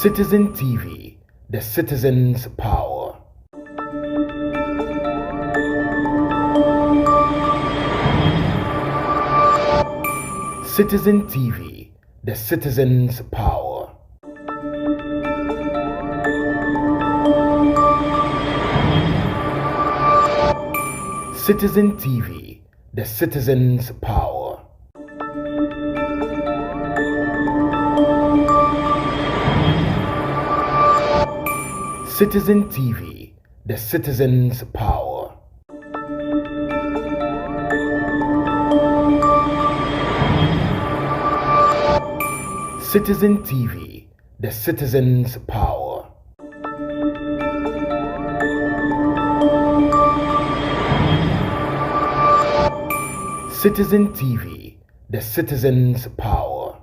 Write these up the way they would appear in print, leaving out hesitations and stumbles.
Citizen TV, the citizen's power. Citizen TV, the citizen's power. Citizen TV, the citizen's power. Citizen TV, the citizen's power. Citizen TV, the citizen's power. Citizen TV, the citizen's power.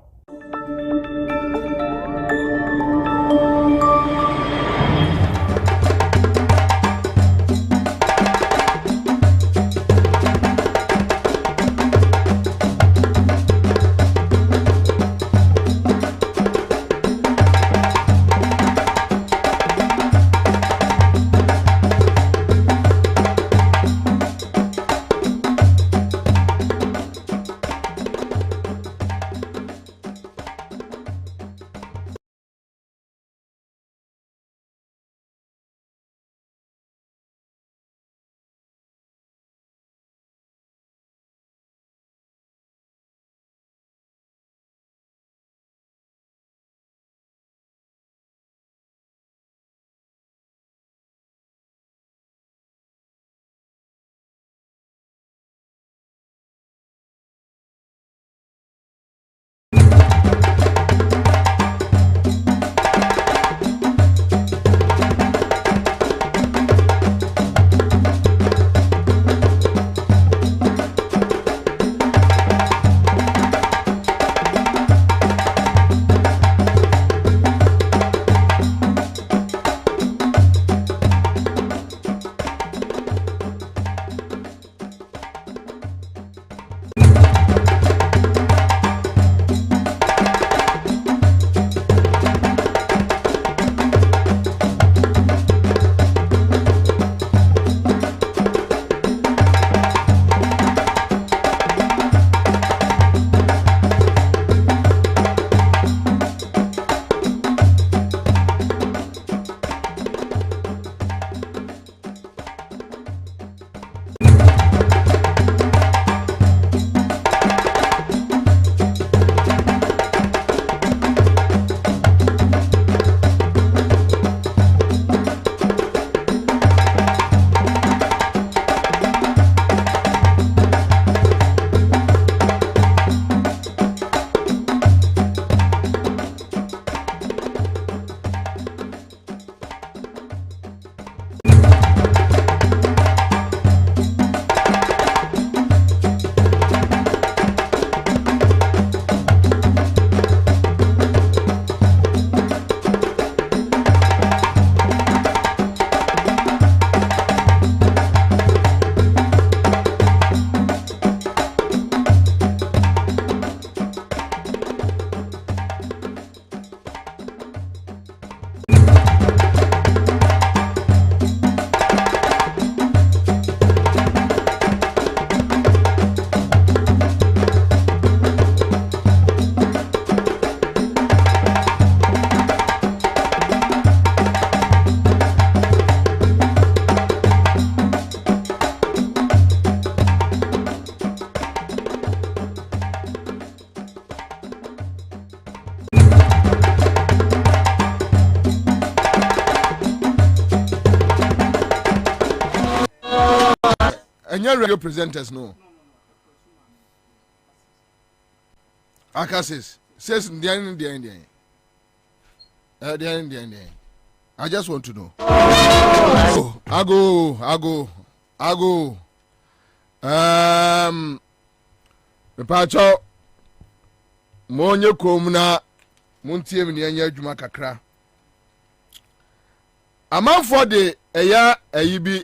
And your radio presenters no. Akasis says the end. I just want to know. I go. The pacho monye komuna muntie mi anya adwuma kakra. Amanfo de eya ayibi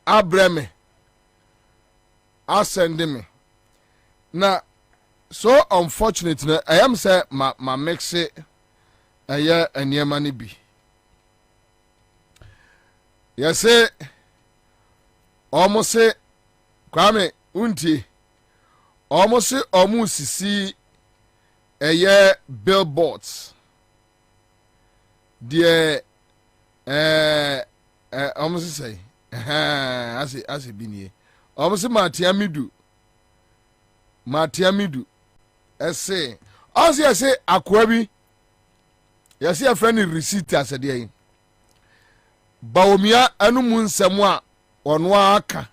abreme asend me na so unfortunate na I am say ma mix it ɛyɛ nneɛma no bi yɛse ɔmo se Kwame untie ɔmo se ɔmo sisi ɛyɛ billboards deɛ ɔmo se sɛ ase bi nie ɔmo se matea midu ɛse ɔse yɛse akoa bi yɛse yɛfrɛ no receipt asɛdeɛ yi Bawomia ɛno mu nsɛm a ɔno aka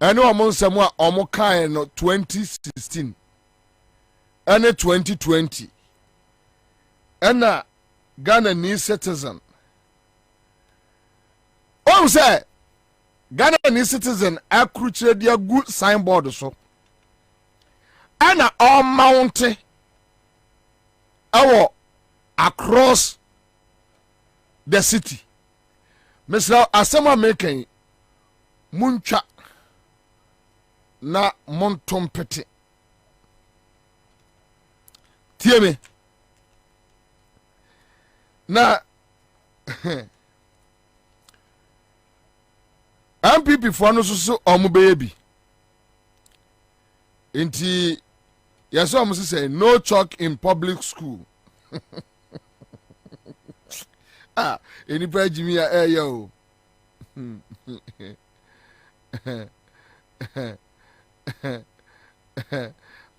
ɛne ɔmo nsɛm a ɔmo kae no 2016 ɛne 2020 ɛna Ghana ni citizen sɛ Ghana ni citizen akrukyerɛ de agu signboard so ɛna ɔmounte ɛwɔ across the city Mr. asɛm a mekan muntwa na montom pete tie me na MPP for no so ɔmo bɛyɛ bi nti yɛsɛ ɔmo sɛ no chalk in public school enipa Jimmy ɛyɛ o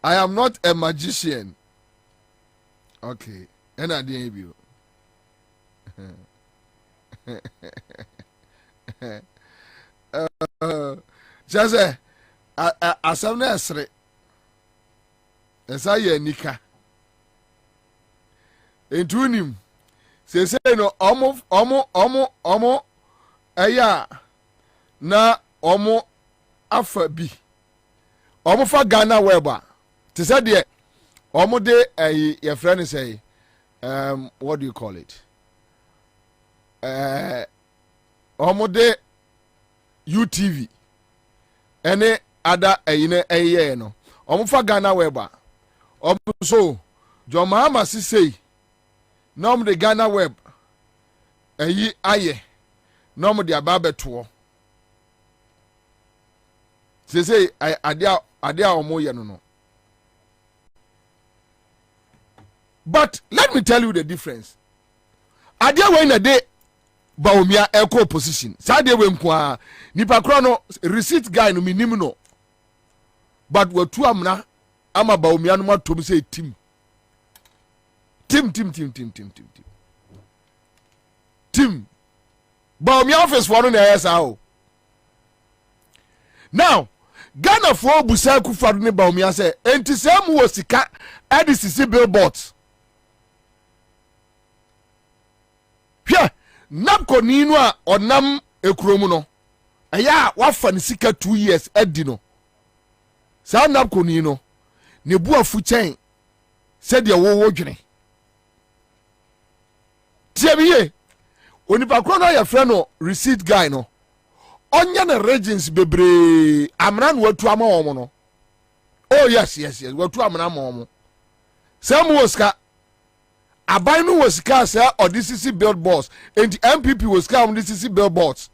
I am not a magician. Okay, and I didn't you. Just asam na esre. Esa ye nika. Entunim. Se no omo eya na omo afa bi. Omo fa Ghana weba. Te say de omo de your friend say what do you call it? Omo de UTV ene ada eye no. Omo fa Ghana weba. Omo so John Mahama say na omo de Ghana web aye na omo de ababeto. Say ade omo ye no. But let me tell you the difference. Ade we na de Bawomia echo position. Sa de we nko nipa kro no receipt guy no minim no. But watu amna ama Bawomia no matom say tim. Tim. Bawomia office for no na yesa o. Now Ghana for busa kufadu ne Bawomia say enti se mu wo sika edisisi billboards. Hwɛ napko ninu a onam ekromu no eya wafa ne sika 2 years edi no sa napko ninu ne bu afu chen se de wo dwene tie biye onipa kro no ya frɛ no receipt guy no onya na regents bebre amra no watu ama wo no oh yes watu amra ma wo sam woska abai no was car say odisisi billboards and MPP was car on this billboards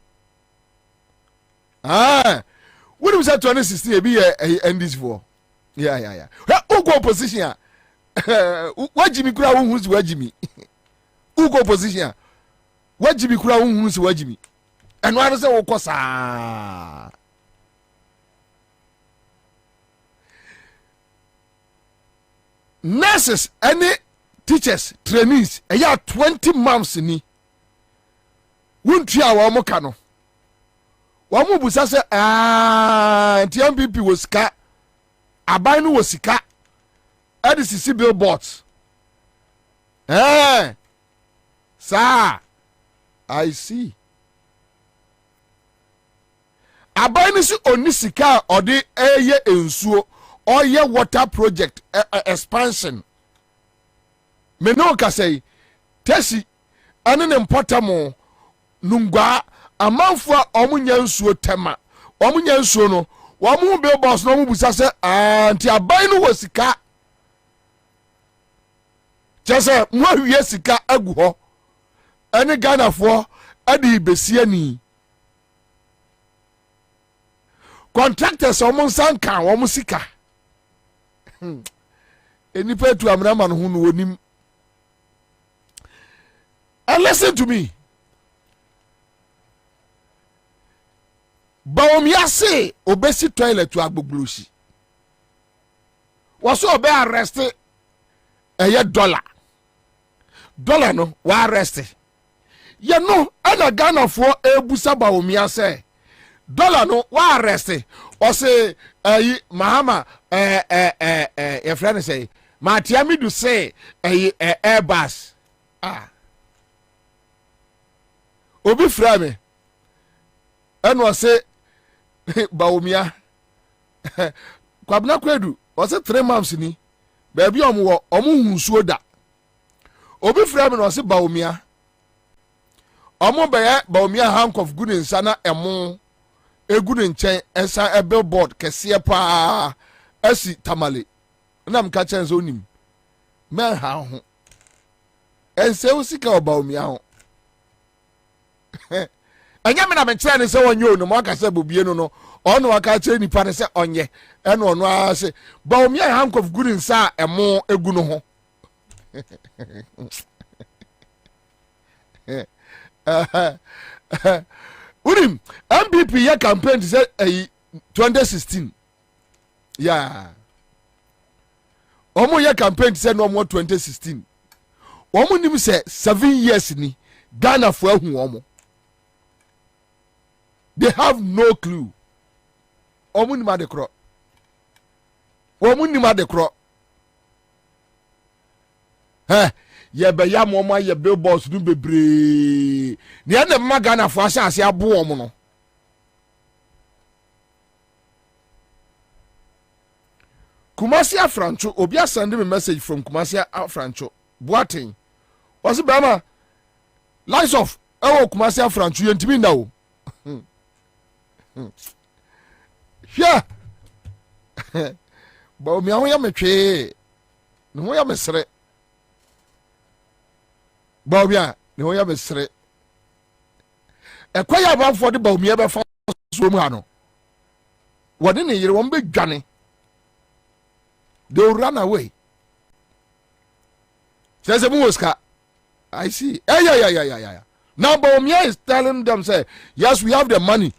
what was that 2016 e be end this for yeah ugo position wajimi kura won hu wajimi ugo position wajimi kura won hu wajimi eno aro say wo kosa nurses any teachers trainees eya 20 months ni wuntua wa mo ka no wa mo busa se MPP was ka abai no was ka adisisi billboards sir I see abai no si onisika ode eye ensuo oye water project expansion me no ka say tesi ane ne mpotamo nungwa amanfo a omunya nsuo tema omunya nsuo no wo mu be boss no mu busa se anti abai no wasika Just mo wie sika agu ho ene Ghana for ade besie ni contractors omo sanka omo sika eni petu amna man hu no onim. And listen to me. Bawumia say obesi toilet to agboglosi. Was so be arrested $1. Dollar no wa arrested. You know, ana Ghana for ebusa Bawumia say dollar no wa arrested. Or say Mahama your friend say Matiami do say Airbus. Obi frame and was say Bawumia Kwabena Kwedu was 3 months ni baby omo hunsuo da. Obi frame no say Bawumia omo be Bawumia hank of good insana emo egu ne nchen ensa a billboard kese pa asi tamale na mka chen so nim men ha ho ense usika Bawumia ho anya me na me kire ne se wonyo no mo aka se bobie no ono aka kire nipa ne se onye eno ono a se Bawumia hank of good nsa emo egu no ho urim MPP ya campaign say 2016 yeah omo ya campaign say no mo 2016 omo nim say 7 years ni Ghana for ahu omo. They have no clue. Omu ni ma de kro. Omu ni ma de kro. Ye be ya mo ma ye billboards du bebre. Ni ane ma Ghana for ase abo omo no. Kumasi Afrancho obi a send me message from Kumasi Afrancho. Boating. Was it Bama? Lights off. Oh, Kumasi Afrancho yentimi na o. Yeah. But me ho ya metwe. Ne ho ya mesre. Ba bia, ne ho ya mesre. Ekwaya ban for the ba me be fa so mu ha no. Wode ne yire won be dwane. They will run away. Says a Muska. I see. Yeah. Now Bawumia is telling them, say, yes, we have the money.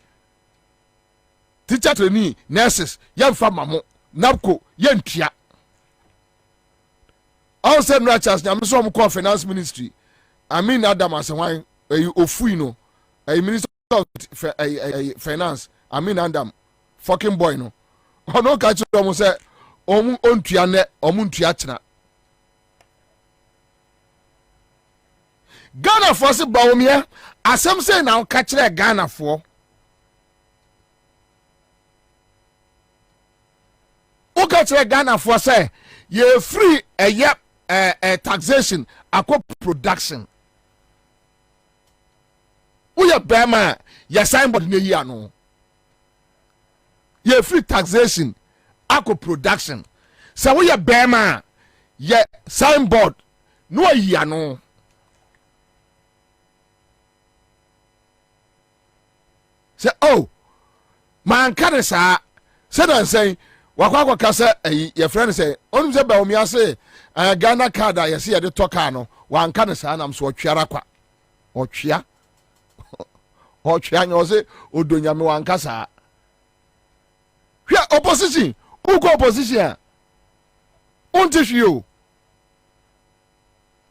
Teacher trainee, nurses, young farmer, NAPCO, young tia. I said, no, I'm some call finance ministry. I mean, Adam as a wine, Ofuino, a minister of finance. I mean, Adam, fucking boy, no. I don't catch you almost say, on tiane, omuntiachna. Ghana for se Bawumia, as some say now catch their Ghana for. Who catch their Ghana for say, ye free a taxation, a production. Who ya Bama, ya signboard ne ya no. Ye free taxation, a production. So we ya Bama, ye signboard, no ya no. Say, oh, man, can say, said and say, Wakwa Kasa, your friend say, only say Bawumia say, Ghana card, I see at the Tokano, one can say, I'm so chiarakwa, or chia, or chiano, or Dunyami one casa. Here, opposition, who go opposition? Won't you?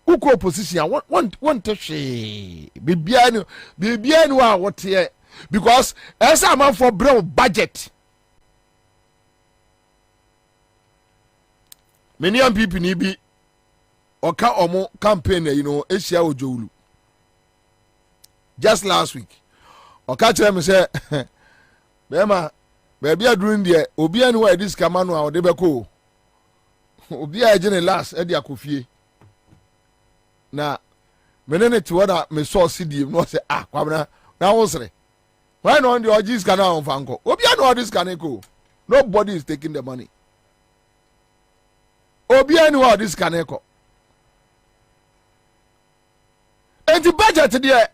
Who go opposition? Want to she be bien, what here? Because as a man for bro budget, many young people need be or omo campaign, Asia Ojulu. Just last week, or catch them say, Bema, baby, are doing the Obi anywhere this command or debeko. Obi a general last Eddie Akufie. Now, menene to what me saw CD, no say, Kwabena, now was it. Why not the orgies can now fanko? Obia no this can go. Nobody is taking the money. Obia no this can go. And the budget there,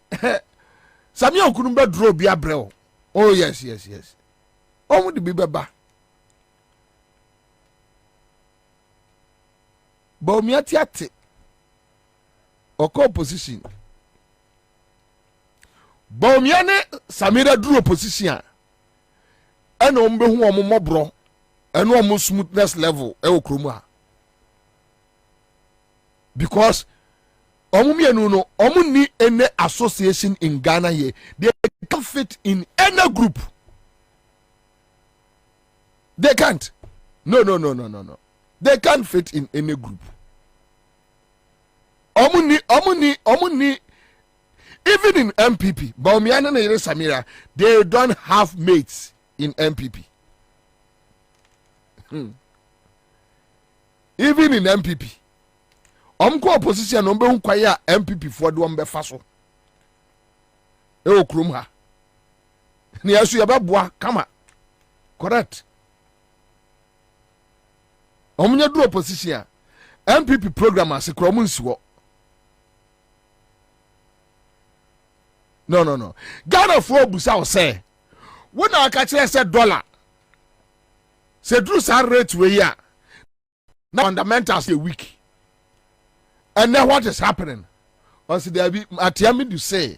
Samuel couldn't be draw be a bro. Oh, yes. Oh, would be baba. Bomiatiate or co-position. Bomiane Samira drew opposition. And ombe who are more bro, and no more smoothness level, Kruma. Because no need any association in Ghana here. They can't fit in any group. They can't. No. They can't fit in any group. Omuni, even in MPP, Baumiana and Samira, they don't have mates in MPP. Even in MPP. Omko opposition ombe unkwaya MPP for do ombe faso. Ewo krum ha. Ni asu yababua kama. Correct. Omunya do opposition MPP program as kromu nsiwo. No. Ghana for busa o say. When I catch say dollar. Say do sa rate we ya. Now fundamentals a week. And then what is happening? Also, there be Atiami to say.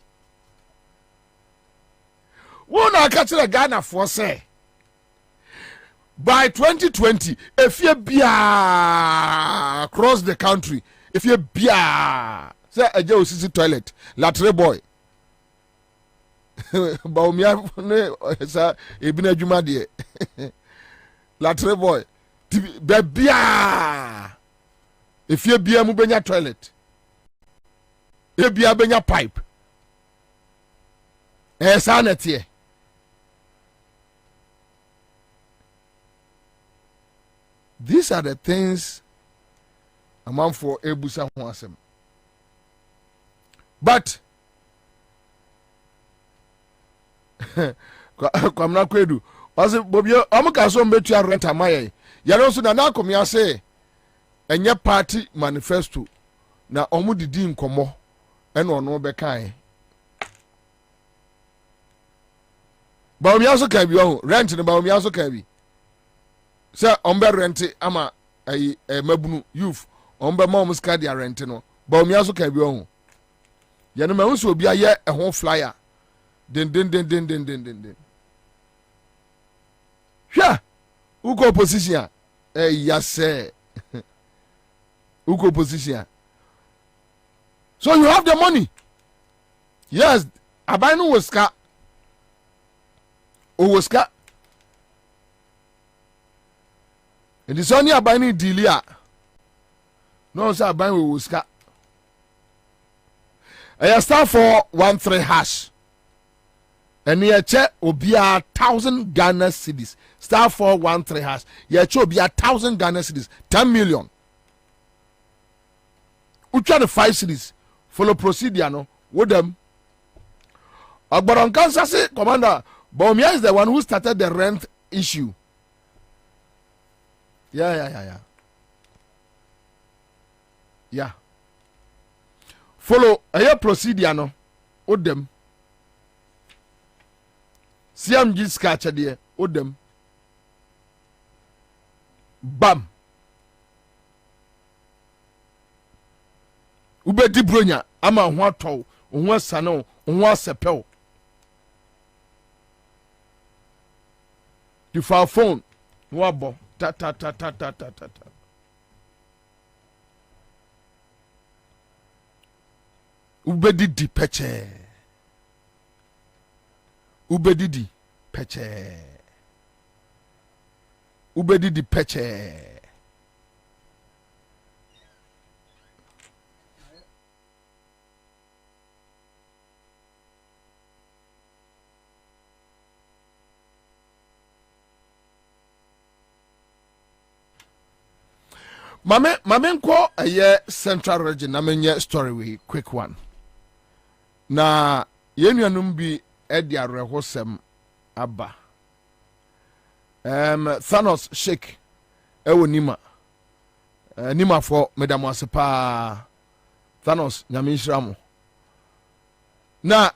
When I catch a Ghana for say. By 2020, if you be across the country, if you be say a Joe toilet, latre boy. Baumia sa ebina juma de. Latre boy. Be if you be a mubenya toilet, you be a benya pipe. Sanity. These are the things a man for Ebusa wants. But Kwabena Kwedu, was it Bobby? I'm going to bet you rent a mile. You also now come here say. Enye party manifesto na omu didi nkomo ena ono be kan ba omi aso kan bi o rent ne ba omi aso kan bi se ombe rent ama ayi mabunu youth ombe ma omu ska dia rent no ba omi aso kan bi o ye no ma nso obi aye ehon flyer den hwa uko opposition yase Uko position. So you have the money. Yes, Abainu Woska. Owoska. It is only Abainu Dilia. No, sir, Abainu Woska. I start for 13 hash. And near check will be 1,000 Ghana cedis. Star 413 hash. Your check will be 1,000 Ghana cedis. 10 million. Ucha the 5 cities follow procedure no with them. Agbaron Kansas say Commander Baumia is the one who started the rent issue. Yeah. Follow a procedure no with them. CMG scratch there with them. Bam. Ube di bronya ama ho atɔ ho asane ho asepɛw you for phone no abo ta ube di peche ube di peche Mame nko aye central region na menye story we quick one. Na yenuanum bi edi arehosem aba. Thanos Sheikh ewo nima. Nima for medamo asepa Thanos nyame nhiramo. na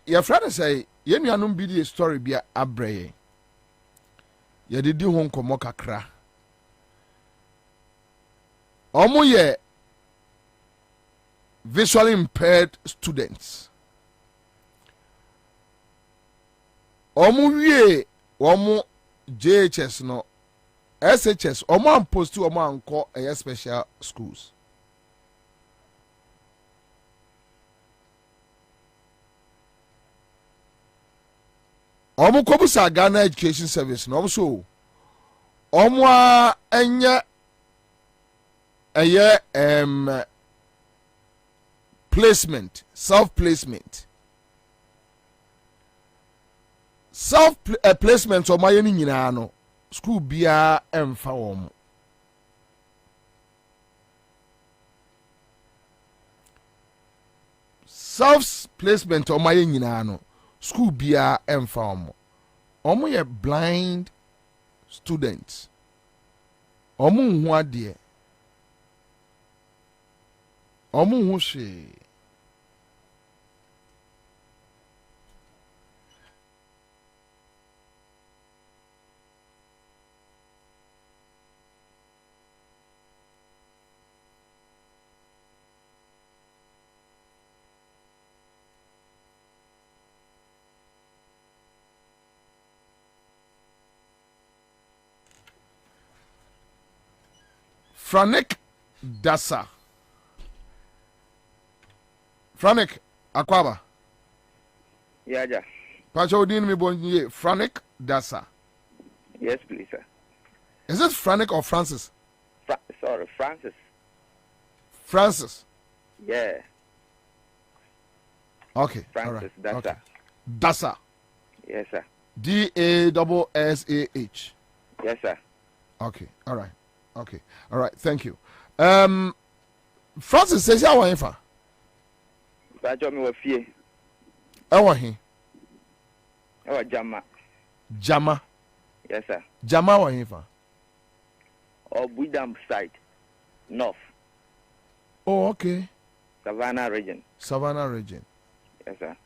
your friend say ye nuanom bi di story bi abreye ye didi ho nkomo kakra omo ye visually impaired students omo wie omo JHS no SHS omo ampost omo anko special schools omo kobusa Ghana Education Service no so omo enye placement self placement placement omo ye ni nyina no school bia emfa omo self placement omo ye nyina no school bia emfa omo ye blind students omo hu ade omo hu hwe Franek Dasa. Franek Akwaba. Yeah, yeah. Pacho Odin me bonye Franek Dasa. Yes, please, sir. Is it Franek or Francis? Sorry, Francis. Francis. Yeah. Okay. Francis all right. Dasa. Okay. Dasa. Yes, sir. DASSAH. Yes, sir. Okay. All right. Okay. All right. Thank you. Francis says ya wan fa. Pacho me wa fie. Ewo he. Ewa Jama. Jama. Yes, sir. Jama wa he fa. Obudam side. North. Oh, okay. Savannah region. Savannah region. Yes, sir.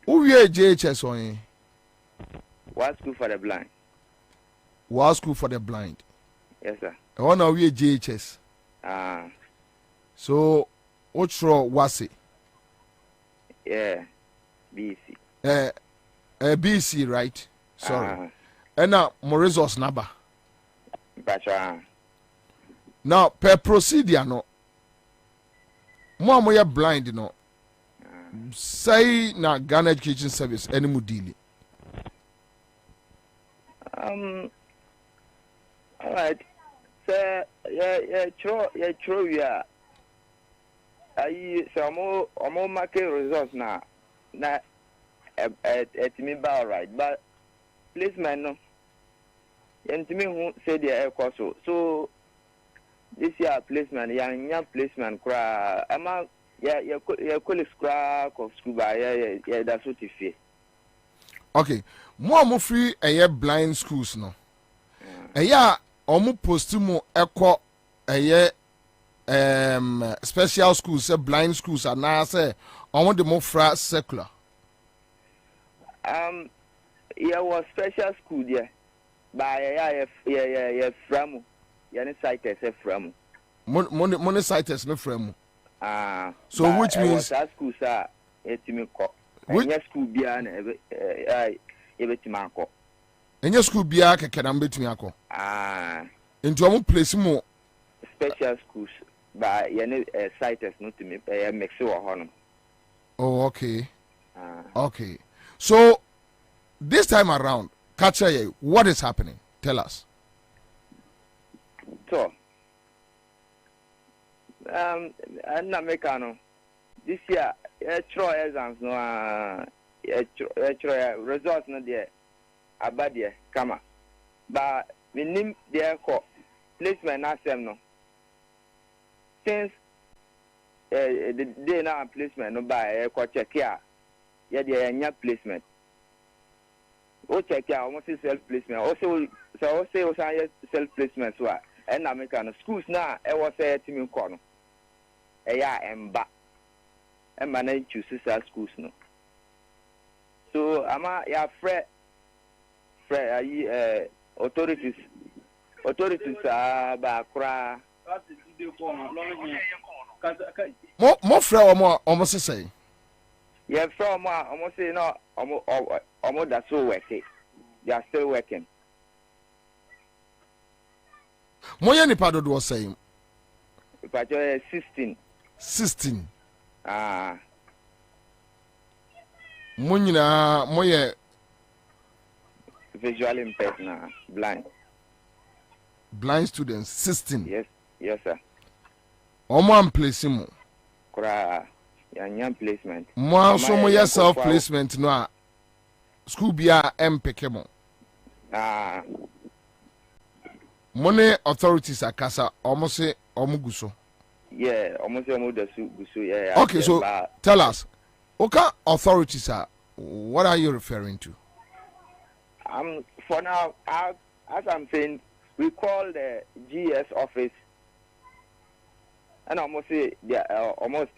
Who we JHS on he? What school for the blind? What school for the blind? Yes, sir. I want to we JHS. So, what's wrong? Wasi? Yeah. BC. BC, right? Sorry. And now, more resource number. Pacho. Now, per procedure, no. More blind, no. Say na Ghana Education Service any mudili. All right. So yeah, true. Yeah. I some more market results na at me ba all right, but placement no. Yentimi who say the course so this year placement young placement cra ama yeah colleagues cra of school by yeah that's what if. Okay, more free blind schools no. Omu post mu eko special schools blind schools and now say omu de mo fra secular. Yeah was special school there. By yeah framu. Yani sites framu. Money sites no framu. So which means that school sir etimi ko. Enya school bia na ebetimi akọ. Enya school bia keke na betimi akọ. Into omu place mu special schools by yani sites no to me mix wo hono. Oh, okay. Okay. So this time around, Kachaye, what is happening? Tell us. So, Namekano, this year, trial exams no, results no there, abadie, kama, but we name there call placement na sem no. Since the day now placement no by check here, yeah there placement. O check ya almost self placement. Also self placement so and American schools now e was say timi ko no. E ya emba. and manage to sister schools no. So ya fre authorities ba kura. Mo frɛ omo sesɛ. Yeah, from almost say no, almost that's so working. They are still working. Mo ye nipa dodo say. But you're 16. 16. Ah. Mo nyina mo ye Visually impaired now, blind students 16. Yes sir. Omo am place mo. Kura young placement. Mo so mo ye self placement no a school bia empeke mo. Ah. Money authorities akasa omo say omo guso. Yeah, almost guso yeah. Okay, so tell us. Okay, authorities are what are you referring to? For now, as I'm saying, we call the GS office, and almost say they are almost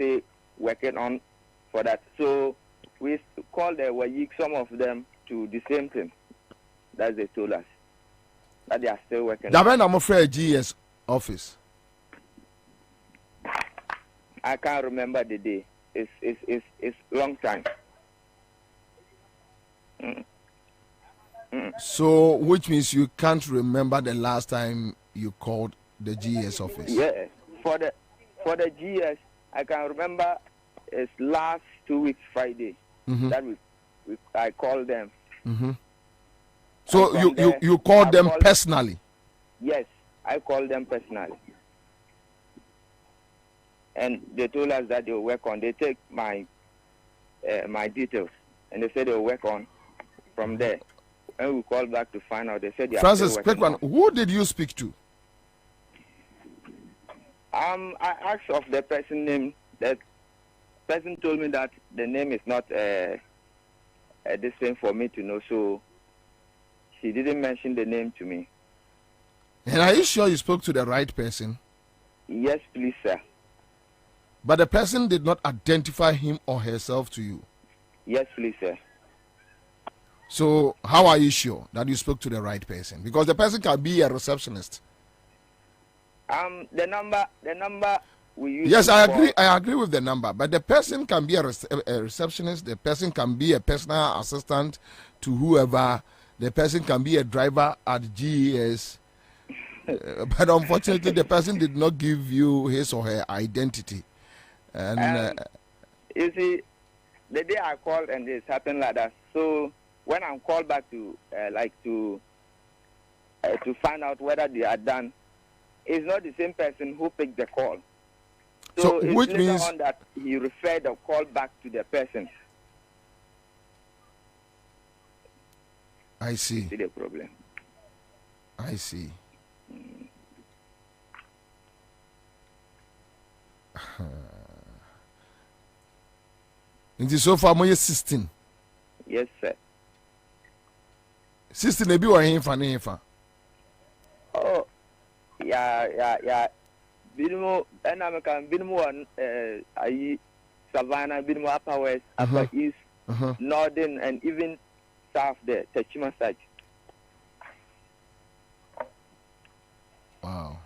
working on for that. So we call the WAYIC, some of them to the same thing that they told us that they are still working. That I'm afraid GS office. I can't remember the day. It's long time. So, which means you can't remember the last time you called the GS office? Yeah, for the GS, I can remember it's last 2 weeks Friday that I called them. So you called them personally? Yes, I called them personally, and they told us that they will work on. They take my details, and they said they will work on from there. And we called back to find out. They said they Francis, are quick one. Who did you speak to? I asked of the person name. That person told me that the name is not this thing for me to know. So she didn't mention the name to me. And are you sure you spoke to the right person? Yes, please, sir. But the person did not identify him or herself to you? Yes, please, sir. So how are you sure that you spoke to the right person? Because the person can be a receptionist. The number we use. Yes, I agree with the number, but the person can be a receptionist. The person can be a personal assistant to whoever. The person can be a driver at GES. But unfortunately, the person did not give you his or her identity. And you see, the day I called and this happened like that. So when I'm called back to to find out whether they are done, it's not the same person who picked the call. So it's which later means on that he referred the call back to the person. I see. See the problem. I see. Nti so far mo 16. Yes, sir. 16 ebi wa hinfa ne hinfa. Oh, yeah. Binimu enamikan binimu on ayi Savannah, binimu Upper West, Upper East, Northern, and even South there, Techima side. Wow.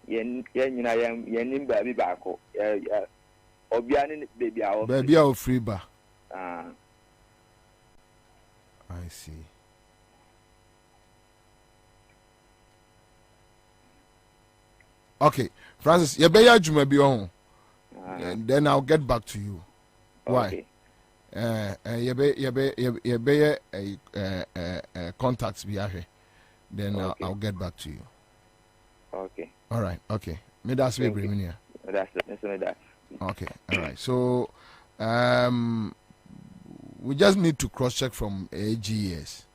Yen baby bako. Obiani baby awo. Baby awo free ba. Ah. I see. Okay, Francis, you better adwuma bi on. And then I'll get back to you. Okay. Why? You contacts be here. Then Okay. I'll get back to you. Okay. All right. Okay. Me that's me bring here. That's that. Okay. All right. So, we just need to cross check from AGS.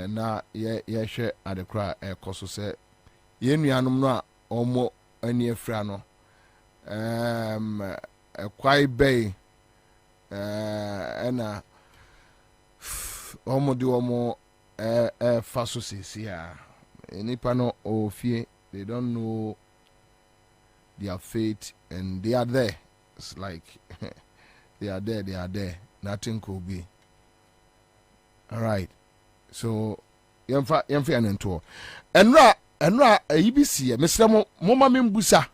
Now, yeah, share at the cry. Koso say, ye nuanom no a omo ani afra no. Kwai bay. Na omo di omo faso sisi a. Nipa no ofie, they don't know their fate and they are there. it's like they are there. Nothing could be. All right. So, yemfa yanento. Enra EBC, Mr. Moma Mimbusa.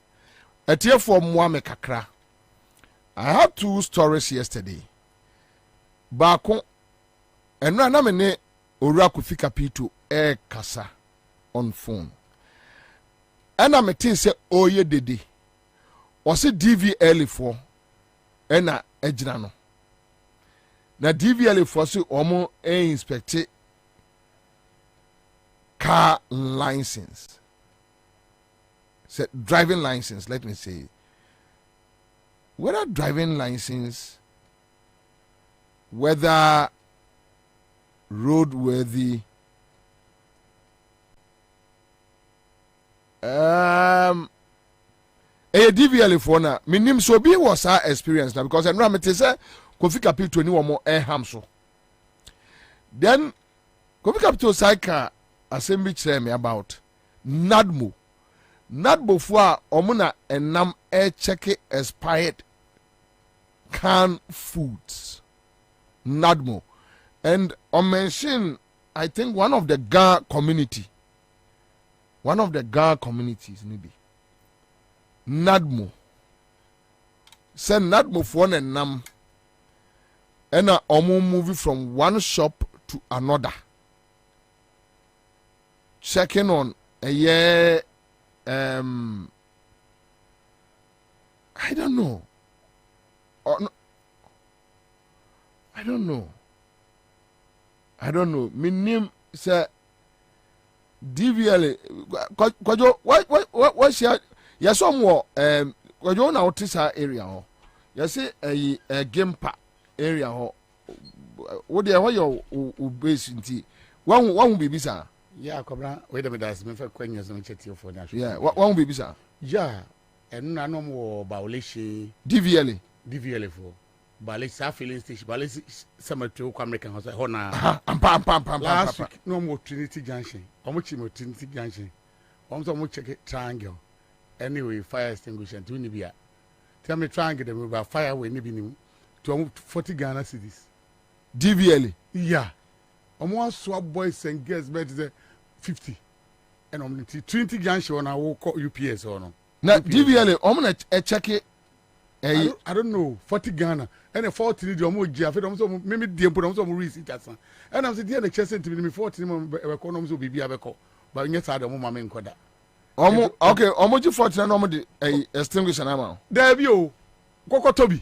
Etie for Mwame kakra. I had 2 stories yesterday. Bako enra na mene owura kufika pito kasa on phone. Ena meti se oye dede. Wose DVL for ena ejina no. Na DVL for so omo inspect car license. Say driving license, let me say. Whether driving license, whether roadworthy, a DVL for na minim so be was our experience now because I know me say Kofi Capital ni wo ham so. Then Kofi Capital cycle assembly tell me about Nadmo for omuna enam check expired canned foods. Nadmo. And on mention, I think one of the Ga communities, maybe. Nadmo. Send Nadmo for and nam. And a omo movie from one shop to another. Checking on a year. I don't know. No, I don't know. My name say DVL. Kwajo, what's your? Yes, somewhere. Kwajo na otisa area ho. You say a game park area ho. What there? What your base inti? One baby sir. Yeah, Kwabena. Wait a minute. Me for questions no chat for that. Yeah, one baby sir. Yeah, and na no more Bauleshi DVL for. Bale sa filling station bale cemetery ko American house ho na pam last week no more Trinity Junction omo chimo Trinity Junction omo mo check triangle anyway fire extinguisher to ni bia tell me triangle dem about fire we ni bi ni to 40 Ghana cedis DVL yeah omo swap boys and girls bet 50 and omo Trinity Junction na wo UPS or no na DVL omo na check I don't know 40 Ghana and a 40 need your more Jaffe maybe the put on receipt and I'm saying the chest to me 40 economies will be abeco but yes I don't mamma koda okay omoji 40 na omo extinguish na ma there be o kokotobi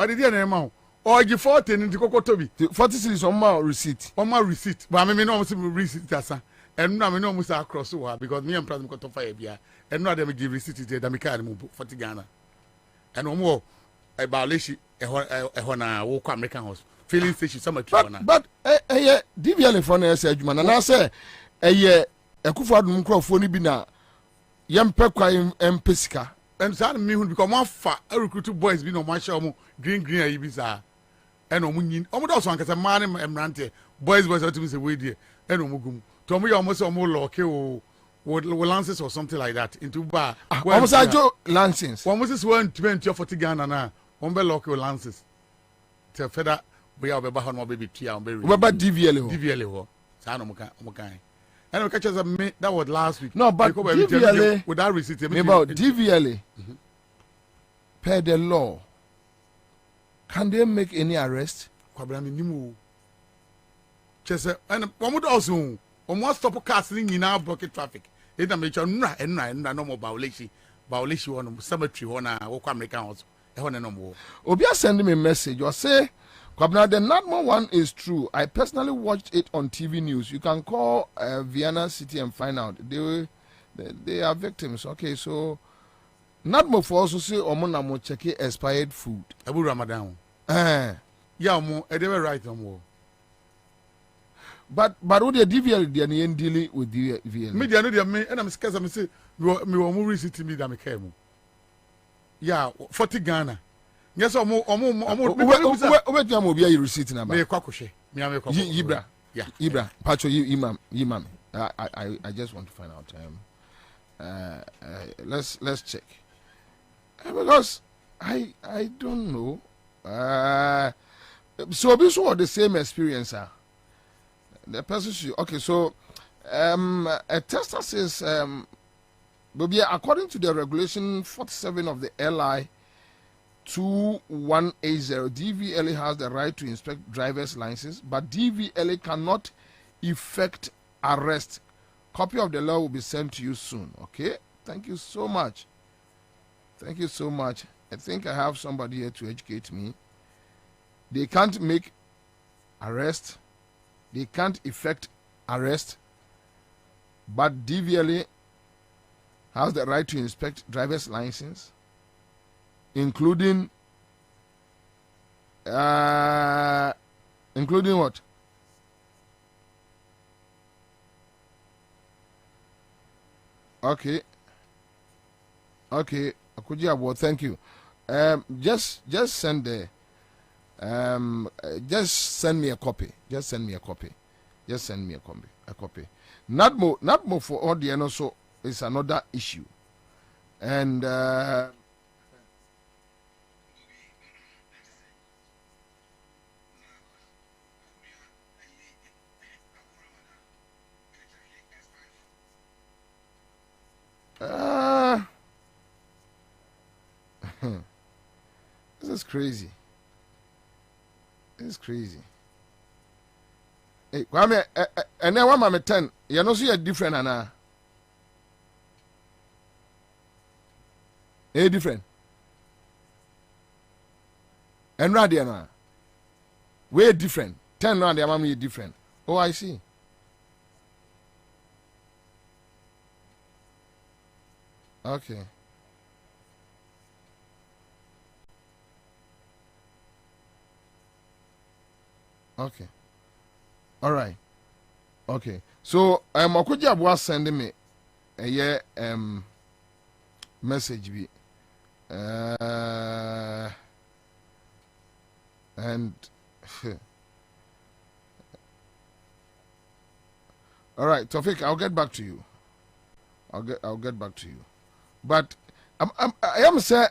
I did na ma or give 40 in the kokotobi 40 cities on my receipt but I mean no receipt asa and no me no musa across so because me and president ko to fire bia and no dem give receipt that me can 40 Ghana and no more a violation na wo kwa American house filling station some but DVL for na say adwuma na say ekufo adum krofo ni bi na yempe kwa empesika and say me hu because one fa recruit boys bi no man show mo green ayi bi sa and omo nyin omo do so ankasa man emrante boys to me say we there and omo gum to omo ya omo say omo lock with lances or something like that into bar almost ajo lances one was 120 or 40 Ghana na one be lock with lances to further we are be ba no baby tia on be DVL ho sa no mo kan and we catch us that was last week no but DVL with that receipt about DVL per the law can they make any arrest Kwabena nimu chese and one would also almost stop cars in block traffic. It make sure no more violation on cemetery on American house. No more. Obia sending me a message or say, Kwabena, the Nadmo one is true. I personally watched it on TV news. You can call Vienna City and find out. They are victims. Okay, so Nadmo for also say Omona mo check expired food. Abu Ramadan. Yeah, mo they were right on more. But what the DVL they are dealing with DVL. Me they know me and I'm scared I'm say me will receipt me that me came. Yeah, 40 Ghana. Yes, omo wait you am be receipt number. Me kwakoshe. Me am kwakoshe. Ibra. Yeah. Ibra. Pacho imam. I just want to find out let's check. Because I don't know. So this was the same experience. The person should, okay. So a tester says Bobie, according to the regulation 47 of the LI 2180, DVLA has the right to inspect driver's license, but DVLA cannot effect arrest. Copy of the law will be sent to you soon. Okay, thank you so much. Thank you so much. I think I have somebody here to educate me. They can't make arrest, they can't effect arrest, but DVLA has the right to inspect driver's license, including including what? Okay. Akuji, thank you. Just send the just send me a copy. Just send me a copy. Just send me a copy. Not more for all the also is another issue. And this is crazy. This is crazy. Hey, Kwame, and then 1 10. You know, see a different, Anna. Different. And Radiana. Way different. 10 round, the mammy different. Oh, I see. Okay. Okay. All right. Okay. So Okuja was sending me a message be and all right, Tofik, I'll get back to you. I'll get back to you. But I am say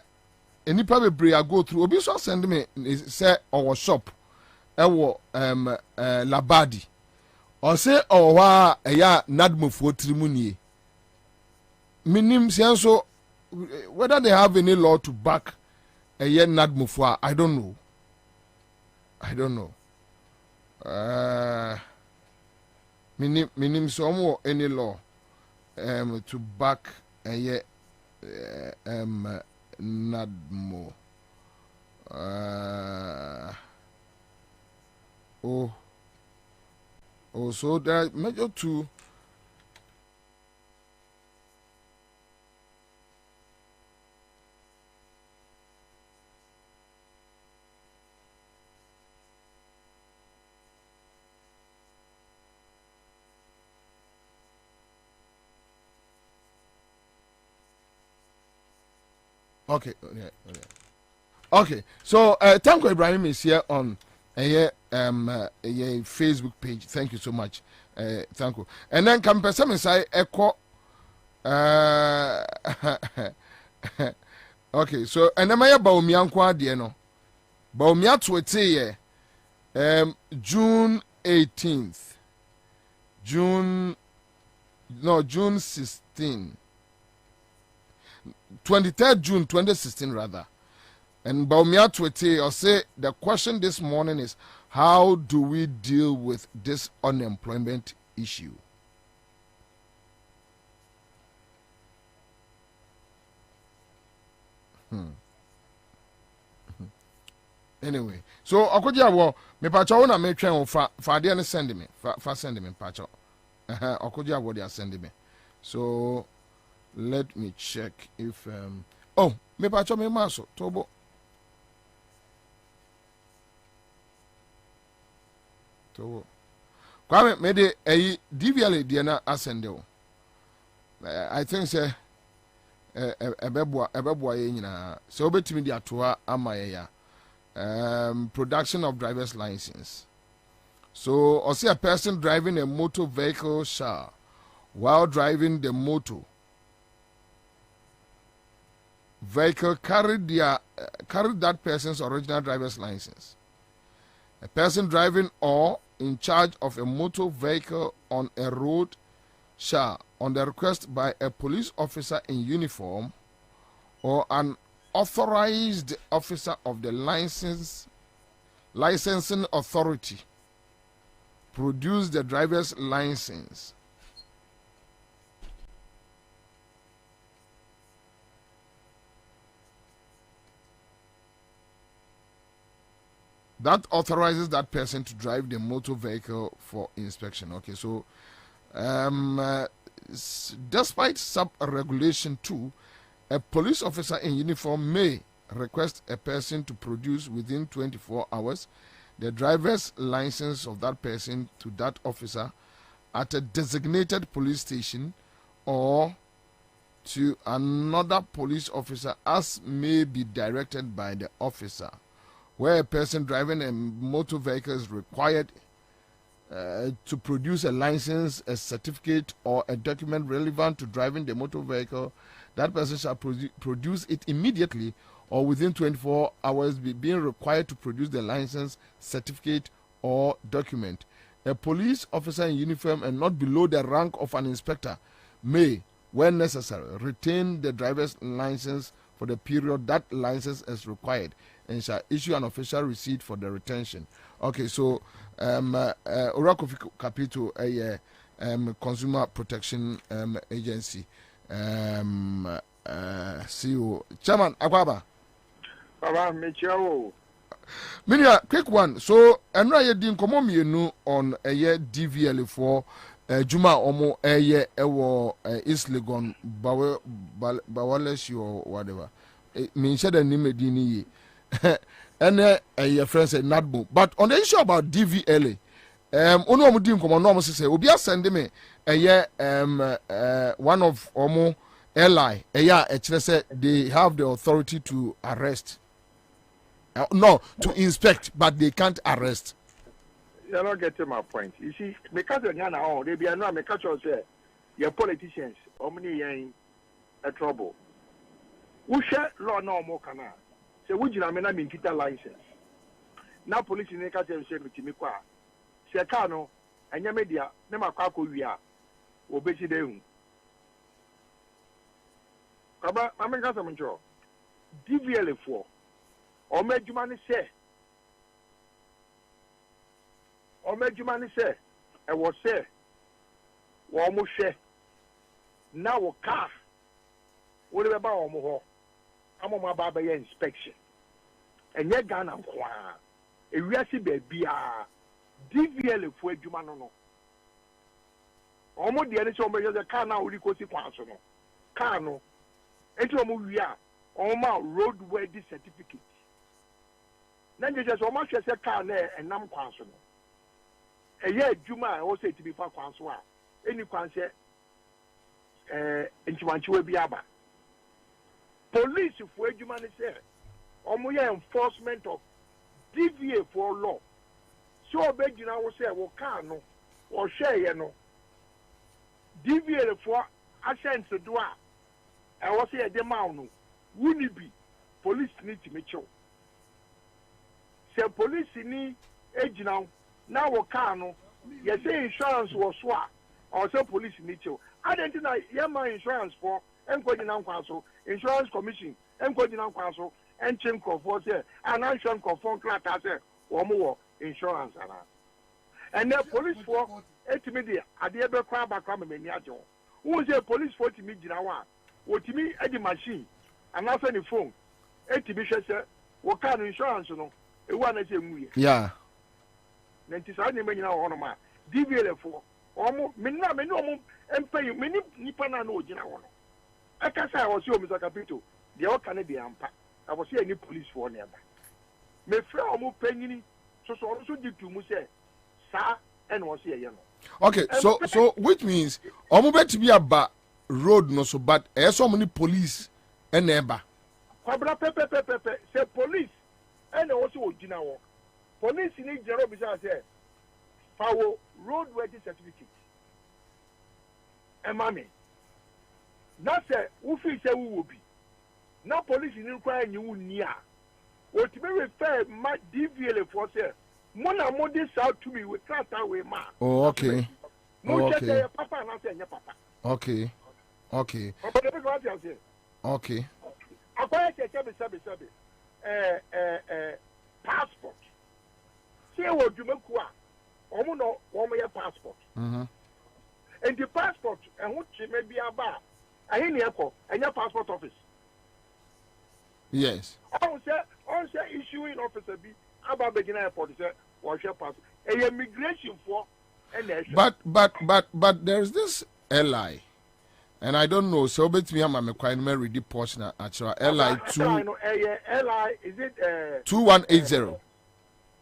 any probably I go through. Obi so send me say our shop. Ewo labadi or say wa eya nadmofo trimunie minim senso whether they have any law to back eya nadmofo I don't know minim so any law to back eya nadmo Oh, so there are major two. Okay, okay. So, Tanko Ibrahim is here on a Facebook page. Thank you so much. Thank you. And then come person say echo okay, so and then my baumia nkwa de no. Baumia twete June 18th. June 16. 23rd June 2016 rather. And Baumia Twete, or say the question this morning is, how do we deal with this unemployment issue? Anyway, so Okoja wo me pacha wona me twen wo fa de ne send me fa send me pacha. Okoja wo they send me. So let me check if oh, me pacha me maso tobo. So, Kwame made a DVLA DNA ascendo. I think say a beboy in so bet me the atua amaya production of driver's license. So, or see a person driving a motor vehicle while driving the motor vehicle carried that person's original driver's license. A person driving or in charge of a motor vehicle on a road shall, on the request by a police officer in uniform or an authorized officer of the licensing authority, produce the driver's license. That authorizes that person to drive the motor vehicle for inspection. Okay, so despite sub-regulation 2, a police officer in uniform may request a person to produce within 24 hours the driver's license of that person to that officer at a designated police station or to another police officer as may be directed by the officer. Where a person driving a motor vehicle is required to produce a license, a certificate, or a document relevant to driving the motor vehicle, that person shall produce it immediately or within 24 hours, being required to produce the license, certificate, or document. A police officer in uniform and not below the rank of an inspector may, when necessary, retain the driver's license for the period that license is required and shall issue an official receipt for the retention. Okay, so Orakofi Capital, a Consumer Protection Agency, CEO, Chairman Akwaba. Minia, quick one. So, and I didn't come on you on a year DVL for Juma Omo a year East Legon Bawales or whatever. It means that the name Dini and a friend said Nadbo. But on the issue about DVLA, Ono Mudim come on almost say, Obia send me a year one of Omo ally, a year said they have the authority to arrest. No, to inspect, but they can't arrest. You're not getting my point. You see, because of Ghana, they be another make sure say your politicians, how many in a trouble. We share law no more kana. Say we jina me na me kita license. Now police in ka say me me kwa. Say ka no, anya media, na makwa ko wi a, obesi de hu. Kaba, amenga sa muncho. DVL 4. Omejumani say, I was say, Womo share. Now a car. What about Omo? I'm on my barber inspection. And yet, Ghana, a resi baby, DVL for Jumano. Almost the other somebody has a car now, we go to Quansono. Car no. Enter Muria, Oma roadway certificate. Then you just almost say car there and nam Quansono. A year Juma also to be for Quansoa. Any Quanse in Chimanchua Biaba. Police for Juma say, Omoya enforcement of DVA for law. So Begina will say, well, car no, or share no. DVA for Ascent to do. I was say a demand. Wouldn't be police need to make sure. Say police need age now a car no. You say insurance was swap or say police need to. I don't know. My insurance for Enquadinam Council, Insurance Commission, Enquadinam Council, and Chimco for say, and insurance for class or more insurance. And the police for 8 million at the ever crab come in Yajo. Who say police for to me Jinawa? What to me at the machine and also the phone. 8 bishops, what kind of insurance you know? One is a yeah. 97 million on my DVL for almost Mina, and pay you many Nipana no Jinawan. I can say I was your Mr. Capito, the all Canadian pack. I was here any police for nearby. Me friend almost penny, so also did to Muse, sir, and was here, you know. Okay, so which means almost bet to be about road no so bad. There's so many police and neighbor. Pepe, say police. And also, Jinawa. Police need Jero Bisa say, Power roadworthy certificate. And mommy. That's a who feel say who will be. na police ni kwa nyi wunni a otime refer ma DVL for say mo na mo dey shout to me with trata we ma. Oh, okay. Mo Okay. say papa na say nya papa. Okay. Papa dey go out say. Okay. Akwai say passport. Say wo dwumaku a omo no wo mo ye passport. Mhm. And the passport and what may be about I hear echo and your passport office. Yes. On say issuing officer be about beginning airport say what's your passport. A immigration for But there's this LI. And I don't know, so bet me I'm a requirement read the portion actually LI 2 LI is it 2180.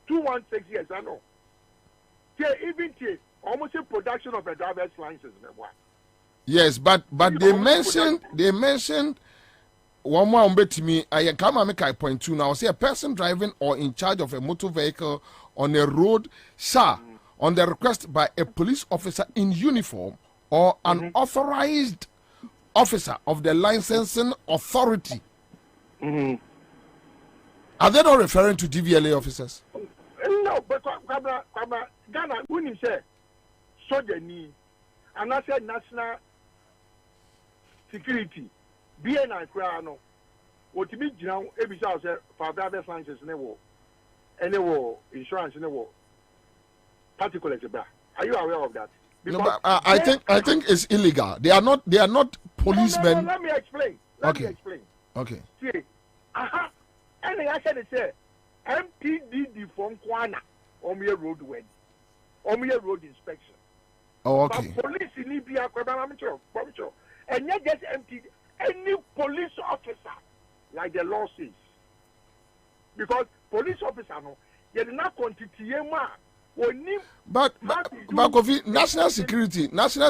216 yes I know. Even almost a production of a driver's license. Yes, but they mentioned one more bet me. I come make I point to now. Say a person driving or in charge of a motor vehicle on a road shall, on the request by a police officer in uniform or an authorized officer of the licensing authority. Are they not referring to DVLA officers? No, but Ghana, when you say soldier need, and I said national security, BNI Crano, what to be now, every house for driver's license in the war, and the war, insurance in the war, particularly. Are you aware of that? No, but I think it's illegal. They are not policemen. No, let me explain. Let me explain. Okay. See, and I said say MPDD from Kwana on your road when on your road inspection. Oh, okay. But police in Libya, and not just MPD, any police officer, like the law says. Because police officer, no, they did not continue. But Kofi, national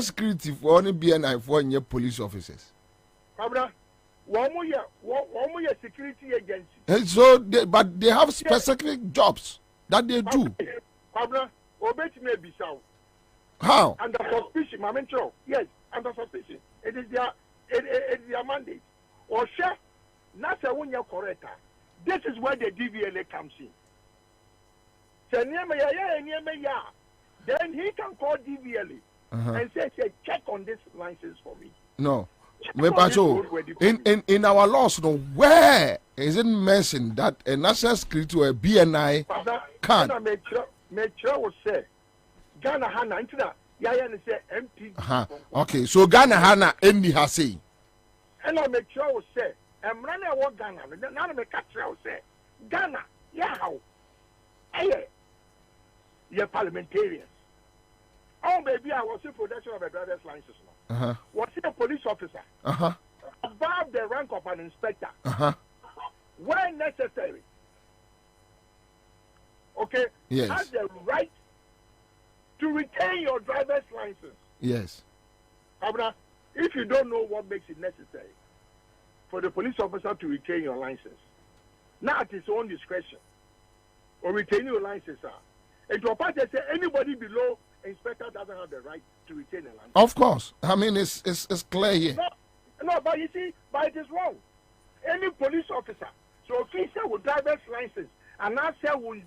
security for only BNI for your police officers. One more security agency. And so, but they have specific jobs that they do. How? Under suspicion, yes, under suspicion. It is their mandate. Or share, not a one year correct. This is where the DVLA comes in. Then he can call DVLA and say, check on this license for me. No. In our laws, no, where is it mentioned that a national security or a BNI can? Make sure will say Ghana Hana into say MP. Okay, so Ghana Hana any has say. And I make sure will say, I'm running what Ghana. Now make sure will say Ghana. Yeah, how? Hey, you're parliamentarians. Oh, baby, I was in production of a driver's license now. Was he a police officer? Above the rank of an inspector. When necessary. Okay? Yes. Has the right to retain your driver's license. Yes. If you don't know what makes it necessary for the police officer to retain your license, not at his own discretion, or retain your license, and to a party say anybody below inspector doesn't have the right to retain a license. Of course. I mean, it's clear here. No, but you see, but it is wrong. Any police officer, so officer with driver's license, and now say will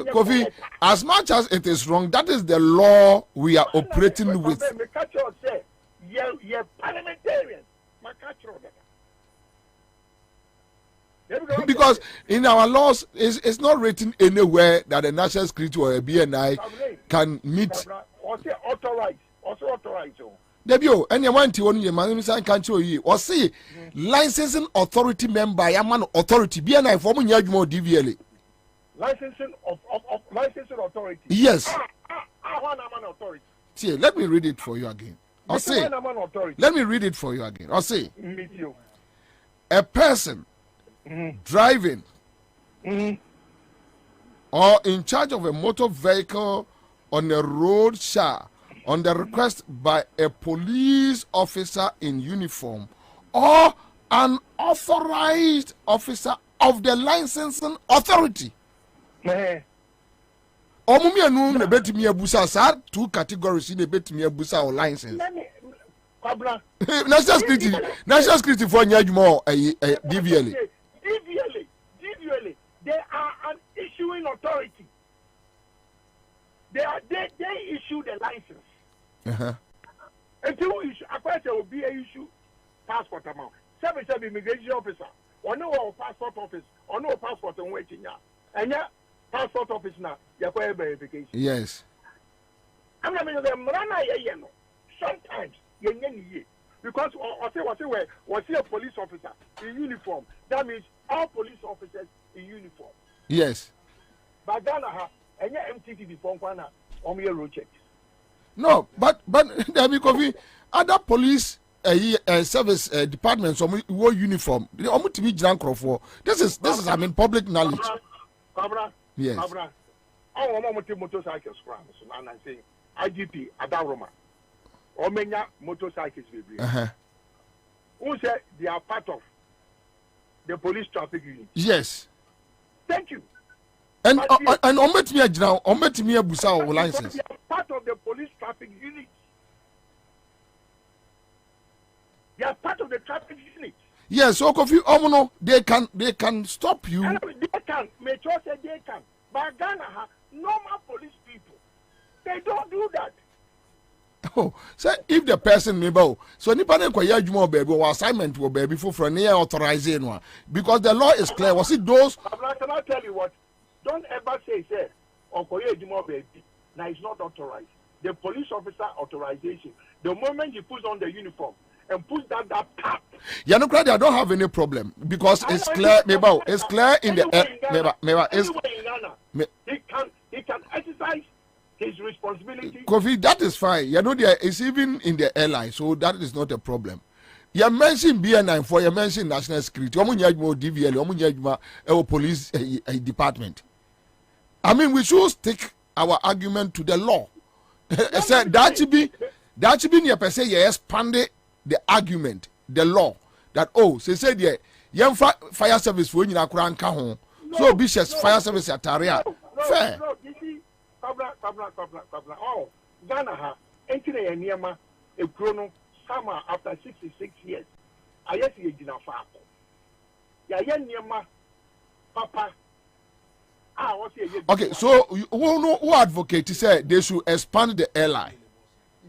Kofi, as much as it is wrong, that is the law we are operating with. You're parliamentarians. Because in our laws, it's not written anywhere that a national security or a BNI can meet. Also authorized. Debio, any one to one, your man, can't show you. Or see, licensing authority member, Yaman authority, BNI forming more DVLA. Licensing authority. Yes. Authority. See, let me read it for you again. Or say, let me read it for you again. Or say, a person driving or in charge of a motor vehicle on a road shall, on the request by a police officer in uniform or an authorized officer of the licensing authority. Omumi anu ne betimi abusa sa two categories ne betimi abusa o license. national security for Nyajmo, DVLA. DVLA, they are an issuing authority. They issue the license. Until issue, according will be a issue passport amount. 7 immigration officer, or no passport office, or no passport on waiting now. And yeah, passport office now, you have verification. Yes. I mean, sometimes you because was a police officer in uniform. That means all police officers in uniform. Yes. But Ghana and your MTT before Kwana on your road check. No, but there be other police service departments or uniform. They are to be drunk for. This is I mean public knowledge. Kabra. Yes. Kabra. All motorcycles and I'm saying IGP Adaroma. Or many motorcycles will who said they are part of the police traffic unit. Yes. Thank you. And omit me a busa license. They are part of the police traffic unit. They are part of the traffic unit. Yes, so Kofi Omono, they can stop you. They can. Metro said they can. But Ghana have normal police people. They don't do that. Oh, so if the person maybe so nipa na kwaya adwuma baby or assignment will baby for near authorizing one because the law is clear. Was it those? Can I tell you what? Don't ever say or kwaya adwuma baby. Now it's not authorized. The police officer authorization. The moment he puts on the uniform and puts that tap. Yeah, no, I don't have any problem because it's clear. Maybe it's clear in the he can exercise his responsibility. Kofi, that is fine. You know, it's even in the airline, so that is not a problem. You mentioned BN94, you mentioned national security, DVL, police department. I mean, we should stick our argument to the law. That should be near per se. You expanded the argument, the law that said fire service for you na so Bishop's fire service at Taria. Fair. No, you see, Kabla. Oh, Ghana entering a Niama, a chrono, summer after 66 years. I guess you did not far. Ya Niama, Papa. Okay, so who advocate said they should expand the airline?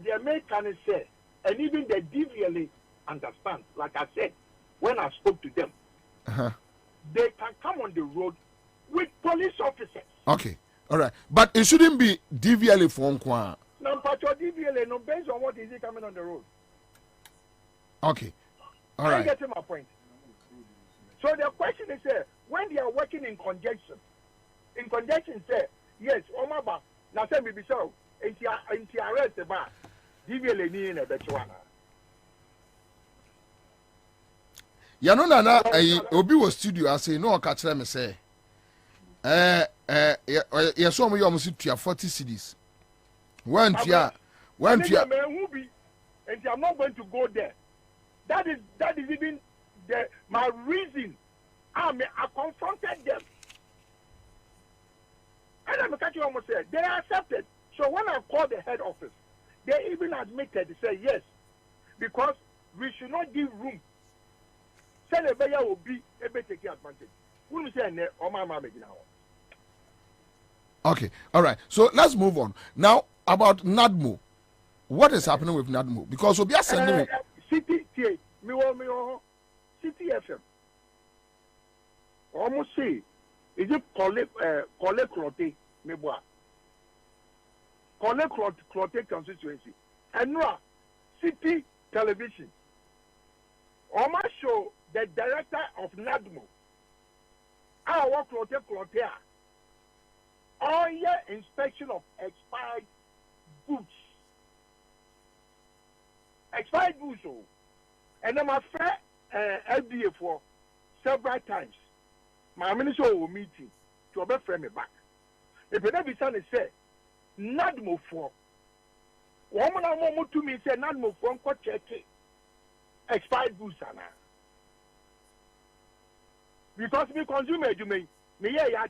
The Americans say, and even the DVLA understand. Like I said, when I spoke to them, they can come on the road with police officers. Okay, all right, but it shouldn't be DVLA for Nkwa. No, but your DVLA, no, based on what is he coming on the road. Okay, all right. I get my point. So the question is, when they are working in conjunction, say yes, Omaba, now say me be so, into arrest the bar, DVLA ni in a bechuana. Yano nana obi was studio I say no catch them say you saw me almost to 40 CDs. When tia and I'm not going to go there. That is even my reason. I confronted them. And I'm catching almost said they accepted. So when I called the head office, they even admitted, they said yes, because we should not give room. Say the buyer will be able to take advantage. We say now. Okay, all right. So let's move on now about NADMO. What is happening with NADMO? Because we are sending City FM. Almost say, is it collect clote meboa? Collect clote constituency. And now, City Television. Almost show the director of NADMO. I work clote. All year inspection of expired goods. Expired goods, and I'm a fair LDA for several times. My minister will meeting to obey frame me back. If you never say, NADMO for woman to me say NADMO for check expired goods. Because me consumer, you may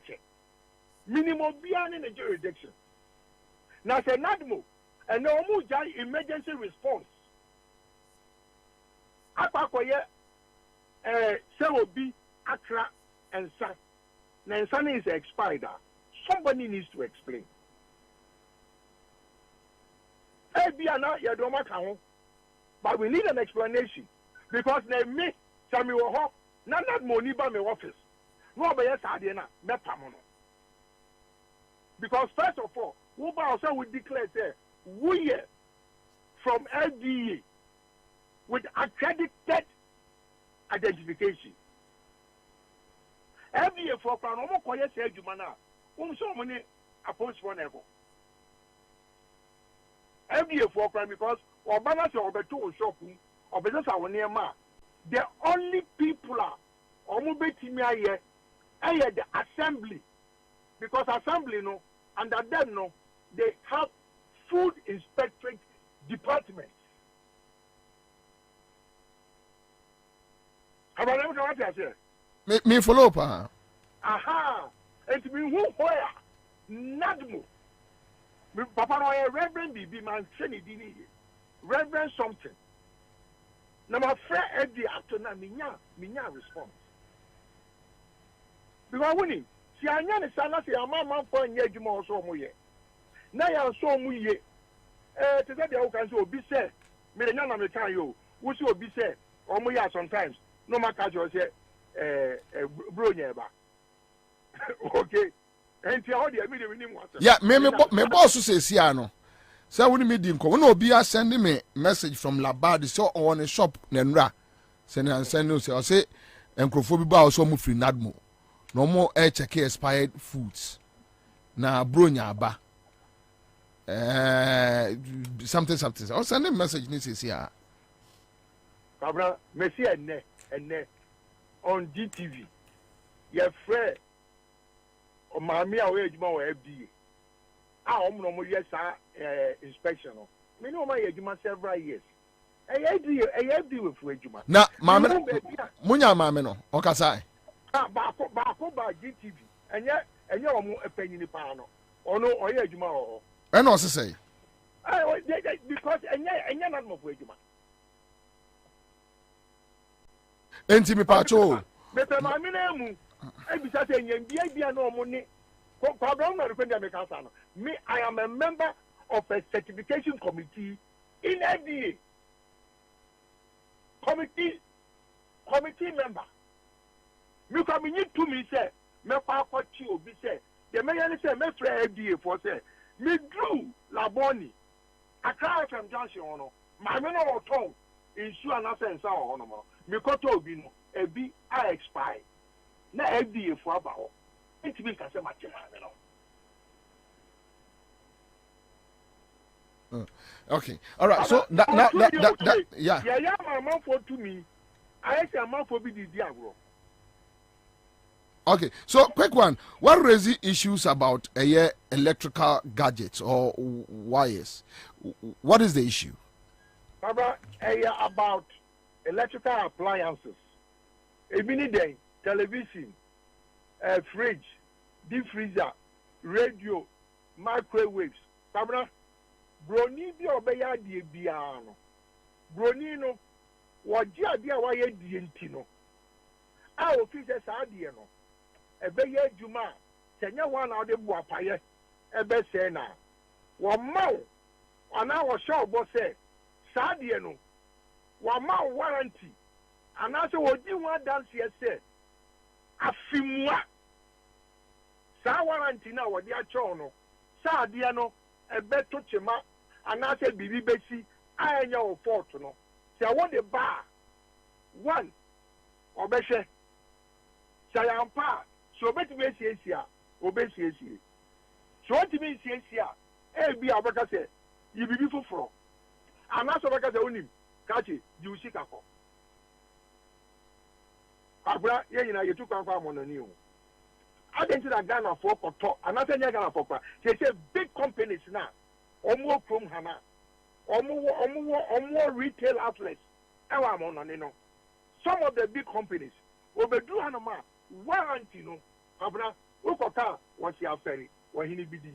check. Minimum beyond in the jurisdiction. Now say NADMO and no emergency response. akwakoye say obi akra ensa na ensa is expired. Somebody needs to explain. But we need an explanation because na me Sammy wo ho na that money ba me office. No be yes ade na me pam no. Because first of all, we also would declare say we from LDA with accredited identification. LDA for plan no ko yes adwuma na. So many appoints for never. LDA for plan because Obama say obeto shop obeza sa woni ma. The only people are omubetimi aye the assembly because assembly no under them no they have food inspectorate department. About them what I say? Me follow up. Aha. It mean who where Nadmo. Me papa no Reverend Bibi man Trini Dini. Reverend something. Na my friend Eddie after na minya response. Because when si anya ne sana se amama for nya adwuma so mo ye. Na ya so mo ye. Te say dey can say obi say me nya na me kan yo. Wo say obi say o mo ya sometimes no matter you say bro nya ba. Okay. And how dey me dey win what. Yeah, me boss say si ano. Say when me di nko. When obi a send me message from Labad so on a shop na nra. Send no say enkrofo bi ba so mo free Nadmo. No more check expired foods. Na bronya ba. Something. I'll send a message ni say here. Kabra, me see enne on GTV. Your friend o maami a we adwuma wo FDA. No mo yes inspection no. Me no ma adwuma several years. FDA we fu adwuma. Na maami munya maami no. Okasai. Baako ba GTV enye omo epanyini pa no ono oye adwuma ho e no se say because enye na mo fu adwuma enti mi pa cho beto ma mi na mu e bi sa say enye bia na omo ni Kwabena na rekwenda me kansa no me I am a member of a certification committee in FDA committee member. Me come in to me say me pa kwachi obi say the me yan say me free FDA for say me drew laboni Accra from junction no ma me no ton issue na sense ho no me koto obi no ebi I expire na FDA for aba ho it be ka say ma che ma me no. Okay. All right. So that yeah. Yeah, my mom for to me. I say my for be the agro. Okay, so quick one. What raise issues about electrical gadgets or wires? What is the issue? About electrical appliances. Even day, television, fridge, deep freezer, radio, microwaves. Babra, broni bi obeya die biano. Broni no, wajia dia waye die no. A office sa die no. Ebe ye juma senya wan na de bu apaye ebe se na wo maw ana wo show bo se sa de no wo maw warranty ana se wo di wan dance se afimua sa warranty na wo de a cho no sa de no ebe to chema ana se bibi besi anya wo fault no se wo de ba one obehwe sayampa so bet me siesia obesiesie so what me siesia e bi abaka se yi bibi foforo ana so baka se onim kache ji usika ko abra ye nyina yetu kwanfa amonani o adenti na Ghana for koto ana se nya Ghana for kwa say big companies na omo krom hana omo retail outlets ewa amonani no some of the big companies obedu hanoma warranty no abra ukota was your ferry when he bidi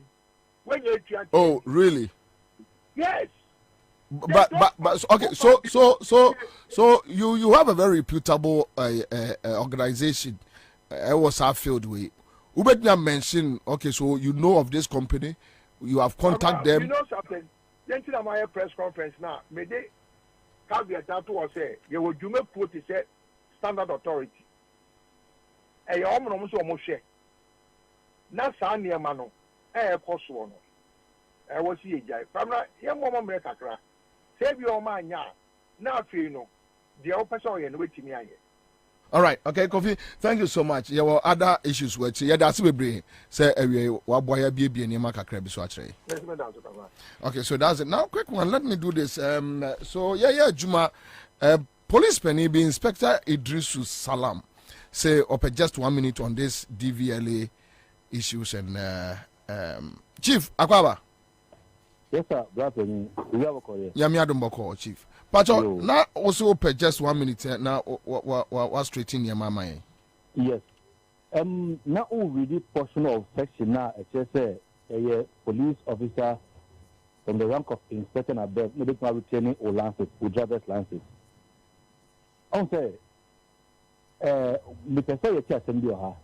when you oh really yes but okay, so you have a very reputable organization. I was Field way. Ubetna mentioned, okay, so you know of this company, you have contacted them. You know something? Then to my press conference now, may they caveat that was say you will do me quote say standard authority. A young almost share. Na saa nneɛma no ɛkɔ soɔ no ɛwɔ si yɛ gyae pamela yɛn mmɔmɔ mmerɛ kakra sɛ bi ɔmo anya na afei no deɛ ɔpɛ sɛ ɔyɛ no wetumi ayɛ. All right, okay, Kofi, thank you so much. There were other issues which that's we say waboya bie nneɛma kakra bi so akyerɛ. Okay, so that's it. Now quick one, let me do this. So Juma, police penny be Inspector Idrisu Salam say up just 1 minute on this DVLA issues and Chief Akwaba. Yes, sir. Brother, we have a call. Yami Adumboko, Chief. Pacho, now also open just 1 minute. Now, what straight in your mama? Yes. Now we read the portion of section now. It says a police officer from the rank of inspector and above, medical retaining or licenses, or driver's licenses. I say, Mr. Say a church and do her.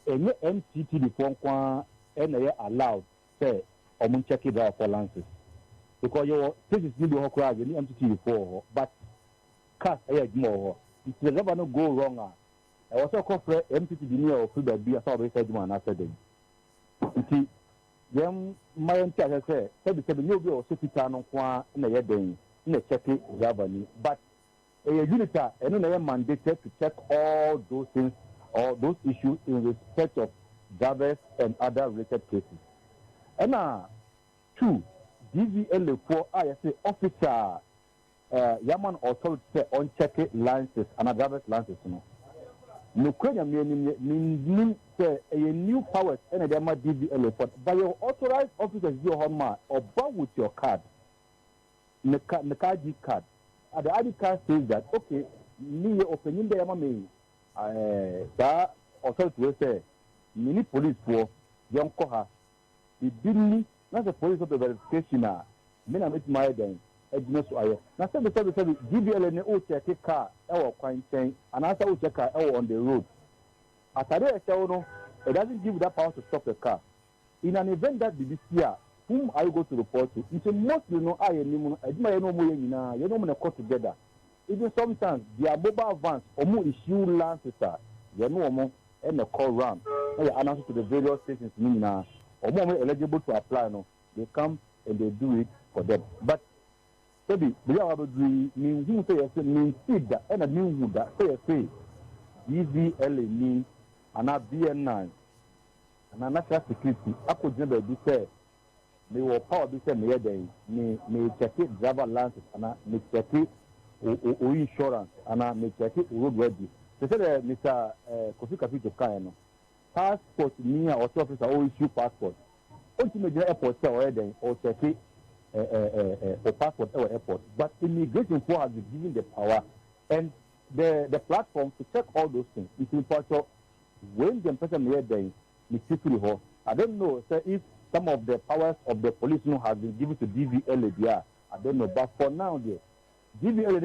Any MCT before and allowed say or mun check it out for licenses. Because your places need to cry any MCT before, but cast a more. It will never go wrong. I also call for MCT near or food be a sort of man after them. You see, them my entire say, 77 you go 60 town on Qua in a year day in a check it, but a unita and another mandated to check all those things or those issues in respect of drivers and other related cases. And two, DVLA4, I say officer, Yaman authority on check licenses and a driver's license. No question meaning say a new powers and a demo DVLA4, but your authorized officers do your or bow with your card, the card. The ID card says that okay, me opinion the Yamame, that authority will say, mini police for young Koha, the Billy. Not the police of the verification. Men are making my then. Now, some GBL and O check a car, our coin chain, and answer will check on the road. At a it doesn't give that power to stop the car. In an event that this year, whom I go to report to, it's a most you know I know more you know call together. Even sometimes their mobile vans or more issue lances, you know more and the call round. And answer to the various stations meaning or more eligible to apply, no, they come and they do it for them. But maybe we have a mean who say mean seed that and a mean that say DVLA mean and a BN9 and a national security. I could never be said. May will power be said may check it driver license and I may check it or insurance and I may check it road ready. They said Mr. Kofi Kapito Kayano. Passport near or officer or issue passport. Ultimately, airport or check it or passport or airport. But immigration for has been given the power and the platform to check all those things. It's important when the person here then I don't know if some of the powers of the police have been given to DVLA. I don't know, but for now, DVLA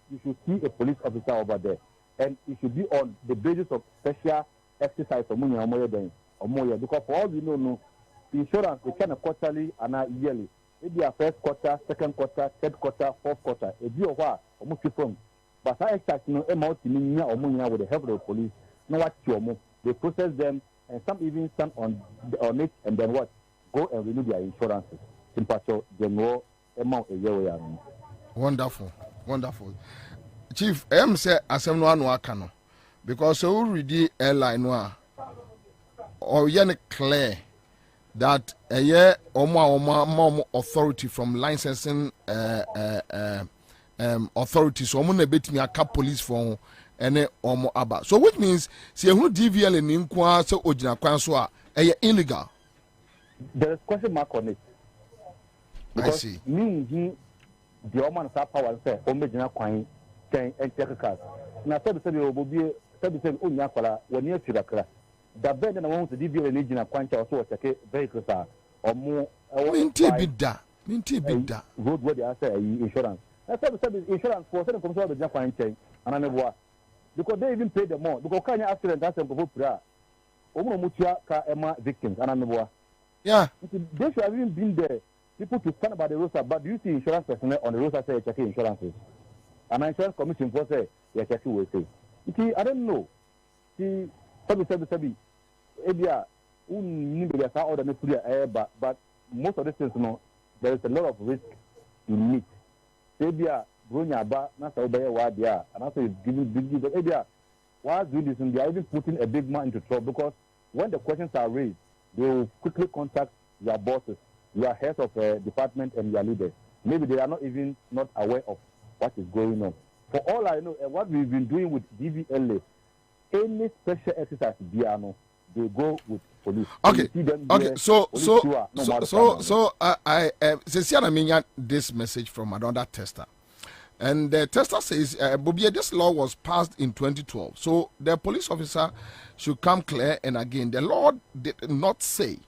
you should see a police officer over there, and it should be on the basis of special exercise or more because for all we know, insurance they can quarterly and yearly. Maybe a first quarter, second quarter, third quarter, fourth quarter. A view of what almost from. But I expect amount in or with the help of the police. Know what you they process them and some even stand on it and then what go and renew their insurances. Simply general amount a year. Wonderful. Chief, I say asem no anu aka no because so read the airline no or yen clear that a year or authority from licensing authorities so na betimi aka police for ene omo aba so which means see who DVL ni nkwa se ogina kwan so a illegal. There is question mark on it. I see. Me the woman power say o megina kwan ten and check cars. Na sabi obobi sabi onya kwala woni afira kra. Da bend na won to DVL ni gina kwan cha so check vehicles are or more minti bi da Minti bida. Road where they are say insurance. I said insurance for certain comes out of the fine chain and I never because they even pay them more because kind of accident that's a go pra. Omo mutua ka ema victims and I never. Yeah. They should have even been there. People to stand by the roadside, but do you see insurance personnel on the roadside say checking insurances? And insurance commission for say they checking will say. See, I don't know. See, sabi. Ebia, unibia sa order me put but most of these things, there is a lot of risk in it. Ebia, bronya ba na sa obey wadia, and also is giving big. Ebia, while doing this, they are even putting a big man into trouble because when the questions are raised, they will quickly contact your bosses, your heads of department, and your leaders. Maybe they are not even not aware of what is going on. For all I know, what we've been doing with DVLA, any special exercise, they go with police. Okay. So I sincerely mean this message from another tester. And the tester says, Bobie, this law was passed in 2012. So the police officer should come clear. And again, the law did not say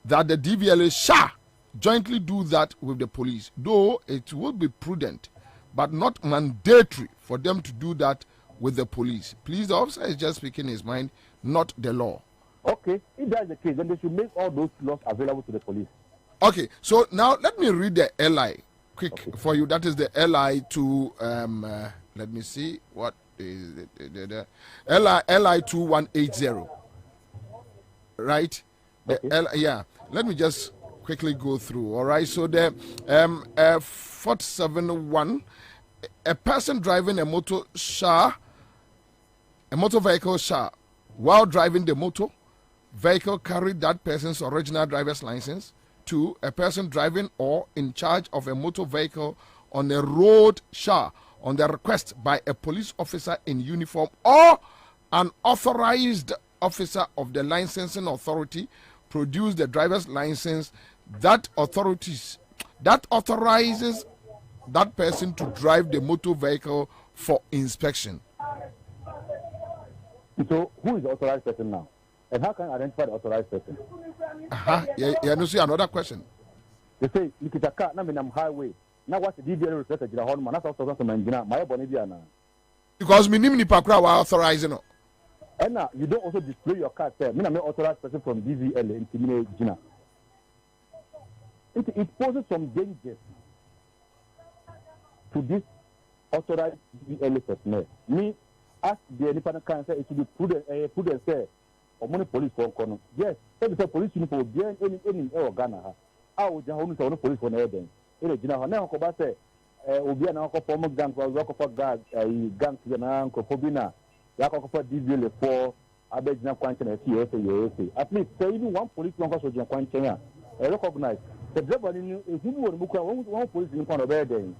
that the DVLA shall jointly do that with the police, though it would be prudent, but not mandatory for them to do that with the police. Please, the officer is just speaking his mind, not the law. Okay, if that's the case, then they should make all those laws available to the police. Okay, so now let me read the LI quick for you. That is the LI to let me see what is it, the LI 2180, right? Yeah, let me just quickly go through. All right, so the 471, a person driving a motor vehicle while driving the motor vehicle carried that person's original driver's license. 2, a person driving or in charge of a motor vehicle on a road on the request by a police officer in uniform or an authorized officer of the licensing authority produce the driver's license that authorizes that person to drive the motor vehicle for inspection. So who is the authorized person now? And how can I identify the authorized person? Yeah, no, see another question. They say, Nikitaka, na minam highway. Now what's the DBL reflected in the horn? That's also some engineer, my Bonidiana. Because minimum Pakra were authorizing it. And now you don't also display your card there. I'm authorized person from DVL in Timine Gina. It poses some dangers to this authorized DVL personnel. Me, as the independent cancer, it should be prudent, say, or money police for Kono. Yes, every police uniform behind any Ghana. I would just only police for Eden. In a general, now Kobase, Obi and Uncle Former Gang for Rock of God, Gang to the Uncle Kwabena, Yakoko DVL for Abedina Quantin and USA. At least, say even one police longer soldier Quantina. I recognize the driver in who would book one police in front of Eden.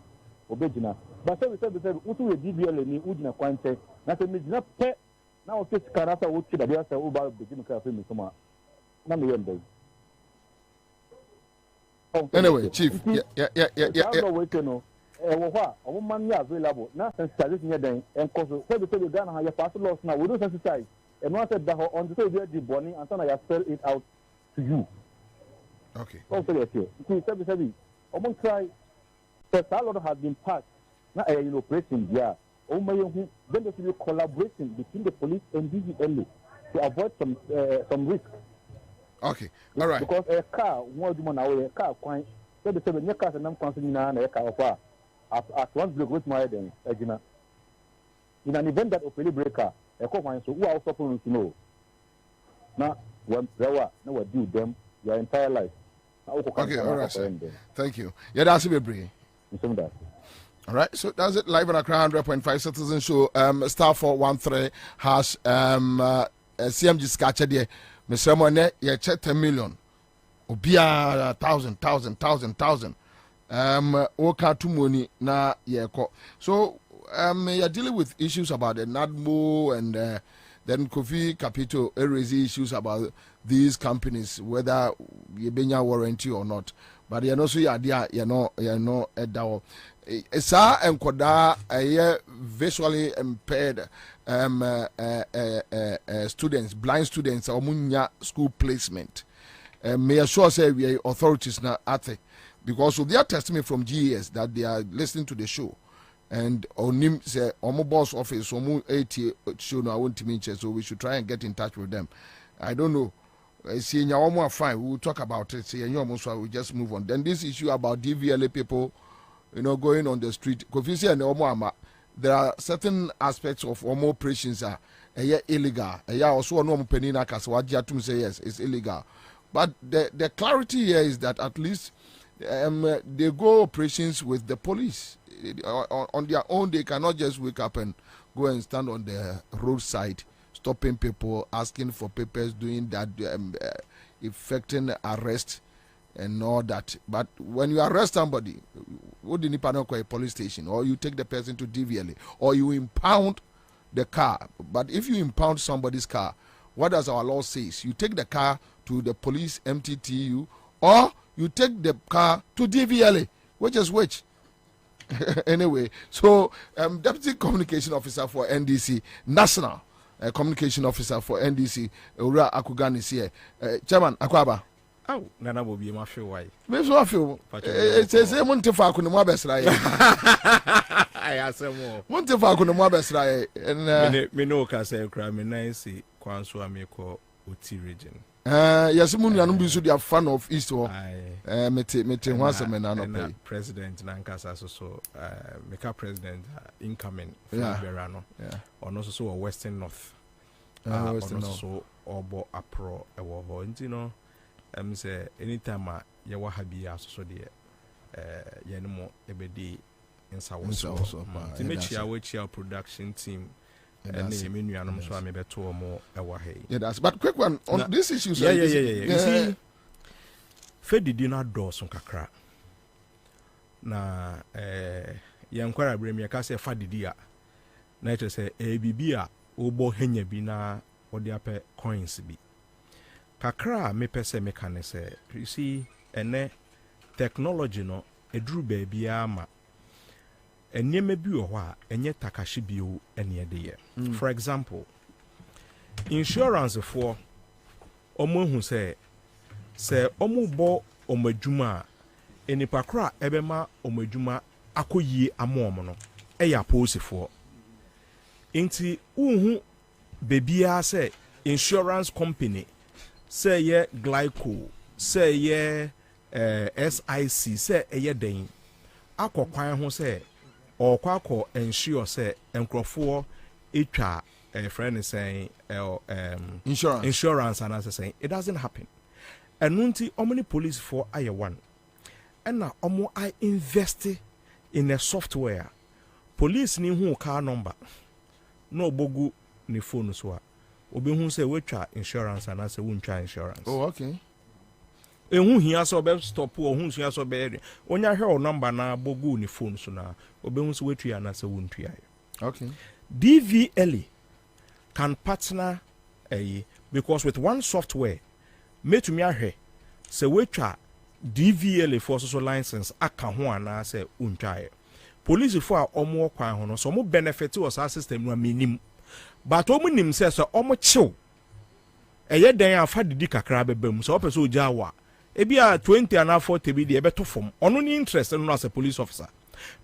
Obedina. But so we said, Utu DVL in Udina Quante, not a midnight pet. Now, this Karasa would see that there's a Uber beginning to film summer. Anyway, Chief, yeah. A woman available. Now, sensitizing your day and cause the Ghana, your pastor lost now. We do sensitize. And once that on the day the bonnie, and then I spell it out to you. Okay. Also, yes, you see, I won't try. The salad has been passed. Now, operation, yeah. Then there should be collaboration between the police and DVLA to avoid some risk. Okay, all right. Because a car, a car, quite. So the 7 cars and I'm constantly in a car of at once break with my then, in an event that openly breaker, a conference who are also supposed to know. Now, when there were no do them your entire life. Okay, all right, sir. Thank you. Yeah, that's a bit. All right, so that's it. Live on Accra 100.5 Citizen Show. Star 413 has CMG Scatcher there. Mr. Mone, you check 10 million. Obia 1,000. Oka to money na yeko. So you're dealing with issues about the NADMO and then Kofi Capito raise issues about these companies, whether you bring your warranty or not. But you know, so you're at that. Sa enkoda visually impaired students, blind students, omunya school placement. May assure say we authorities na ate. because of their testimony from GES that they are listening to the show. And onim say omo boss office omo 80 show no I want to meet, so we should try and get in touch with them. I don't know. See omo fine. We will talk about it. See so we just move on. Then this issue about DVLA people, going on the street. Confusing and omo ama. There are certain aspects of omo operations are illegal. Also no penina kaswaji atum say yes, it's illegal. But the clarity here is that at least they go operations with the police. On their own, they cannot just wake up and go and stand on the roadside, stopping people, asking for papers, doing that, effecting arrest and all that. But when you arrest somebody, what do you call a police station, or you take the person to DVLA, or you impound the car. But if you impound somebody's car, what does our law say? You take the car to the police MTTU, or you take the car to DVLA, which is which? Anyway, so Deputy Communication Officer for NDC, National Communication Officer for NDC, Ura Akugani is here. Chairman Akwaba. Oh, Nana will be my feel why. Maybe I feel it says Montefaku no Mabesra. I ask more. Montefaku no Mabesra. And Minoka say, Cram and Nancy, Quanso Amico, Uti region. Yes, Muni and Umbisu, they are fan of East or meeting once a man. President Nankasa, so make president incoming from Verano, or also so Western North. Western North, so Obo Apro, say anytime you will have be so dear, Yanimo Ebedi in South to make sure production team. And the menu and so maybe 2 or more hour. Yeah, that's but quick one on this issue. Yeah. You see, Fedi dinner doors on Kakra. Na Yankwara Bremia can say Fadidia. Nature say ABBA, Obo Henya Bina, or the upper coins be. Kakra me pese mekane say, you see, and technology no, a drew baby ama. Enye mebi owa enye takashi biu enye de ye. For example, insurance for omo hu say omo bo omadwuma enipa kra ebema omadwuma akoyie amomo no eya police for enti unhu bebia say insurance company say ye glyco say ye SIC say eye den akokwan ho say or kwako ensure say enkrofo etwa friend is saying insurance and as saying it doesn't happen. And nunti omni police for aye one and na omo I invest in a software police ni hu car number no bogu ni phone so obi hu say wetwa insurance and as wuntwa insurance. Oh, okay. Ehun hia so be stop o hun hia so be onya hwe o number na bogu ni phone so na obehun so wetua na se wontua. Okay. DVLA can partner because with one software metumi ahwe se wetwa DVLA for social license aka ho ana se untwae. Police for omo kwan ho no so mo benefit was our system no minim. But omo nim se so omo chill. Den afa didi kakra bebam so opese ojawa. Ebia 20 and 40 be the better form. On any interest no as a police officer.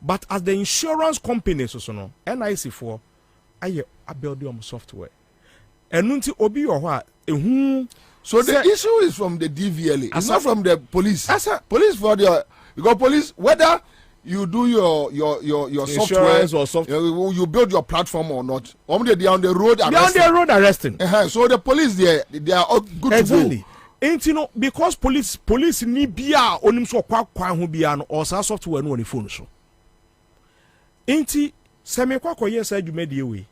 But as the insurance company so no NIC4 aye build software. Enunti obi or what so the issue is from the DVLA. It's not from the police. Police for the because police whether you do your software or software you build your platform or not. They are on the road arresting. They are on the road arresting. So the police they are all good exactly. to go. Ain't you know because police ni bia onim so kwa ho bia no or software no on the phone so. Ain't se me kwa koye sa adwuma die we.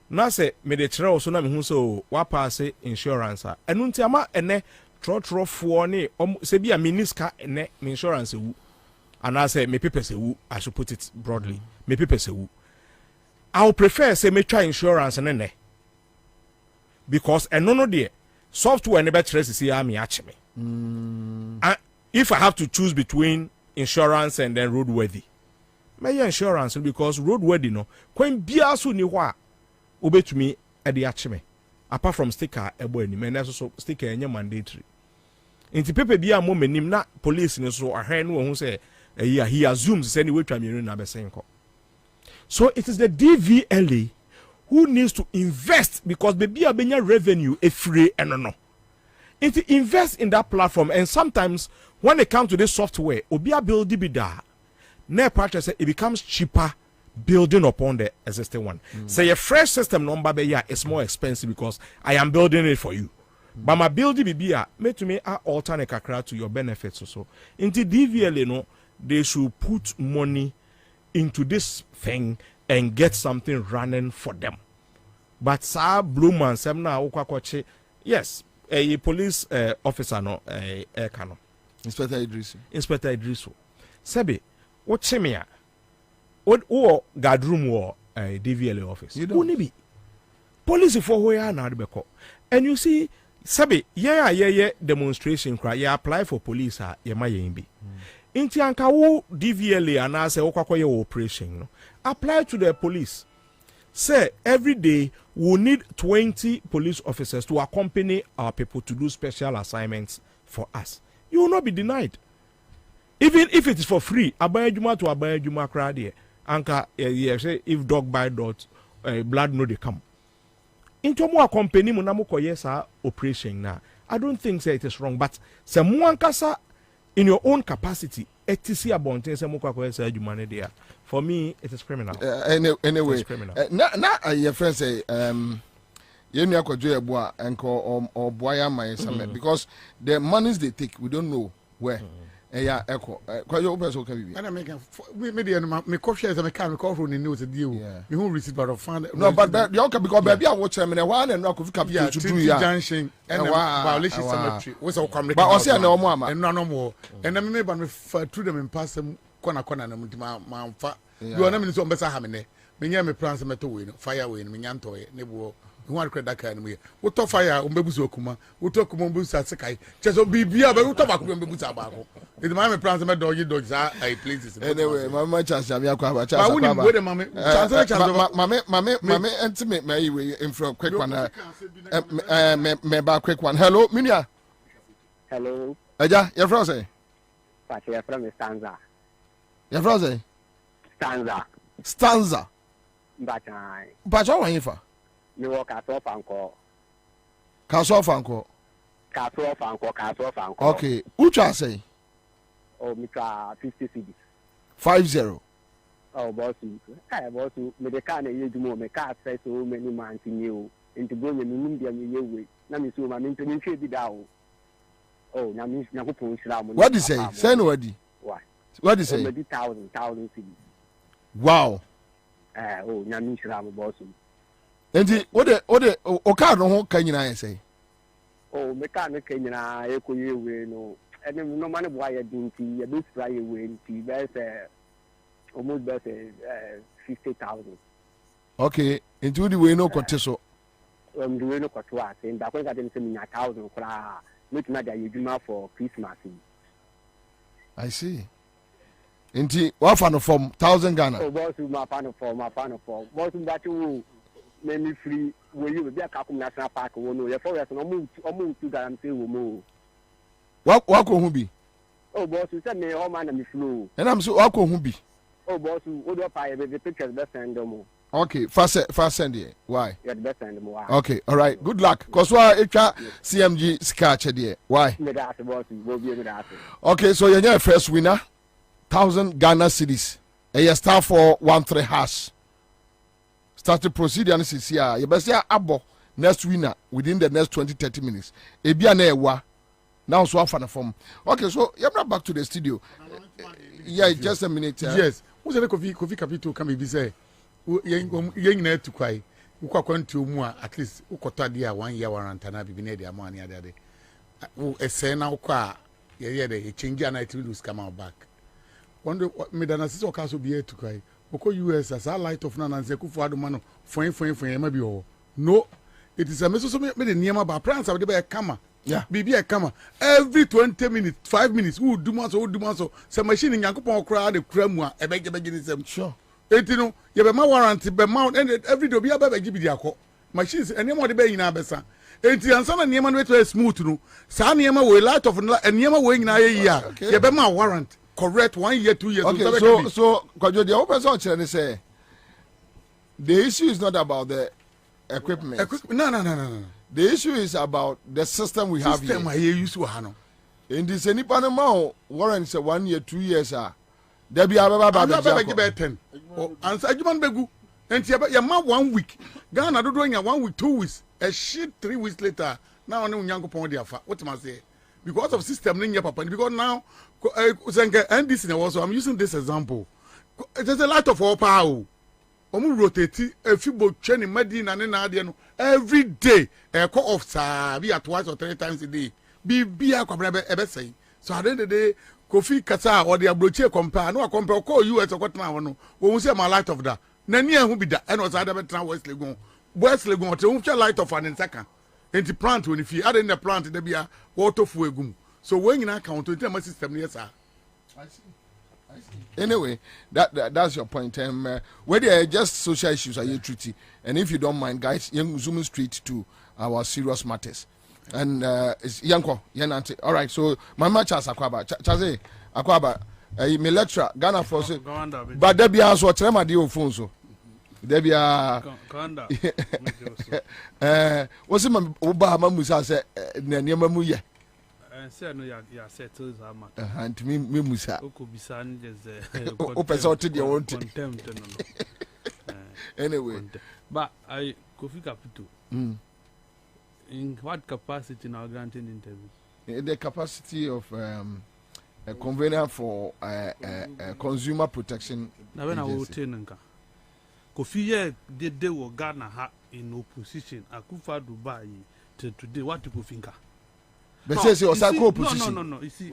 Na se me de kire so na me hu so wa pass insurance a. Enu nti ama ene trotro ne se bia miniska ene me insurance wu. And I say me paper se wu, I should put it broadly. Me paper se wu. I would prefer say me try insurance ne. Because no there software never traces see me ache me. And if I have to choose between insurance and then roadworthy, my insurance because roadworthy no when bia so ni hwa obetumi e de ache me apart from sticker ebo ani me so sticker enye mandatory Inti pepe bi a mo menim na police ni so ahwe no ho say he assumes say ni wetwa mienu na besen ko. So it is the DVLA who needs to invest because baby abenya revenue free no. It invest in that platform, and sometimes when it comes to this software, obia build bida, ne practice it becomes cheaper building upon the existing one. Say a fresh system number be is more expensive because I am building it for you. But my building bibia made to me alternate kakra to your benefits also. Into DVLA no, they should put money into this thing and get something running for them. But sir blue man sem na ukwakoche yes. A police officer no kano Inspector Idrisu Sebi what chemia what guard room or DVLA office you don't be police for where na beko and you see Sebi yeah demonstration cry you apply for police ye ma yen bi inti anka wo DVLA and say okwakoye operation no apply to the police. Say every day we need 20 police officers to accompany our people to do special assignments for us. You will not be denied. Even if it is for free, abayajuma to abayajuma crowd anka say if dog bite dot blood no they come. Into more accompany mo na mo koye sa operation na. I don't think say it is wrong, but say mo ankasa in your own capacity etisi abonten say mo koye sa adwuma ne there. For me, it is criminal. Anyway, criminal. Your friend say, you know, or boya my because the monies they take, we don't know where. Yeah, echo. Quite your person can be. And I make maybe my coffee as a mechanic call from the news a deal. You won't receive but of fund. No, but the uncle because baby I watch him in one and knock of capital to do ya. Junction and violation cemetery. Was all coming. But I say no more, and no more. And I remember me through them in pass them. Kona na ma fa do na me so mbesa ha me ne me nya me plans meto we no fire we no me nya ntoye ne bo hu an kreda kan me wo to fire o mbebusu okuma wo to okuma mbebusu asekai cheso bibia ba wo to ba ko mbebusu abako it my me plans me dodge za I places anyway mama chance am yakwa ba chance ba woni we de mama mama entime me we in from quick one me ba quick one hello minia hello aja your friend say Pache your friend Stanza. Your friend say? Stanza. But how are you for? You walk at off uncle. Castle Fanco. Okay. Which I say? Oh, Mika 50 cities. 50. Oh, bossy. I was to make a kind of you do more. My car says so many months in you. Into going in India, you way. Nami so my maintenance should be down. Oh, Nami Napo Islam. What do you say? Say no. Why? What do you say? 1,000 cities. Wow. Oh, Nami Islam bossy. And the Okado ho can you say? Oh, mechanic in Echo you no. And then no money why I didn't see a bit fly away. There's almost 50,000. Okay, into the way no contest. The way no contest, and that was I didn't send me 1,000 make another you for Christmas. I see. Inti what fan from 1,000 Ghana? Oh, boss, my fan for. Boss, that you make me free. Will you be a Kakum National Park? Oh, no, your forest, almost 2 guarantee will move. What could be? Oh, boss, you said me, all man, and me flew. And I'm so what could be? Oh, boss, would up I the pictures best and more. Okay, fast send it. Why? You're the best and more. Okay, all right. Good luck. Cause why CMG scratch there? Why? Okay, so you're first winner. 1,000 Ghana cedis. And you start for 13 hash. Start the procedure and see you best abo next winner within the next 20-30 minutes. Ebia na ewa. Now so off and form. Okay, so you're not back to the studio. Yeah, just a minute. Yes. Who's the coffee capital can be say? Young net to cry. Who can to more at least ukota dia 1 year warrant and I be near the money other day. A say now car. Yeah, they change and I lose come out back. Wonder what made an assistant castle be here to cry. Oko US as a light of Nan and Zeku for the man for maybe all. No, it is a message made in Niama by plans of the camera. Yeah, be a camera. Every 20 minutes, 5 minutes, who do so. Some machine in Yankupon crowd, a cremwa, a beg them. Sure. You know, you have a warranty, but mount and every day be a baby give you machines and you want to be in Abessa. enti ansa na niema no beto smooth no saa niema we light of niema we nyina ye yi a ye be ma warrant correct 1 year 2 years. Okay, so Kwajo, the open person say the issue is not about the equipment. No. The issue is about the system we have here. System I use to hano. In this any panama warrant say 1 year 2 years there be about 10. Answer Juman begu. And ya ma 1 week. Ghana do doing 1 week 2 weeks. A shit 3 weeks later. Now on Nyango Pon dia fa. What must say? Because of system ning papa. Because now and this also I'm using this example. There's a lot of all power. Omu rotate fibo training medina na ade no every day call off sa be at twice or 3 times a day. Be Kwabena ebe say. So at the end of the day Kofi Kata or the abroche compare no compare call US or what now no. We say my light of that. Na ni ehun bi da and was other better West Legon te uncha light of an second. Enti plant when if you add in the plant there be a water fu egum. So when you account to the system yes sir. I see. Anyway, that's your point. Where there are just social issues are you treaty, and if you don't mind, guys, young zooming straight to our serious matters. And it's Yanko, Yanante. All right, so my match as Akwaba, Chaze Akwaba, me lecture Ghana for but there be also trema deal phone so. There be a what's my Obama Musa say Nanyama Muye. Say no ya settle that matter. And me Musa. Okubisan just open sorted your own contempt anyway. But I Kofi Capital. In what capacity now granting interview? The capacity of a convener for consumer protection. Now when I will tell nka. Kofi they were Ghana ha in opposition. Akufa Dubai to today what do you think? But say Osako opposition. No. You see.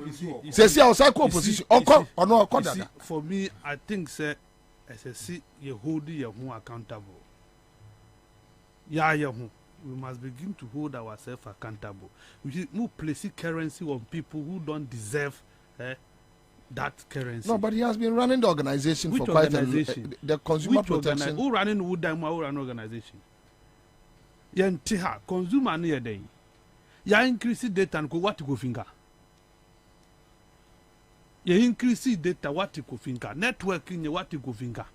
Say Osako opposition. Or no, for me, I think say SSC you hold your home accountable. Yeah, we must begin to hold ourselves accountable. We move placing currency on people who don't deserve that currency. No, but he has been running the organization for quite a while. The consumer protection. Who running who run organization? Yantiha consumer near day. Ya increase data and what to go finger. Ya increase data what to go finger. Networking what to go finger.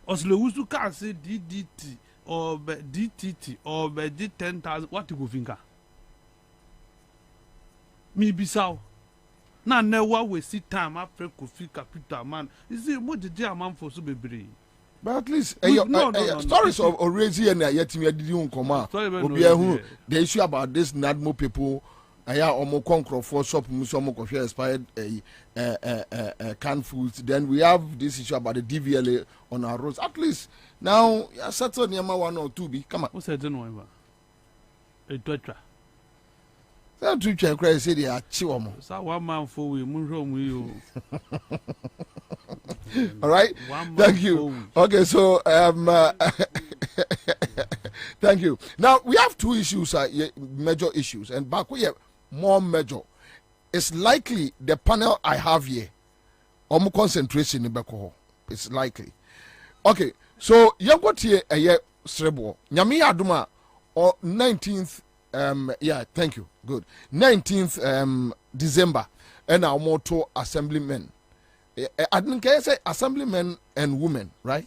Oslo usu can say DDT or DTT or D10,000 what to go finger. Me bisao. Na never we see time after Kofi Capital man. You see what the J man for so be. But at least stories of Orezi and Yetimi didn't come out. The issue about this Nadmo people, Omo Concro for shop Musomo Coffee expired canned foods. Then we have this issue about the DVLA on our roads. At least now, settle near 1 or 2 be. Come on. What's that? A Twitter. That Twitter cry say they are chiwamo. So 1 man for we, Munro. All right, thank you. Okay, so thank you. Now we have 2 issues, major issues, and back we have more major. It's likely the panel I have here, more concentration in Beko. It's likely. Okay, so you got here a year Srebo. Nyami Aduma or 19th. Yeah, thank you. Good. 19th December, and our motto assemblymen. I didn't say assemblymen and women, right?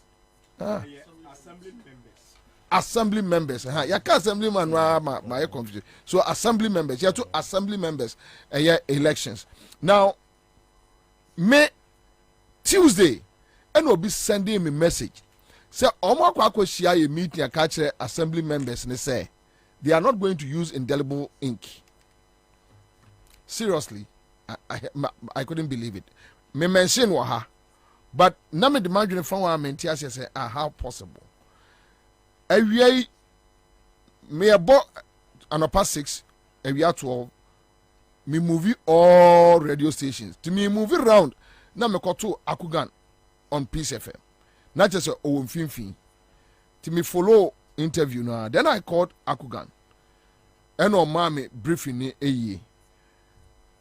Assembly members. You can't assemblyman, my confusion. So assembly members. You have 2 assembly members. Elections. Now, May Tuesday, and will be sending me message. Say, Omo Kwako Shia a meeting a catch assembly members and they say they are not going to use indelible ink. Seriously, I couldn't believe it. Me mention waha, but na me demand from one mentia say how possible. Every me about an past 6, every 12. Me movie all radio stations. To me movie round. Na me koto Akugan on Peace FM. Not just oh fin. To me follow interview now. Then I called Akugan. And on mommy briefing ni eye.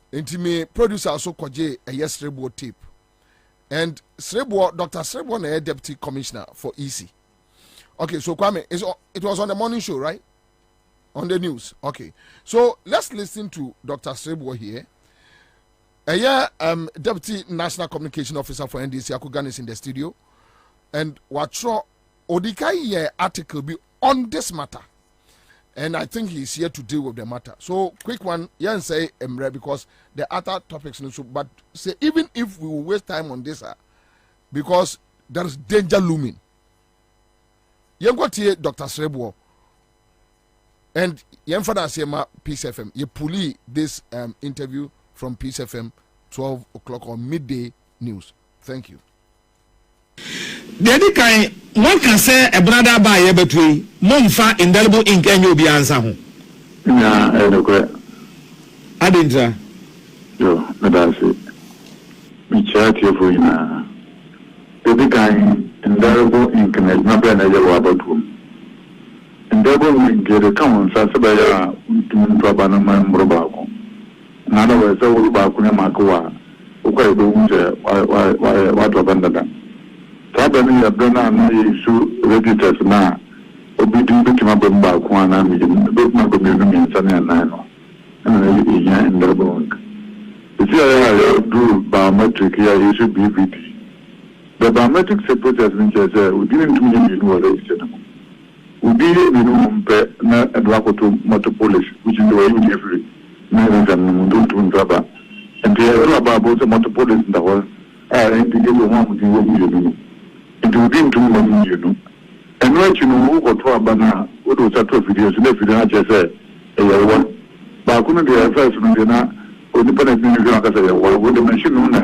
Into me producer also koje a yes Srebo tape. And Srebo, Dr. Srebo na deputy commissioner for EC. Okay, so Kwame, it was on the morning show, right? On the news. Okay. So let's listen to Dr. Sebo here. Deputy National Communication Officer for NDC Akugan is in the studio. And Watro Odikai article be on this matter. And I think he's here to deal with the matter. So quick one, yeah, say Emre, because the other topics, but say even if we will waste time on this, because there is danger looming. You got here, Dr. Sebo. And Yemfada Sema Peace FM, you pulley this interview from Peace FM 12 o'clock on midday news. Thank you. The other kind, one can say a brother by a between Monfa indelible ink and you'll be answering. Yeah, I know. I didn't, sir. Yo, that's it. We chat here for you now. The other kind, indelible ink and it's not been a yellow about room. Indelible ink get a common Sasabaya to Kwabena Bobie. None of us all about Kunamakoa. Okay, what abandoned. Kwabena ya brana na yesu registers na obidi bitima bemba kwa na mi bemba ko mi nsane na no na ya ndabong isi ya do biometric ya yesu BVD the biometric process means that we didn't do any new register we did mpe na adwakoto motor police which is the way we every na nzam ndo tunzaba and the about the motor police in the whole and the one with it will be into money, you know. And right, you know, who got to Abana, what was that videos, and if you don't just say, but I couldn't be a first from the independent minister, with the machine on a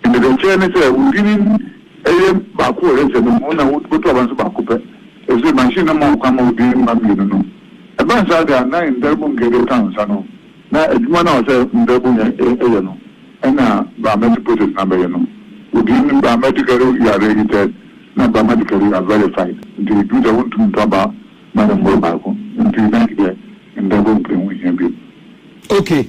and the chairman said, we didn't a Baku, and the Mona would put on Bakupe. If the machine among come out, you know. Advance are there 9 Delbum Gate towns, I know. Now, it's 1 hour, Delbum, and now, biometric process number, you know. We give them biometrically, you are registered, not biometrically, you are verified. Until you do the one to talk about Madam Bobako, until you make it, and they won't bring with him. Okay.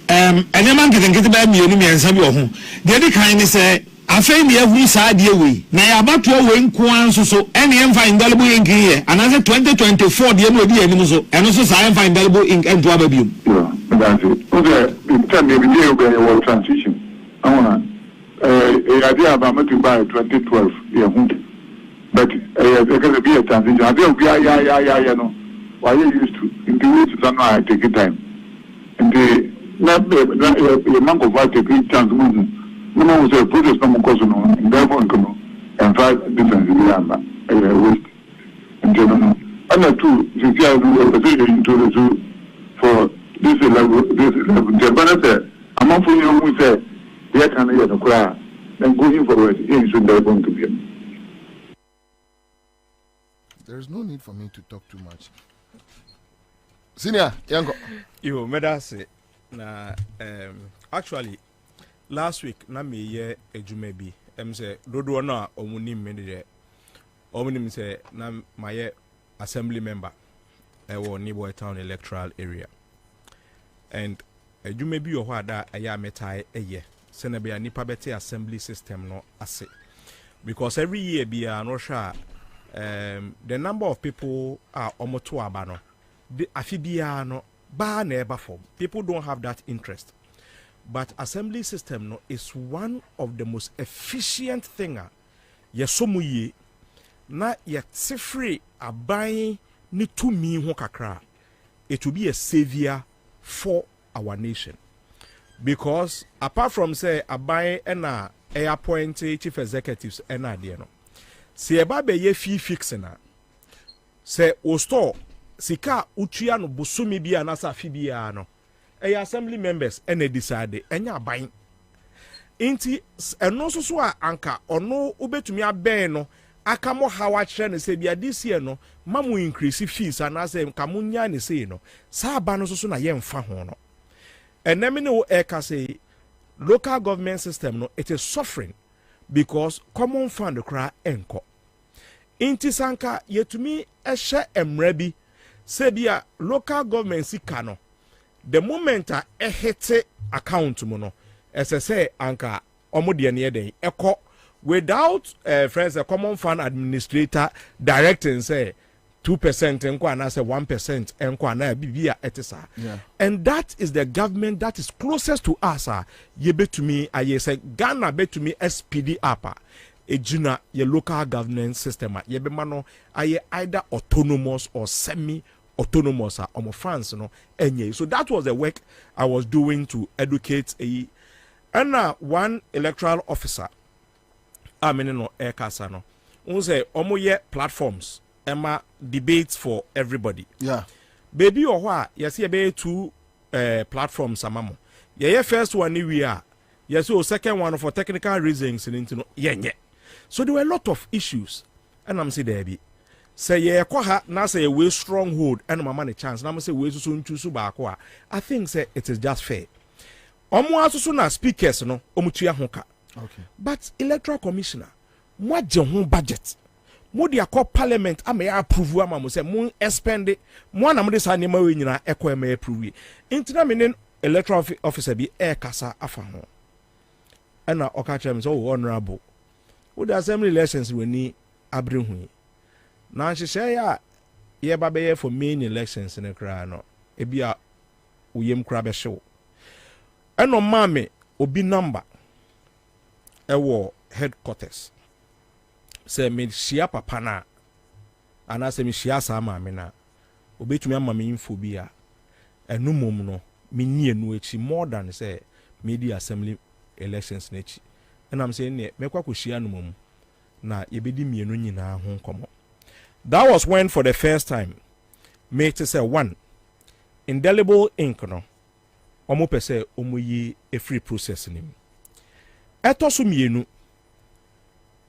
And a man can get about me and some of whom. The other kind is I find the every side way. Now, about your wing, so any find valuable ink here, another 2024, the MOD and also I find valuable ink and to you. Yeah, that's it. Okay, in time, every day will be a transition. I want idea about me to buy 2012, but there can be a transition. I think you know, why you used to, in the way to know I take it time. And the monk of what take it chance movement. No one was a process from Kosono, and therefore, and 5 different waste. And general. Other two, since I do a position into the zoo for this level, the benefit, I'm not for you who say, yeah, can I get a cry? Then going forward, it's going to be. There is no need for me to talk too much. Senior, Yanko. You made us say, actually, last week, na me ye ejumebi. Say, dodo na omunim me omunim say na my assembly member. Niboy Town electoral area, and ejumebi yo hwada aya metai eye. Senebia nipa bete assembly system no ase because every year be no sure the number of people are omoto abano the afibia no ba na eba form people don't have that interest, but assembly system no is one of the most efficient thing yesomu ye na yet free aban ni tumi ho kakra. It will be a savior for our nation. Because apart from say abai ena appoint chief executives ena de no se eba be ye fee fixing na se o store sika utua no bosumi bia na sa fi bia no assembly members ena decide enya abai inti eno so a anka ono obetumi aben no aka mo hawa kire ne se bia this year no mamu increase fees ana se kamunya ne se no sa aba no so na ye mfa ho no. And then say local government system no it is suffering because common fund cry enko. Inti sanka yetumi eshe emrebi sebia local government sika no the moment a hete account mo no say anka omode ne den eko without friends a common fund administrator directing say 2% enko anase 1% enko ana bibia etisa. And that is the government that is closest to us. Ye betumi aye say Ghana betumi SPD apa. Ejuna ye local governance system ye be mano aye either autonomous or semi autonomous or France no enye. So that was the work I was doing to educate a and one electoral officer no ekasa no unse omoye platforms ema debates for everybody. Yeah. Baby or what yes be two platforms amamo. Yeah, first one we are. Yes, so second one for technical reasons into yeah. So there were a lot of issues. And I'm saying there be. Say yeah kwa na say we stronghold and my money chance. Na say we so ntusu ba kwa. I think say it is just fair. Omo asusu na speakers no omutua hoka. Okay. But electoral commissioner mo je ho budget. Mo dia call parliament am ya approve am mo say mo expend mo na mo de sa nema we nyina ekọ am approve. Intina menen electoral officer bi kasa afa ho. And oka chem so honorable. Wo the assembly elections we ni abre hu. Na nhye ya ye ba be for main elections ne kra no. E bia uyem kra be hyew. Eno mame obi number ewo headquarters. Say me shia papa na ana say me shia sa mame na obetumi ama me info bia enu mom no me nie no echi more than say media assembly elections na echi. And I'm saying me kwa ko shia no mom na yebedi mienu nyina ho komo. That was when for the first time me to say one indelible ink no omo pese omo yi a free process nim. Eto so mienu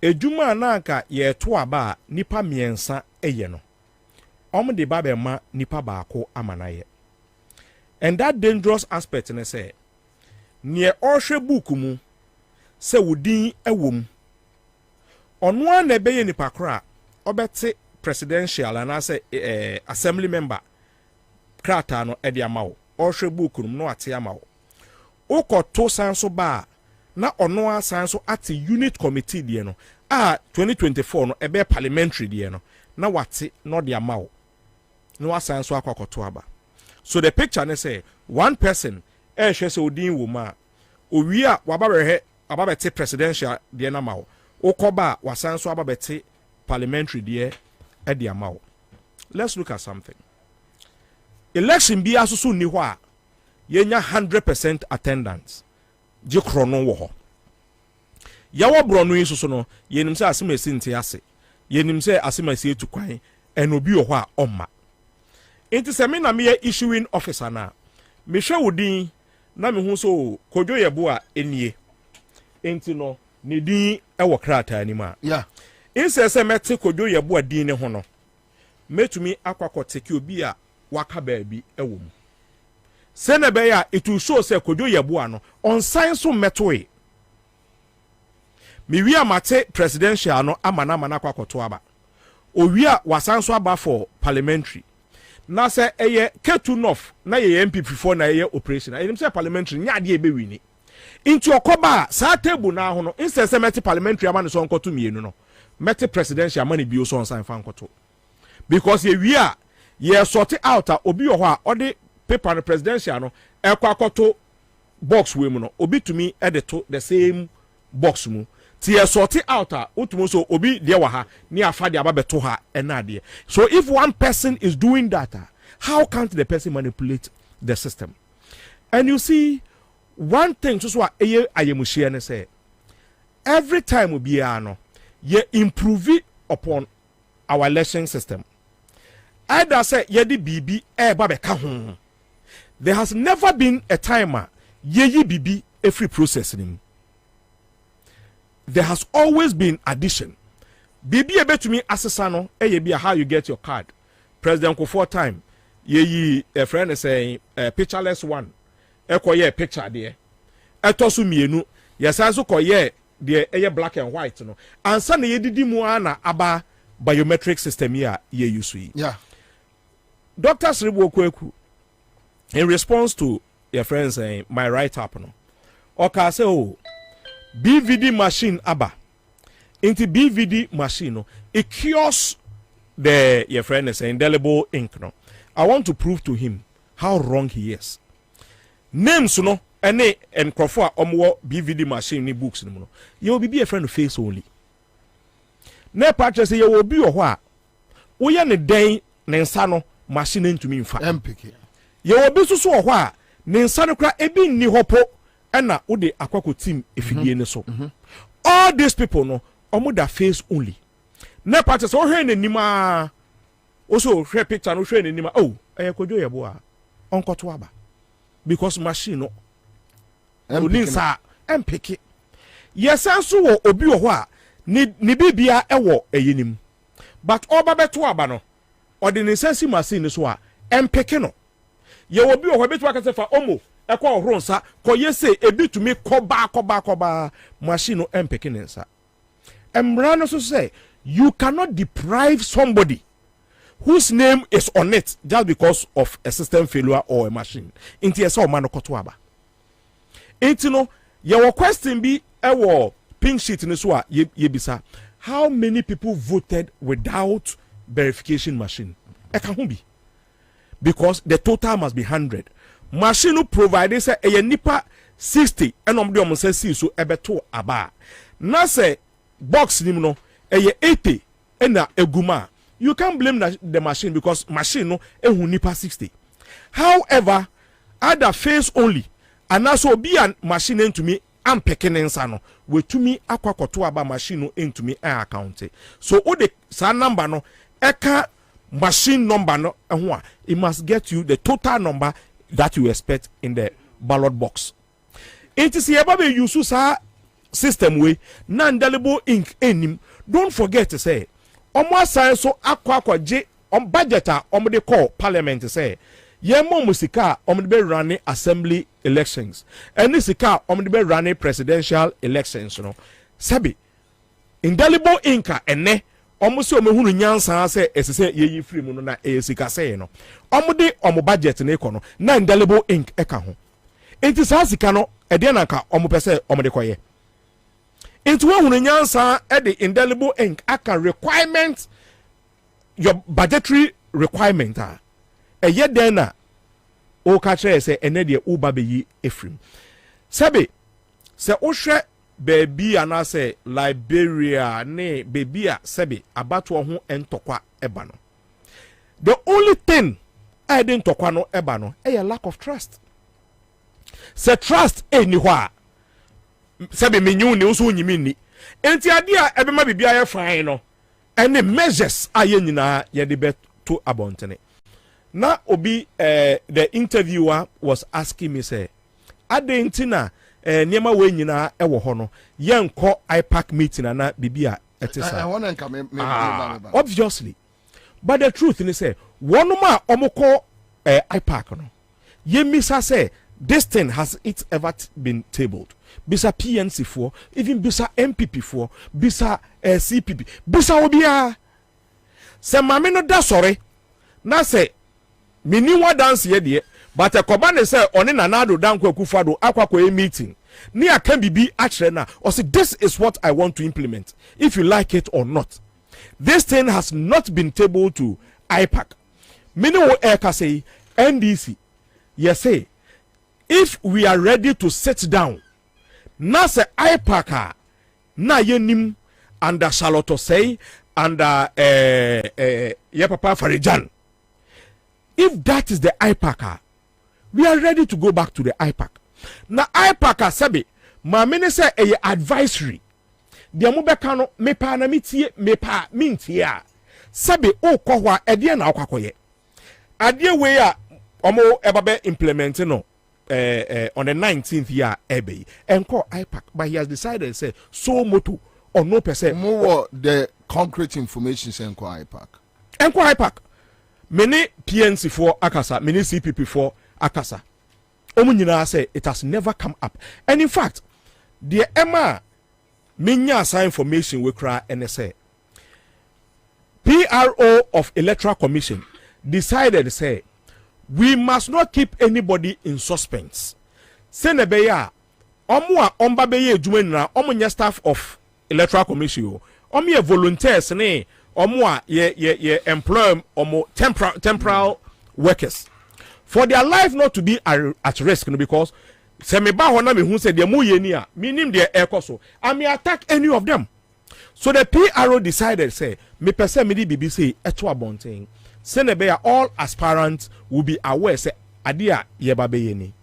ejuma na aka ye to aba nipa miensa eye no omo de ba be ma nipa baako amanaye. And that dangerous aspect ne say near ohwe book mu se wudin ewom ono an na be ye nipa kra obete presidential and as assembly member krata no e de amawo ohwe book no ate amawo ukoto sanso ba na ono asanso at unit committee de no 2024 no ebe parliamentary de no na wate no de amawo no asanso akokoto aba. So the picture ne say one person hwe se odin wo ma owi a wababere ababete presidential de na mawo ukoba wasanso ababete parliamentary de e de amawo. Let's look at something. Election bi asusu ni ho a yenya 100% attendance je krono wo ho yawo brono yi soso no yenim se asemasi nte ase yenim se asemasi etukwan enobi wo ho a omma enti se me na me issuing officer na me hwe wodin na me hu so kodwo yebo a enie enti no ne din e wo krata ni ma yeah inse se mete kodwo yebo a din ne ho no metumi akwakoteke obi a waka baabi e wo mu sene be ya it will show say kodwo yebo ano on science so metoe mi wi amate presidential no amana kwakoto aba o wi a wasanso aba for parliamentary na say eye ketu north na ye MPP for na ye operation I say parliamentary nya de ebe wini into okoba sa table na ho no instance mete parliamentary ama ne so nkoto mienu no mete presidential ama ne bi o so on sign fan nkoto because ye wi a ye sort out a obi ho a ode paper no presidential no ekwakoto box we mu no obi tumi edit the same box mu ti e sort out a utumo so obi de wa ha ni afa de ababeto ha enade. So if one person is doing that, how can't the person manipulate the system? And you see one thing so eye ayemuhie ne say every time we be no ye improve upon our election system. Either say ye di bibi e ba be ka ho. There has never been a time ye bibi a free processing. There has always been addition. Bibi ebe to me assessano e be how you get your card. President ko 4 time ye a friend is saying pictureless one. E ko ye picture there. E to so mienu yes also ko ye the black and white no. Ansa na ye didi mu ana aba biometric system here ye use. Yeah. Dr. Sribu Okweku, in response to your friend saying my right up no. Oka say oh BVD machine aba. Into BVD machine no, it cures the your friend is indelible ink no, I want to prove to him how wrong he is. Names no ene enkrofo a omwo BVD machine ni books no. You will be a friend of face only. Ne patch say you will be o ho a woye ne den ne nsa no machine ntumi mfa. MPK. You will be so o ho a ne nsa no kra ebi ni hopo ena wo de akwako team efidie ne so. All these people no omo da face only. Ne patch say o hwe ne nima also hwe picture no hwe ne nima oh kojo yebo a onkoto aba because machine no oninsa MPK. Yes anso wo obi wo ho a ni bibia ewo eyinim but oba beto aba no ordinance machine so a MPK no ye obi wo ho beto akase fa omo ekọ ohoro nsa ko yese ebitumi koba machine no MPK nsa emra no so say you cannot deprive somebody whose name is on it just because of a system failure or a machine inti esa o man koto aba inti no your question be ewo pink sheet ni so a ye bisa how many people voted without verification machine e ka ho bi because the total must be 100 machine no provide say e nipa 60 enom de om say see so ebeto aba na say box nim no e 80 ena eguma you can't blame the machine because machine no ehun nipa 60 however other face only and also be a machine into me am picking nsa no we to me akwakoto aba machine no into me account so o the sa number no eka machine number no ehun a it must get you the total number that you expect in the ballot box it is here be use sa system way na indelible ink enim don't forget to say omo asan so akwaje on budget a omo de call parliament say ye mo musika omo de be run assembly elections and sika omo de be run presidential elections no sabi indelible inka ene omo se omo hunu nyansa say esese ye yi free mu no na esika say no omo de omo budget na iko no na indelible ink eka ho enti sa sika no e de na nka omo pese omo de koye into one nyansa at the indelible ink aka requirement your budgetary requirement a ye den na o ka kire say ene de uba be yi efrim sabe se o hwe baby ana say Liberia ne baby a sabe abato ho entokwa eba no the only thing I didn't tokwa no eba no a lack of trust se trust eni ho a sabe menyu ne so nyimi ni enti ade a ebema bibia ye fine no ene measures aye nyina ye de beto abontene na obi the interviewer was asking me say adentina niema we nyina ewo ho no ye nko IPAC meeting na bibia etisa I want to come obviously but the truth ni say one ma omoko IPAC no ye misa say this thing has it ever been tabled bisa PNC for even bisa MPP for bisa CPP bisa obia se mame no da sore na se mini wa dance ye de but ekoba ne se oni nanado danko akufado akwakọ a meeting ni aka bibi a kire na or say this is what I want to implement if you like it or not. This thing has not been tabled to IPAC. Many will say NDC yes say if we are ready to sit down na se IPAC na yenim under Charlotte say under ye papa Farijan, if that is the IPAC we are ready to go back to the IPAC. Na IPAC sabi ma mene say a advisory de mo beka no mepa na metie mepa mintie a sabi o kɔ hɔ a ɛdeɛ na akwakoye adeɛ we a omo ebabe implement no on the 19th year ebe enko IPAC but he has decided say so moto or no percent more the concrete information say enko IPAC many PNC for akasa many CPP for akasa omu nyina say it has never come up and in fact the Emma minya sa information we kra NSA PRO of Electoral Commission decided say we must not keep anybody in suspense. Senebeya, omwa omba beye edwuma na omunya staff of Electoral Commission. Omuye volunteers ne omo ye employ omo temporal workers for their life not to be at risk, because se me ba ho na me hu se de mu ye ni a minim de ekoso I may attack any of them. So the PRO decided say me pese me di BBC eto abonten say ne be all aspirants will be aware say adia ye ba be ye ni.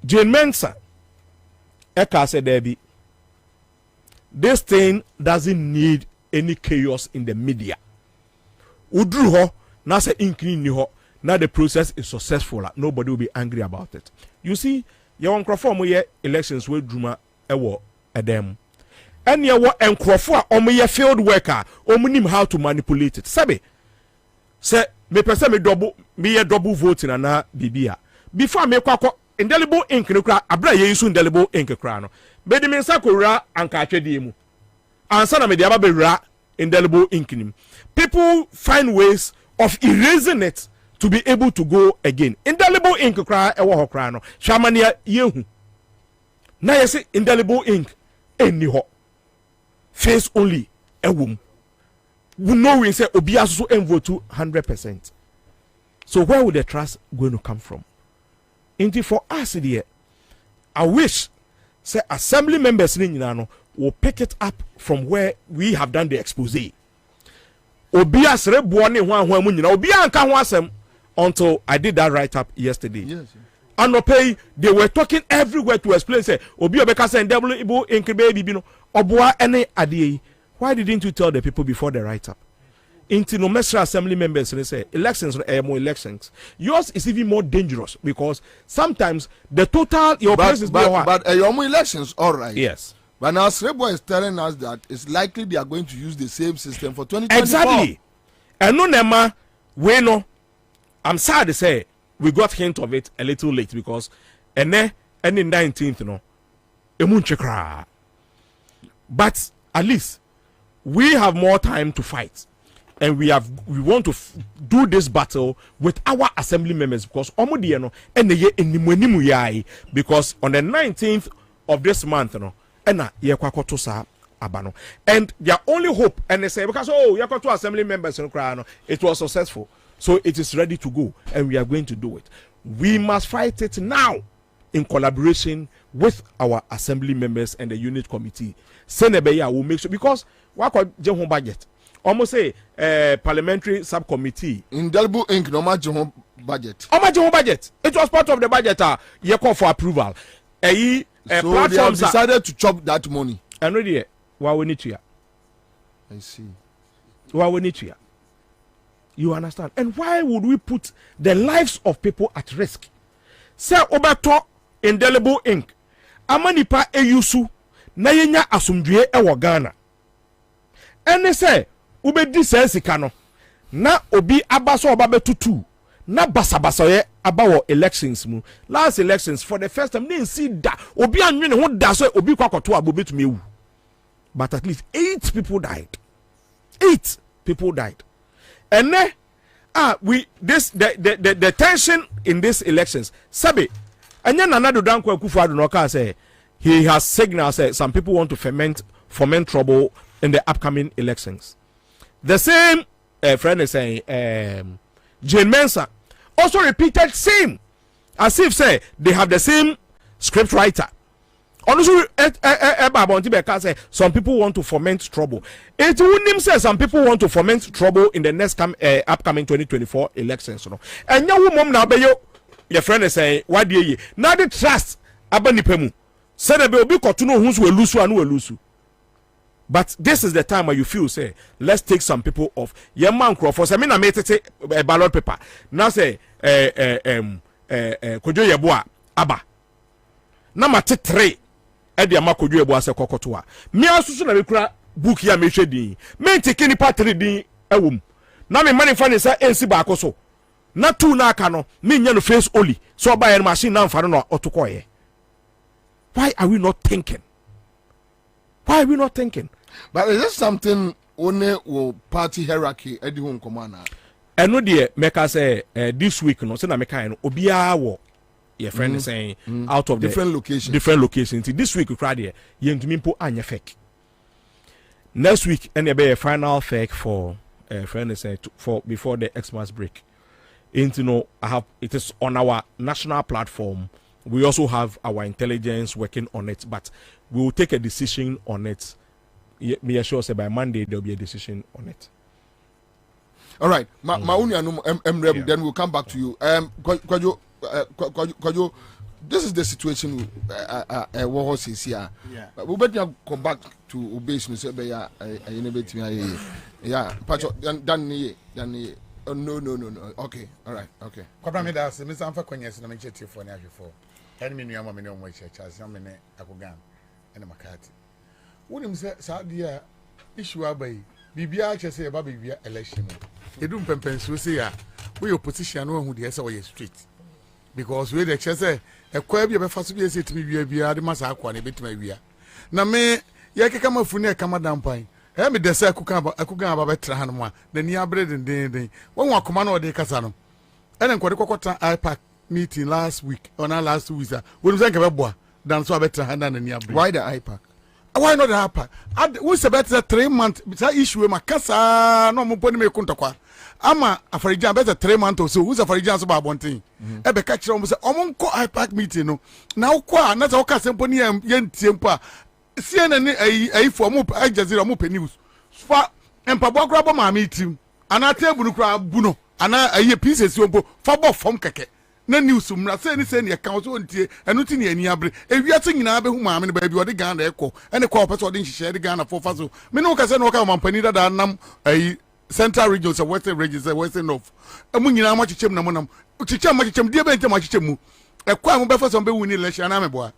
Jane Mensah eka said there be this thing doesn't need any chaos in the media. Udru ho na say inkini ni ho now the process is successful. Nobody will be angry about it. You see, you want crofo ye elections with Druma ewo edem. And you want crofo ye field worker nim how to manipulate it. Sabe say me person me double voting na bibia. Before me kwako indelible ink no kra abra ye use indelible ink kra no. Be di mensa ko ra anka atwede mu. Ansa na me di aba be ra indelible ink nim. People find ways of erasing it to be able to go again. Indelible ink kra ewo ho kra no. Shamania yehu. Na yesi indelible ink eni ho. Face only ewum. We know we say obi aso envote 100%. So where would the trust going to come from? Indeed, for us here, I wish say assembly members will pick it up from where we have done the expose. Obi asre buone hwan mu nyina obi anka ho asem until I did that write up yesterday. Yes. And okay, they were talking everywhere to explain say obi obeka say double ibo inkebe bibi no oboa ene ade. Why didn't you tell the people before the write up? Into no mesra assembly members say elections are more elections. Yours is even more dangerous because sometimes the total your place is but your more elections all right. Yes. But now Srebo is telling us that it's likely they are going to use the same system for 2024. Exactly. And no nema we no. I'm sad to say we got hint of it a little late because any 19th no emunchekra. But at least we have more time to fight. And we want to do this battle with our assembly members because because on the 19th of this month and their only hope and they say because to assembly members it was successful, so it is ready to go and we are going to do it. We must fight it now in collaboration with our assembly members and the unit committee. Senebeya will make sure because what budget almost say parliamentary subcommittee indelible ink no match budget. How much budget? It was part of the budget. You call for approval. So they have decided to chop that money. And really, why we need to? I see. Why we need to? You understand? And why would we put the lives of people at risk? Say obato indelible ink. Amanipa eyusu na yenya asumdue ewo Ghana. And they say ubedi sense kano na obi abaso obabe tutu na basabasa ye abawo elections mu last elections for the first time they see that obi anwene ho da so obi kwakoto abobe to mewu, but at least 8 people died. 8 people died. And then the tension in these elections sabe anya nanado danko akufo no ka say he has signaled say some people want to foment trouble in the upcoming elections. The same friend is saying Jane Mensah also repeated same as if say they have the same script writer. Also say some people want to foment trouble. It wouldn't say some people want to foment trouble in the next upcoming 2024 elections. And your mom now be your friend is saying why do you now the trust abanipemu say there will be kotuno who's will lose and will lose. But this is the time where you feel say let's take some people off. Your man Crawford. I mean I made it a ballot paper. Now say Kojo Yeboah Aba. Number 3 Edi ama Kojo Yeboah se kokotoa. Me asusu na mekura book ya mehwe din. Me take ni part 3 din ewum. Na me man fa ne sa ensi ba akoso. Na 2 na aka no me nya no face only. So buy a machine na mfa no otokoye. Why are we not thinking? Why are we not thinking? But is this something only will party hierarchy at the home command? And no dear, make us say this week, no, say na make no obia wo. Your friend is saying out of different locations. Different locations. This week, we cried here. Yentumi po anya fake. next week and be a final fake for friends for before the Xmas break. It is on our national platform. We also have our intelligence working on it, but we will take a decision on it. Me assure say by Monday there will be a decision on it. All right, then we'll come back to you. Kwajo, this is the situation. What is here? Yeah. We better come back to obey me. Say, yeah, Pacho, then. Oh, no. Okay, all right, okay. Kwabena das, Miss Amfa Kwenyes na mencheti for na before. Enemy new ama me no mo church as am me akogan ene makati. Wonim say sadia issue abai. Bibia che say ba bibia election. Edum pempenso say ya. We opposition no hu de say we street. Because we the che say e kwa bia be faso bia say timi bia de masa akwa na betima bia. Na me ye keka mafu na kama dampan. Me de say akugan aba betra hanmo a na ni abre den won akoma na ode kasa no ene nkode kokota ipac meeting last week or na last 2 weeks won say nke beboa dan so abetra handa na ni abre. Why the ipac? Why not the ipac? We say better 3 months sa issue ma kasa no mo poni me kuntokwa ama afarijan better 3 months or so who's afarijan so ba bonten e be ka kire mo say omonko ipac meeting no na ukwa na say okase mponi ye ntie mpo a CNN ai for mo Al Jazeera mo pe news fa empabo akra bo ma meeting ana table kra buno ana aye pieces ompo fa bo fom keke na news mra say ni account so ntie enu ti ni ani abre ewiase nyina be hu ma me ne ba bi ode Ghana eko ene kwa person ode nhihye de Ghana for fa so me no ka say no ka mampani da nam ai central region say western region say western north emu nyina ma chichem na mo nam chichem ma chichem die be ntem ma chichem mu ekwa mo be fa so be win election na me boa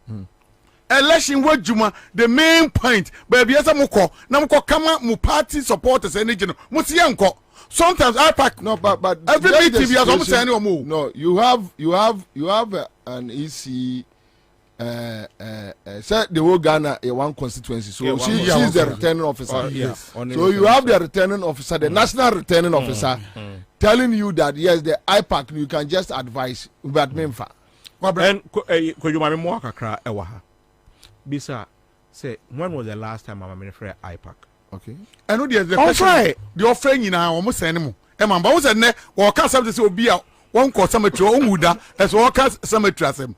election wajuma the main point baby esa mukọ na mukọ kama mu party supporters energy no musi yanko sometimes ipac no but every meeting as almost any omo no you have an EC said the whole Ghana a one constituency so she's the returning officer Yes. So you have the returning officer the national returning officer telling you that yes the ipac you can just advise but memfa and ko you mame mo akakra e wa ha bisa say when was the last time mama me free ipac? Okay, and no the question the offer nyina omo send mu e man ba wo say ne wo ka say obi a won ko cemetery o muda as wo ka cemetery asem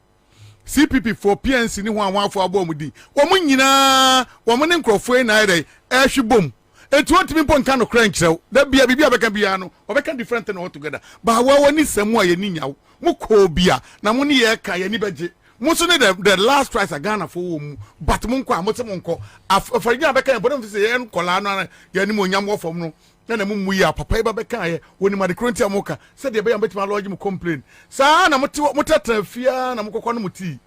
CPP for PNC ni ho anwafo abo mu di wo mu nyina wo mu ne nkrofo na ire e hwebom etu otimi pon kan no kran kirew da bia bibia beka bia no obeka different thing altogether ba wa ni samu a ye ni nyawo mu ko bia na mu ni ye ka ye ni beje muso ne the last price a Ghana for mu but mu nko amote mu nko afarinya beka bodon fi say en kola no ya ni mo nyam wo fom no na mu mu ya papa e ba beka ye woni ma de kronti amoka say de be ya betima lodge mu complain sa na mutatra fia na mukokọ no muti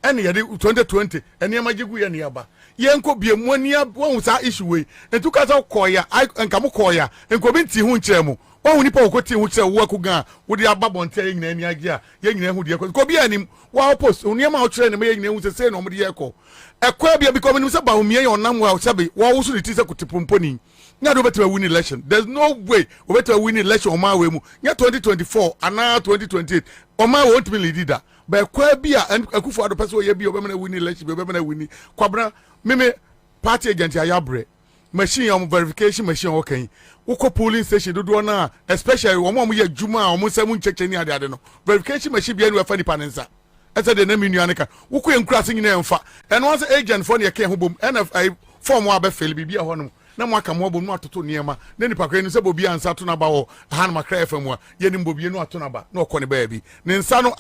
ene ye de 2020 ene ma jigu ye ne aba ye nko bie mu ani won sa issue we entu ka sa koya enka mu koya enko bi nti hu nkyere mu won nipa okoti hu kyere wo akuga wo de aba bonte ye nyina ani age a ye nyina hu de ko bi anim wa post oni ma o kyere ne ye nyina hu se no mo de ye ko ekwa bia bi ko me se ba hu mie ye onam wa sabe wo wo so de ti se kutepomponi nya do better win election there's no way we better win election on my way mu nya 2024 ana 2028 on my won't be leader but kwa bia akufo ado person ye bia obemana win election obemana win kwabra meme party agent ayabre machine on verification machine okay woko polling station do na especially wo ye juma o semu ncheche ni ade no verification machine bia no afa ni panensa ese de na menu aneka woko enkrase nyina emfa and once agent for ne ke ho bom NFI form wa be fail bibia ho no na mwaka mwobo no atoto niema na nipa kra ni se Bobie Ansah to na ba wo han makra FM a ye ni Bobie no ato na ba na okọ ne ba bi ne nsa no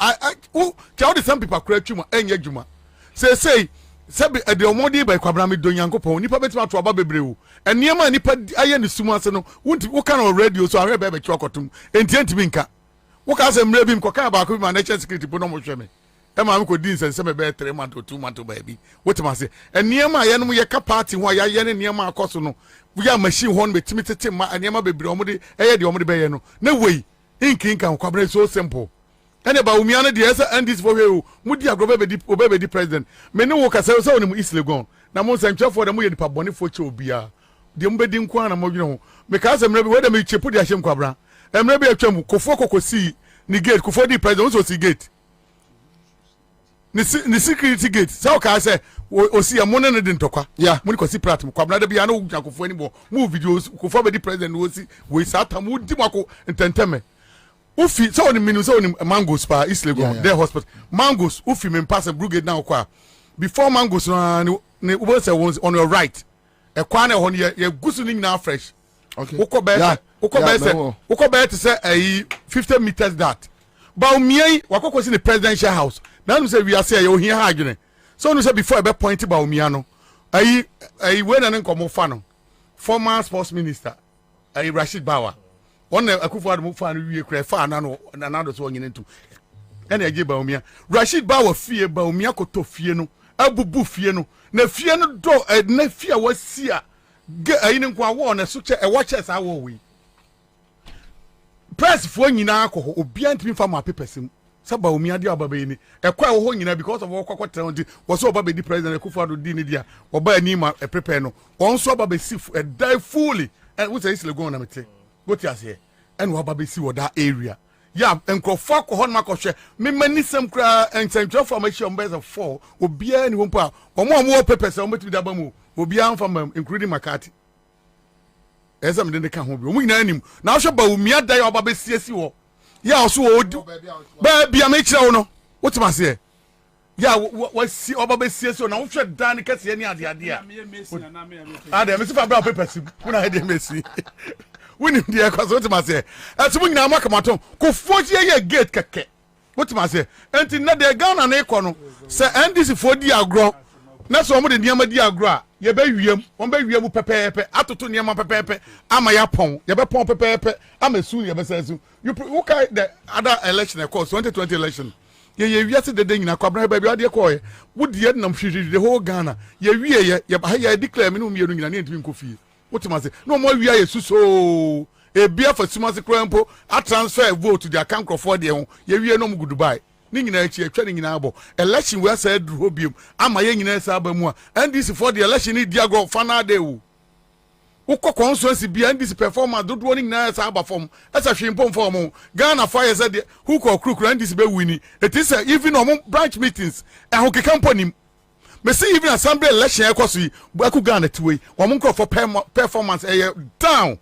tell the some people kra twuma enye dwuma say sabe de omodi ba Kwabena me do Nyankopon nipa betima to aba bebrewu eniema nipa aye ne sumu ase no wo kan on radio so ahwe ba be kyokotum enti bi nka wo ka se mre bi mko ka ba ko bi ma nature security bo no mo hwe me e ma ko din sense be 3 months or 2 months ba bi wotima se eniema aye no ye ka party ho ya ye ne eniema akoso no we are machine ho no betimi tete ma eniema bebre omodi eye de omodi be ye no na wei inkinka Kwabena so simple ene ba umiane de esa and this for we mudi agrobe be di president me ne wo ka se so ne East Legon na mo sanchwe for dem ye dipa bone fo che obia de mo be di nko na mo dwene ho me ka se mre be we de me chepu de ahyem Kwabena emre be atwam kofo kokosi ni gate kofo di president so si gate ni security gate say o ka say o si mo ne de ntokwa yeah mo ni kwasi prat mo kwabna da bia na yakofo ani bo mo videos kofo be di president wo si we sata mo di mako ntenteme ufi so oni minu so oni mangoes pa East Legon there hospital mangoes ufi me pass brigade now kwa before mangoes ne we say on your right e kwa na ho ne ye gusu ni na fresh okay ukọ be say 50 meters that ba omiai wakokosi the presidential house na no say we are say you hear ha adwene so no say before e be point ba omia no ayi we na nkomo fa no former sports minister Rashid Bawa one akufo adu fa no wie kra fa na no na do so nyine ntu ene age ba omia Rashid Bawa fie ba omia koto fie no abubu fie no na fie no do na fie wasi a ayi nko awo na so che e wo che sa wo wi press fo nyina akọ obi antimi fa ma pepesim saba omi ade ababe ni ekwa wo ho nyina because of okwa kwatran wo so obabe di president Akufo Addo di ni dia oba ani ma e prepare no won so obabe si e die fully and we say East Legon na mete go ti ase and wo obabe si wo that area ya enkrofo akọ na makọhwe me mani sam kra ensantra for ma shi mbeza 4 obi ani wo mpa omo pepese omo ti da ba mu obi an from including Makati eza me de ka ho bi omo nyina anim na wo ba umia dai obabe siesi wo ya oso odi ba bia me kire wo no wotima se ya wasi obabe siesi na wo hwe dan kase ani ade ade a ade me sifa bra pepesi kuna ade mesi woni dia kwaso wotima se atumu nyina makamaton ko foji ye gate keke wotima se enti na de Ghana na iko no se NDC fo di agro na so mo de niam di agro a ye ba wiem won ba wiem pepepe atoto niam pepepe ama ya pon ye ba pon pepepe ama su ye ba sasu you okay the other election course 2020 election ye wiase de nyina kwabra ba bi ade ko ye wodi ye nam hwihwihwe the whole Ghana ye wie ye ba ye declare me no mienu nyina ne ntimi nkofie wotima se no mo wie ye suso e bia fa sumase krampo a transfer vote to the account crofo de ho ye wie no mu Dubai ni nyina echi etwa ni nyina abo election we say dru hobium ama ye nyina sa aba mu a NDC for the election ni diago final day wo ukọ constituency bia NDC performance dodo ni nyina sa aba form esa hwempom form Ghana fire said who ko krukru NDC be wini it is even on branch meetings e ho ke company me see even assembly election e kwaso yi aku Ghana tiwe wo mo nkro for performance e down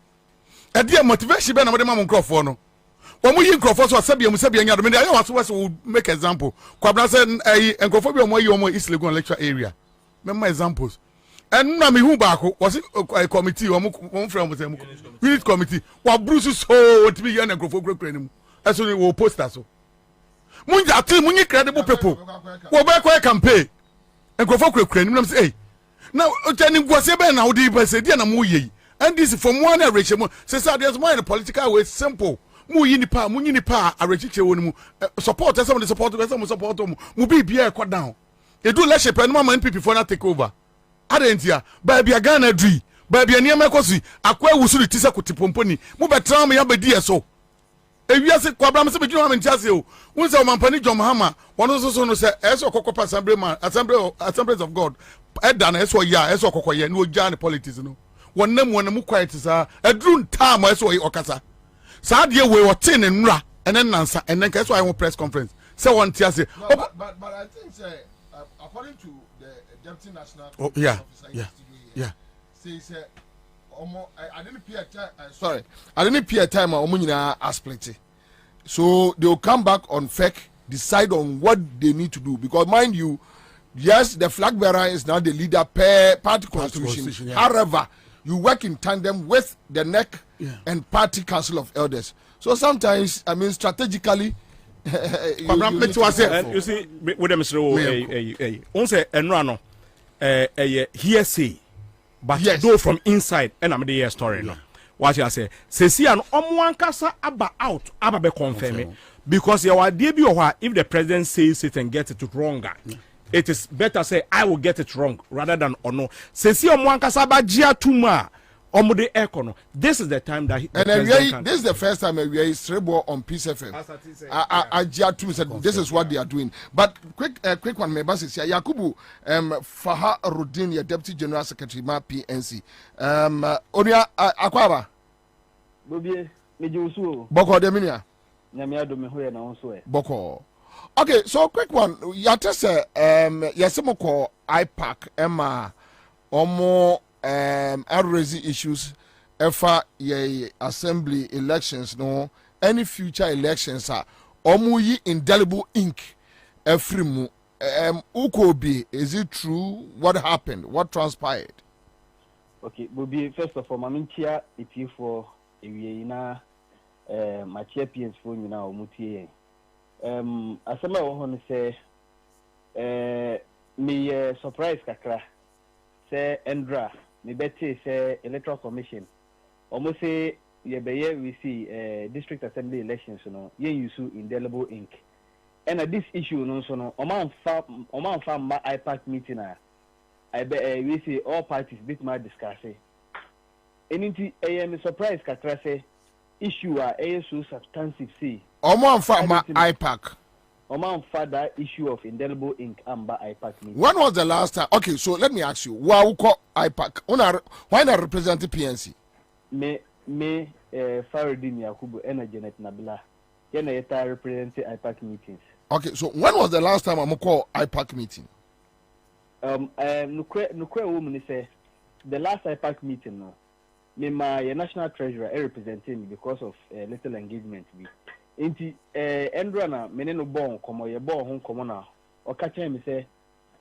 e dia motivation be na mo de ma mo nkro for no omo yi nkrofo so asabia mu sabia nyado me dey waso we make example kwabna say nkrofo bi omo yi omo East Legon lecture area me examples and na me hu baako was committee omo from say unit committee wa bruce so to be yan nkrofo krekre ni mu eso ni wo poster so munja ati munyi credible people wo ba kwa campaign nkrofo krekre ni mu say hey na tani gwase be na wo di be say dia na mu yi and this from one area mo say there's more in the political way simple mu nyini pa arechiche woni mu support some the support some support mu bibia e ko down e do leadership no man NPP for na take over adentia ba bia Ghana dri ba bia niam ekosi akwa ewusu ri tise kotipomponi mu betram ya bedi eso ewiase kwabram se bedwuma mentiase o wonse o mampani John Mahama wono so no se eso kokopa assemblies of God eda na eso ya eso kokoye na ogya ne politics no wonam quiet sa edru time eso okasa Sadia we were 10 and nra and then answer and then that's why I want press conference. So one tia say but I think according to the deputy national officer says I didn't pay time I didn't pay time omo nyina asplit. So they will come back on FEC, decide on what they need to do because mind you, yes, the flag bearer is now the leader per party constitution. However, you work in tandem with the NEC and party council of elders. So sometimes, I mean, strategically, you see, with them, say, no, hearsay, but though from inside, and I'm the story, no. What you say, see, an omwankasa aba out, aba be confirm it, because you are debut if the president says it and gets it wrong. It is better say I will get it wrong rather than or no. See, omwankasa aba jia tuma. This is the time that this is the first time we are strebo on Peace FM. Said this is what they are doing. But quick one, my boss is here. Yakubu Faha Rudin, your Deputy General Secretary, ma PNC. Onia Akwaba. Bobie, Mejusu. Boko Deminia. Nyamia do me hoya na onso e. Boko. Okay, so quick one. Yate say yesemo ko IPAC Emma omo raise issues efa ye assembly elections no any future elections are omo yi indelible ink every mu ukobi, is it true? What happened? What transpired? Okay, Bobie, first of all, mamintia if you for na my champions for you now mutie. Asema wo hono say me surprise kakra say Endra me beti say electoral commission almost say ye beye we see district assembly elections no ye use indelible ink. And this issue no so no oman fa IPAC meeting I be we see all parties bit my discuss it. Anything am surprise kakra say issue so substantive see. Oman fa IPAC. Oman fa that issue of indelible ink amba IPAC meeting. When was the last time? Okay, so let me ask you. Why we call IPAC? Why not represent the PNC? Me Faridin Yakubu and Janet Nabila. Then I represent IPAC meetings. Okay, so when was the last time I call IPAC meeting? Nukwe woman say the last IPAC meeting no. Me my national treasurer representing me because of little engagement me. Inti Endra na me no bon komo ye bon ho komo na o ka chen me say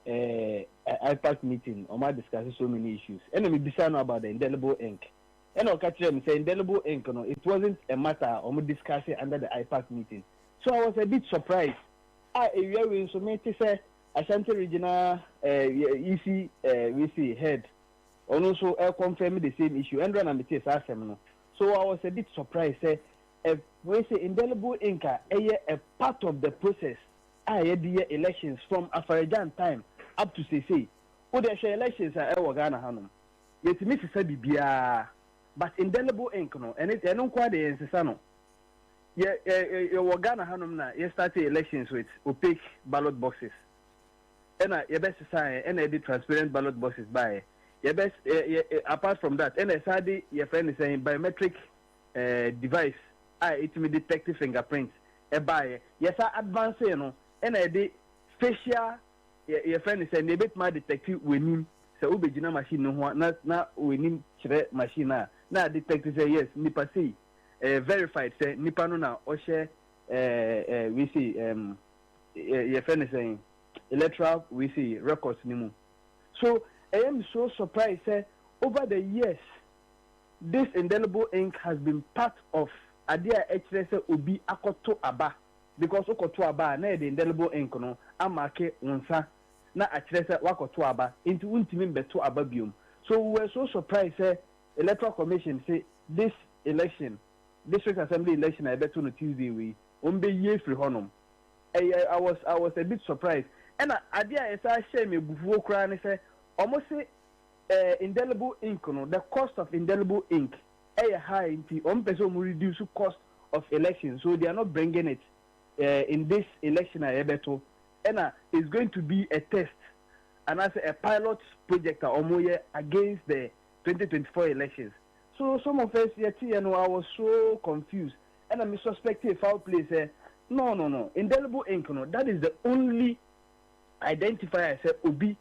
IPAC meeting o ma discuss so many issues. And me bisa no about the indelible ink. And o ka chen me say indelible ink no it wasn't a matter o mo discuss it under the IPAC meeting. So I was a bit surprised. Area we so me say Ashanti regional EC we see head and also confirm the same issue and run and so I was a bit surprised say we say indelible ink a part of the process the elections from Afarajan time up to say the elections are Ghana hanum yet miss bibia but indelible ink no and it no quite the ensano Ghana hanum na you started elections with opaque ballot boxes and your best sign and the transparent ballot boxes by your best apart from that and sadly your friend is saying biometric device it may detect fingerprints by yes advance you know and the facial your friend is saying a bit my detective winning so ubejina machine no na winning chire machine na detective say yes nipa say verified say nipa no na o share we see your friend is saying electoral we see records nimu. So I am so surprised over the years this indelible ink has been part of adia HRS obi akoto aba because okoto aba na the indelible ink no amake unsa na HRS wakoto aba into untimi beto aba biom. So we were so surprised electoral commission say this election district assembly election I bet on Tuesday we umbe ye free honum. I was a bit surprised. And idea is I share me bufu kra ni say almost say indelible ink no the cost of indelible ink high into person will reduce the cost of election so they are not bringing it in this election beto and it's going to be a test and as a pilot project against the 2024 elections. So some of us I was so confused and I'm suspecting foul play say no indelible ink no that is the only identifier say obi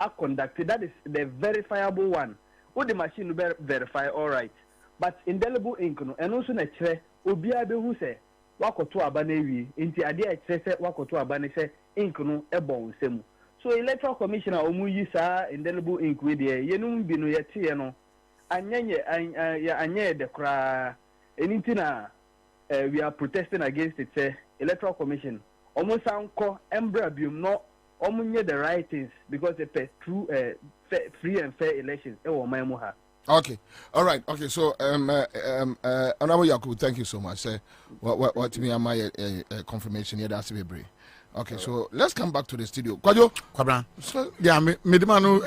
are conducted that is the verifiable one what the machine will verify all right but indelible ink no and also na chere obi abehu say wakoto aba na wi nti ade a chere say wakoto aba ne say ink no e bon nsemu so electoral commissioner omu yi sa indelible ink we dey yenum bi no yete no anye de kra anything we are protesting against it say electoral commission almost anko embra bium no omunye the right things because it's true free and fair elections okay all right okay so Honorable Yakubu, thank you so much what me am my confirmation here that's very okay so let's come back to the studio Kwajo Kwabena yeah me demanu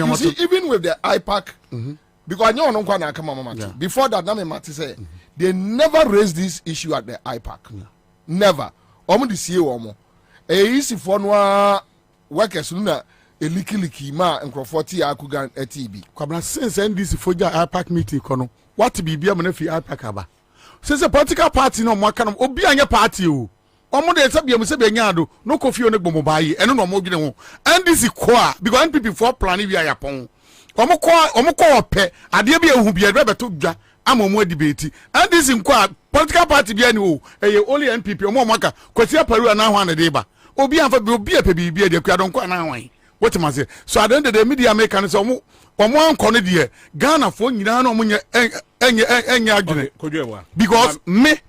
you see even with the IPAC because I know no come mama before that na me mati say they never raised this issue at the IPAC never omo the see omo easy for no workers na eliki ma nkrofoti akugan ATB Kwabena since NDC foja IPAC meeting kono what bibia mo na fi IPAC aba since a political party no mo aka no obi anya party o omo de sabi am se be nyaado no kofi o ne gbomo baayi eno no omo dwene ho ndc ko a because npp for plan wi ayapon omo ko ope ade bi ehu bi e beto dwa ama omo debate ndc nko a political party bi ani o eye only npp omo maka kwasia paru na ho na de ba obi anfa bi obi epe bi de kwa don ko na hwan what am I say so at the end of the media make an so omo anko ne de Ghana fo nyina na omo enye adwene because me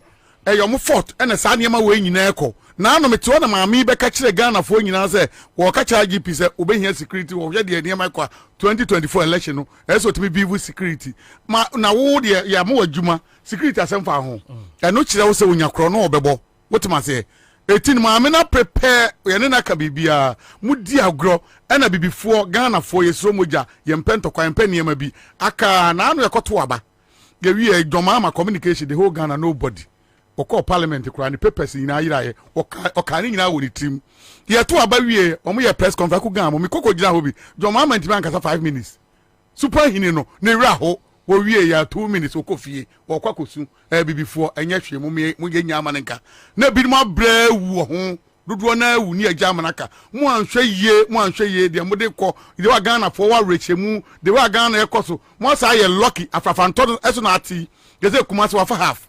eyo fort ene sa niam we nyina eko na no mete na maami be ka kire Ghana fo nyina se wo ka kire GP se obehia security wo hwe de niam eko 2024 election no eso to be security ma na wo de ya ma wadwuma security asem fa ho eno kire wo se wonya kro no obebo what am I say 18 maami na prepare ye ne na ka bibia mudi agro ena bibifo Ghana fo yesro moja ye mpento kwa mpa niam bi aka na anu ekoto aba ye wi dwoma communication the whole Ghana nobody oko parliament kura ni papers nyina yiraye oka ni nyina wo ni tim ye to aba wie omo ye press conference ku gan mo mi koko gira ho bi jo mama ntima nkasa 5 minutes super hini no ne wira ho wo wie ya 2 minutes okofie wo kwa kosu bibifo enya hwe mo ye nya amanenka na bi mo bra wu ho dodo na wu ni agya amanaka mo anhwe ye de mo de ko de wa Ghana fo wa rechemu de wa Ghana ekoso mo sa ye lucky afafanto eso na ati ye se kuma se wa fa half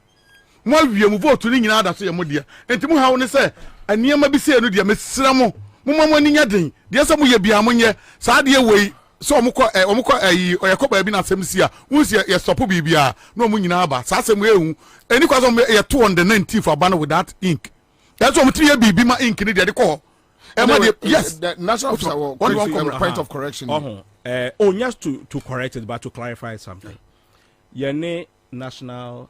mo awie mu vote ni nyina da so ye mo dia enti mo hawo ne se aniema bi se enu dia mesira mo mo ni nya den dia se mo ye bia mo nye sa de wei so omukọ oyekọ bi na asem si a unsi ye stop bibia no mo nyina aba sa asem ehu eni kwa so ye to on the 19th abana with that ink that's what mo ye bibi ma ink ni de ko yes the national officer will point of correction just to correct it but to clarify something yene National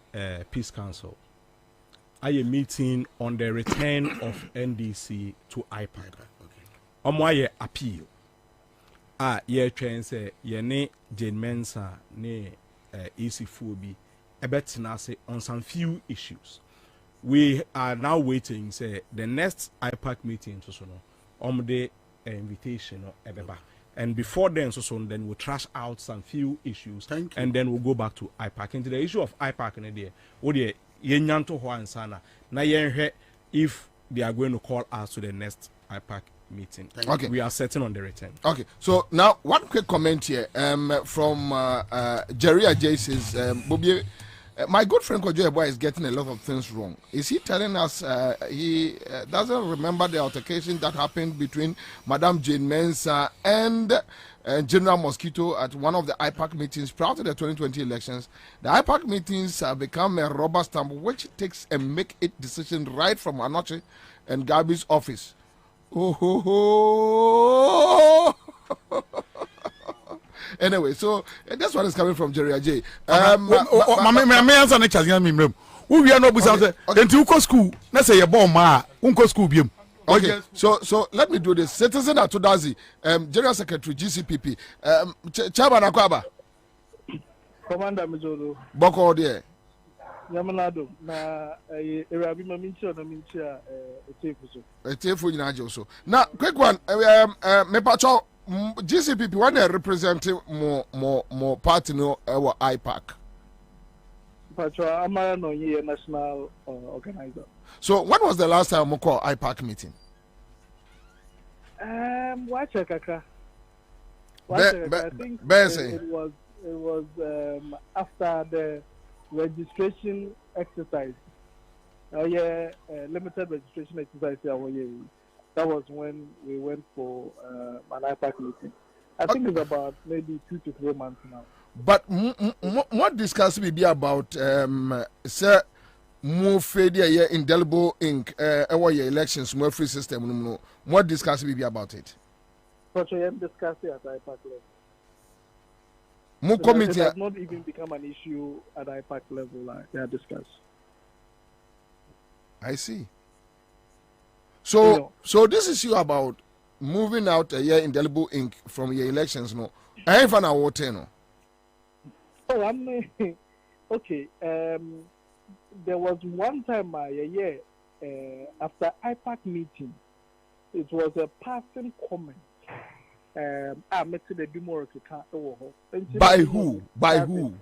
Peace Council a meeting on the return of NDC to IPAC. Omo appeal. Ye train say yene Jane Mensa ne EC4 bi ebetina say on some few issues. We are now waiting say the next IPAC meeting so no the invitation or ebeba. And before then, then we'll trash out some few issues, and then we'll go back to IPAC. Into the issue of IPAC in the day, what the yenyanto ho ansana na yenhe if they are going to call us to the next IPAC meeting. Okay, we are setting on the return. Okay, so now one quick comment here from Jerry Ajay says, Bobie, my good friend Kwabena is getting a lot of things wrong. Is he telling us he doesn't remember the altercation that happened between Madam Jane Mensah and General Mosquito at one of the IPAC meetings prior to the 2020 elections? The IPAC meetings have become a rubber stamp which takes and make it decision right from Anoche and Gabi's office. Oh, ho, ho. Anyway, so that's what is coming from Jerry Ajay. Me answer na chazia me mrem. Who we are no busa say enti uko school na say ye born ma unko school biem. Okay, so let me do this. Citizen Atudazi, General Secretary GCPP, Chairman Akwaba. Commander Mizodo. Boko there. Yamanado na Erabi Mamincha na Mincha Etefuso. Etefu Inajo so. Now, quick one. Me pacho GCPP when they represent more party no IPAC. Pacho Amara no ye national organizer. So when was the last time we call IPAC meeting? Watch Kaka. I think it was after the registration exercise. Limited registration exercise. That was when we went for an IPAC meeting. I think it's about maybe 2 to 3 months now. But what discuss will be about sir move failure here indelible ink our elections more free system no what discuss will be about it. But I am discussing at IPAC level. More committee has not even become an issue at IPAC level. They are discussed. I see. So this issue about moving out a year indelible ink from your elections, no. I ain't found out no. Oh, I'm okay. There was one time after IPAC meeting, it was a passing comment. I met the Dumor by who? By who?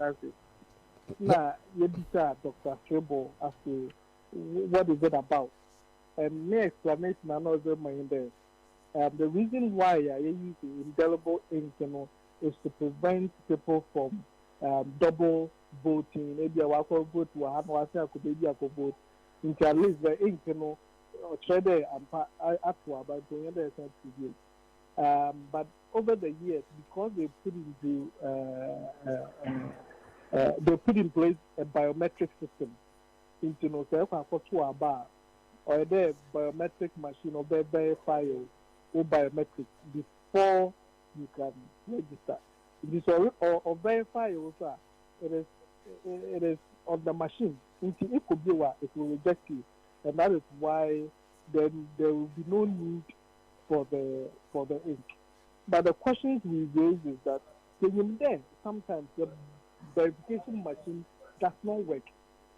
Now, you Dr. Trebo as to what is it about. and my explanation another mind there. The reason why I use indelible ink, is to prevent people from double voting. Maybe I will vote to a hand, I could maybe I could vote. Into at least the ink, trade and actual by doing the essence. But over the years, because they put in place a biometric system into no self or bar or the biometric machine or verify or biometric before you can register. It is or verify also it is on the machine. Into it could be what it will reject you, and that is why then there will be no need for the ink. But the questions we raise is that then sometimes the verification machine does not work.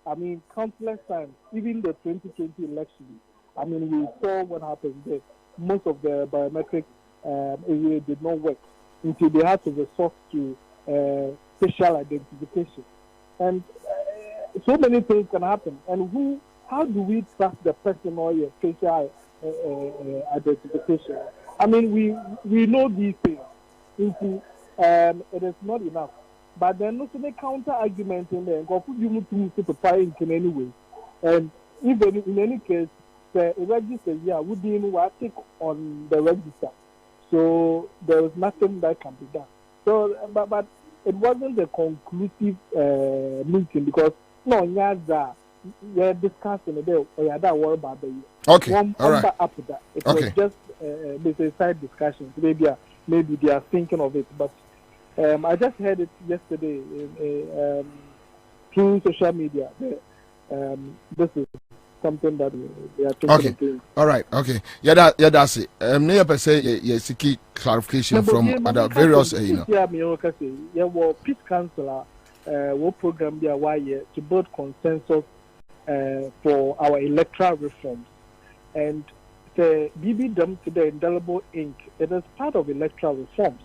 I mean, countless times, even the 2020 election, I mean, we saw what happened there. Most of the biometric area did not work until they had to resort to facial identification. And so many things can happen. And how do we trust the person or your facial identification? I mean, we know these things. It is not enough. But then also the counter argument in there. Go put you to supply in any way. And even in any case, the register, we didn't take on the register. So there was nothing that can be done. So, but it wasn't a conclusive meeting because we're discussing it there. That worry about the okay. All right. After that, it was just a side discussion. Maybe they are thinking of it, but I just heard it yesterday through social media. This is something that we are thinking of doing. All right. Okay. Yeah, that's it. Near per se, yes, key clarification from other various, Yeah, well, peace councillor, what program they are to build consensus for our electoral reforms, and the BB them to the indelible ink. It is part of electoral reforms.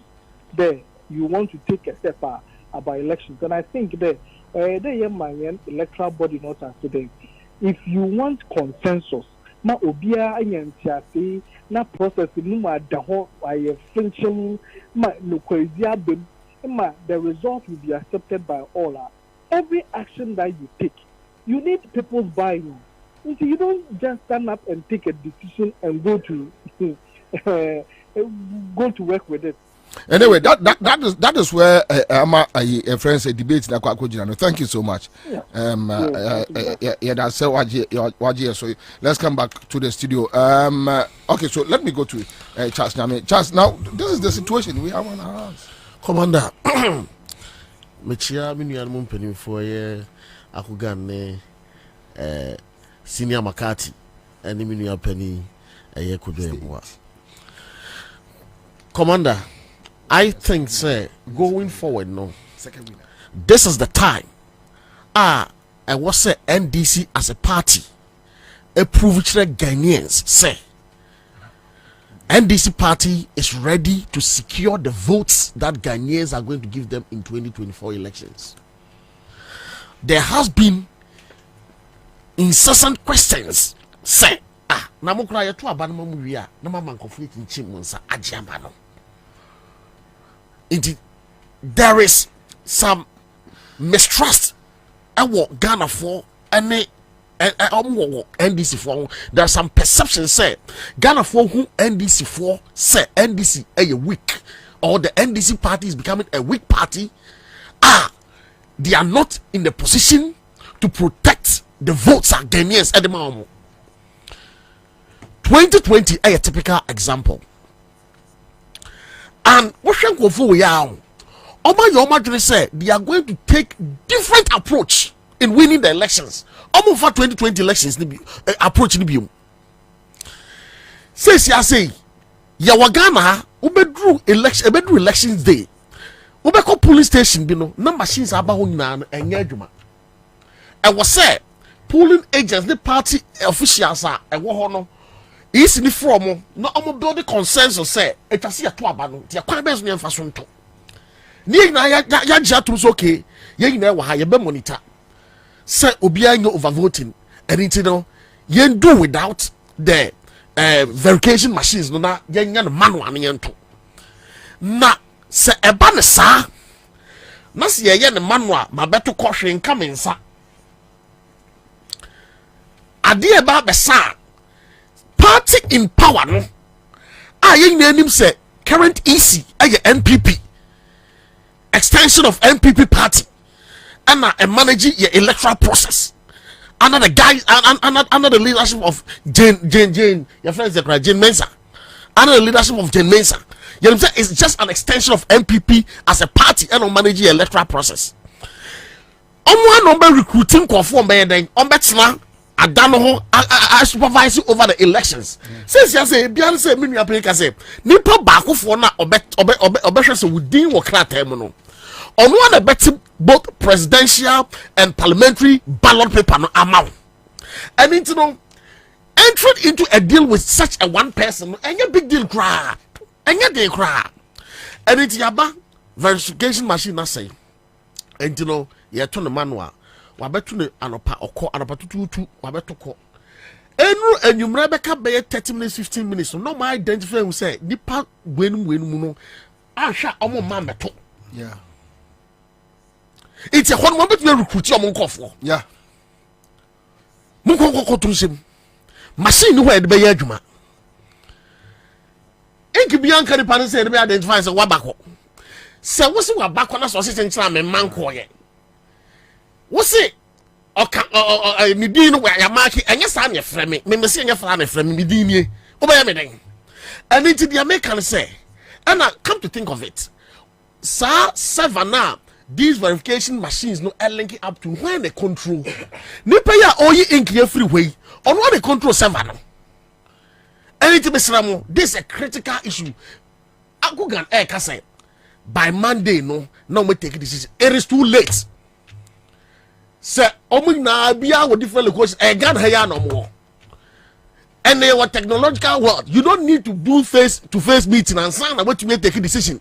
There, you want to take a step about elections, and I think that the electoral body not as today. If you want consensus, na obia anyantiase na process ni ma da ho aye function ma no kwazia bem ma the result will be accepted by all. Every action that you take, you need people's buy-in. You don't just stand up and take a decision and go to work with it. Anyway, that is where a friend said debate that thank you so much. That's so let's come back to the studio. Okay, so let me go to Charles. Charles, now this is the situation we have on our hands. Commander, Mechia Minian Mumpeni for a Akugane Senior Makati and Minia Penny a year could do. Commander, I think, sir, going forward, this is the time. I was say NDC as a party, a proved Ghanaians say NDC party is ready to secure the votes that Ghanaians are going to give them in 2024 elections. There has been incessant questions. Say, namukra ya tu abanama muwia, nama conflict in chimunsa ajiamano. Indeed, there is some mistrust. Ghana for any NDC for. There's some perception say Ghana for who NDC for say NDC a weak, or the NDC party is becoming a weak party. They are not in the position to protect the votes of Ghanaians at the moment. 2020 a typical example. And what can go for you? Oma say they are going to take different approach in winning the elections. Almost for 2020 elections approach ni say ya wagana ubedru elections day. Ubeko police station bi no na machines aba ho nyina enye adwuma. I was say polling agents the party officials are ewo ho no is ni from no omo build consensus say etwase ya to aba no dia kwan bezo ne mfa so nto ni na ya ja to so okay ye nyina wa ha ye be monitor say obi anyo overvoting and it no ye do without the verification machines no na yenya no manual no yento na se eba ne saa na se yeye ne manual ma beto kɔhwe nka me nsa ade eba be sa party in power no a yen nanim se current EC aye NPP extension of NPP party and a manage your electoral process under the guy under the leadership of Jane your friends that Jane Mensah under the leadership of Jane Mensah. You know what I'm saying? It's just an extension of NPP as a party and on manage your electoral process. On one recruiting conform by then on better adano I supervise over the elections. Since you say Bian say me appear say nipa baako for na obehwe so within wo kra term on one better both presidential and parliamentary ballot paper no amount. And you know, entering into a deal with such a one person, and a big deal cry, and yet they cry. And it's yaba verification machine I say. And you know, you turn the manual, wabetune anopa oko anopa tutu wabetoko. And you Rebecca bay 30 minutes, 15 minutes. No my identify who say nipa win muno. I shall almost man beto. Yeah. It's a one moment we recruit your monk. Yeah. Munko tourism. Machine where the bay juma. Enki bianca the parents say they identify as a wabako. So what's what back on us or sitting time and manko ye? What's it? Or me dino where you're marking and yes, I'm your friend. Me see your friend from me dini. Obey me. And into the American say, and I come to think of it. Sir Savannah. These verification machines no linking up to when they control. Nipa ya oyi ink every way on what they control server no. Anything be this is a critical issue. Agogan can say by Monday no we take a decision. It is too late. Say omu na bia with different locations gan haya no more. And they were technological world. You don't need to do face to face meeting and sign about to take a decision.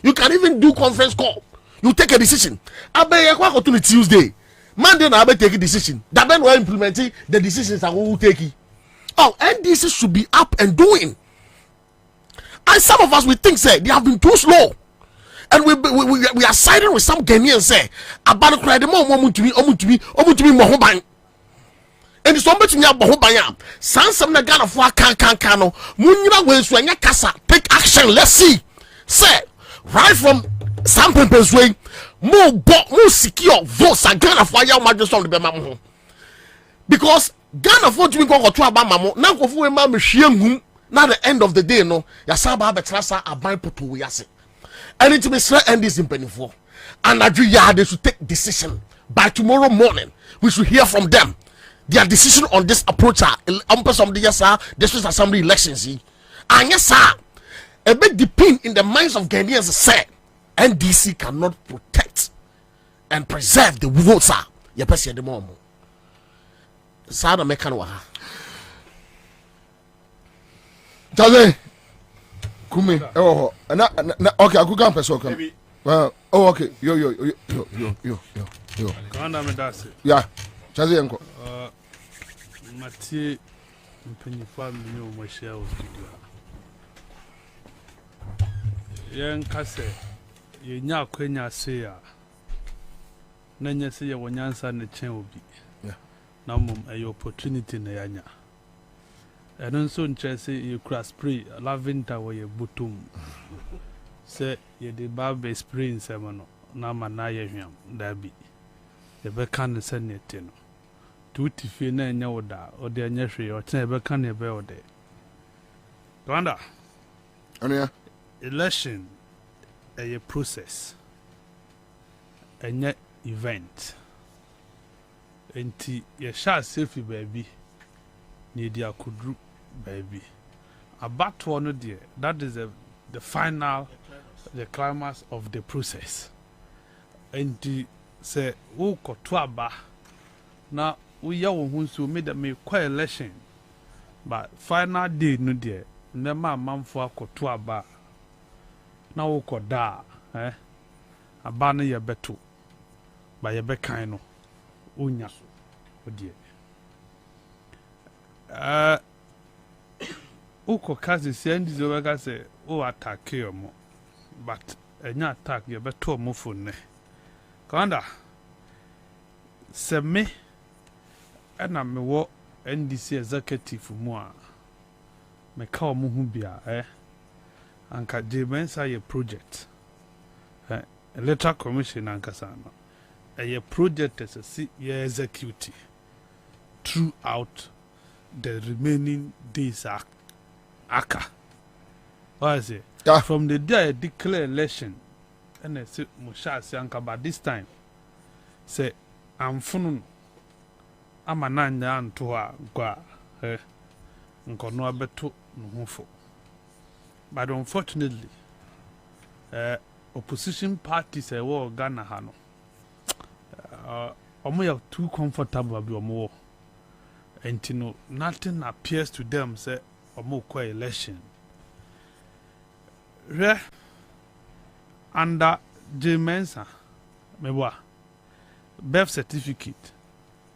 You can even do conference call. You take a decision. Abe kwa to Tuesday. Monday na abe take a decision. That then we implementing the decisions that we will take. Oh, and this should be up and doing. And some of us we think say they have been too slow. And we are siding with some Ghanaians say about cry the more to me mohoban. And it's somebody to me mohoban. Some na Ghana for can no. Munyira we so anya kasa take action. Let's see. Say right from some people's way, more secure votes are Ghana for your majesty on the Bemamo. Because Ghana for to be going to Abamamo, now go for a mamma shiam, not the end of the day, no, Yasaba Betrasa are by Putu Yasi. And it may say end this in penny for. And Nigeria they should take decision by tomorrow morning. We should hear from them. Their decision on this approach are some the yes, sir, district assembly elections. And yes, sir, a bit depend in the minds of Ghanaians say. NDC cannot protect and preserve the votes. You pass the moment. Sada mekano ha. Jose, kumi. Oh, na okay. I go go person come. Well, oh okay. Yo. Kanda me dase. Yeah, Jose enko. Mati mpeni family o mo share o studio. Yen kase. Ye nya kwenya se ya na nya se ye wonyansa ne chen obi na mum ayo opportunity na yanya eno so nche se ye kura spray lavender wo ye butum se ye de barbe spray nsem no na ma na ye hwam da bi ye be kan se ne te no tuti fie na nya woda o de anya hwe o ten ye be kan ye be o de Rwanda Ania election a process a event enti ye sha safe baby ni dia kudru baby about one there that is the final the climax of the process enti say wo koto aba na wo ya wo hunso me da me kwa election but final day no there nema manfo akoto aba na wo koda aba no ye beto ba ye bekan no onya so odie Oko kasi sendi zoga say o attack mo, but enya attack you better mo phone ne. Kanda se me ena me wo NDC executive mu a me ka mo hu bia anka Kwabena ye project electoral commission anka sana a project as a see ye execute throughout the remaining days aka. What I say? Yeah. From the day I declare election, and I say Musha Sianka, but this time, say I'm funun. I'm a nanya and to her gua, nkono abeto nuhufo. But unfortunately, opposition parties say war Ghana hano. Omo ya too comfortable abi omo. And you know, nothing appears to them say omo kwa election. Under Kwabena Ansah, mewa birth certificate.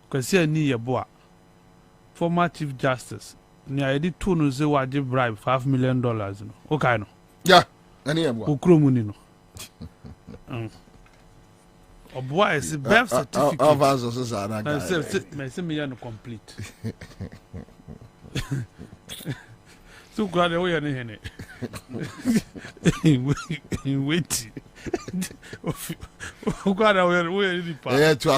Kwasi ani yeboa. Former Chief Justice. Ni ayedi to no say waje bribe $5 million no. Okay no. Yeah, ani yeboa. Okro mu ni no. Oboa is birth certificate. Of us also say that guy. Me say me no complete. So glad we are in wait. Glad we are in the part. Yeah, to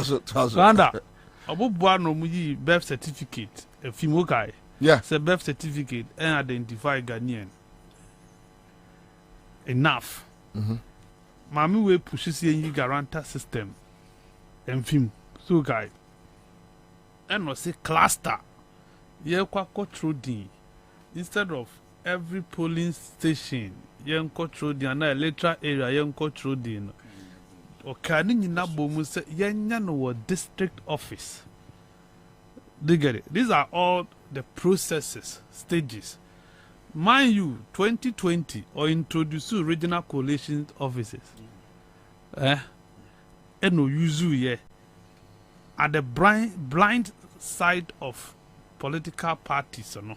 Randa, Abubuwa no muyi birth certificate. A female guy. Yeah. Say birth certificate and identify Ghanaian. Enough. Mami we pushes ye guarantor system. And film. So guy. And no say cluster. Ye kwa through the. Instead of every polling station, yen control the na electoral area, yen control the no. Okani nyina bomu say yen no district office. They get it. These are all the processes, stages. Mind you, 2020 or introduce regional coalition offices. No usu ye at the blind side of political parties or no.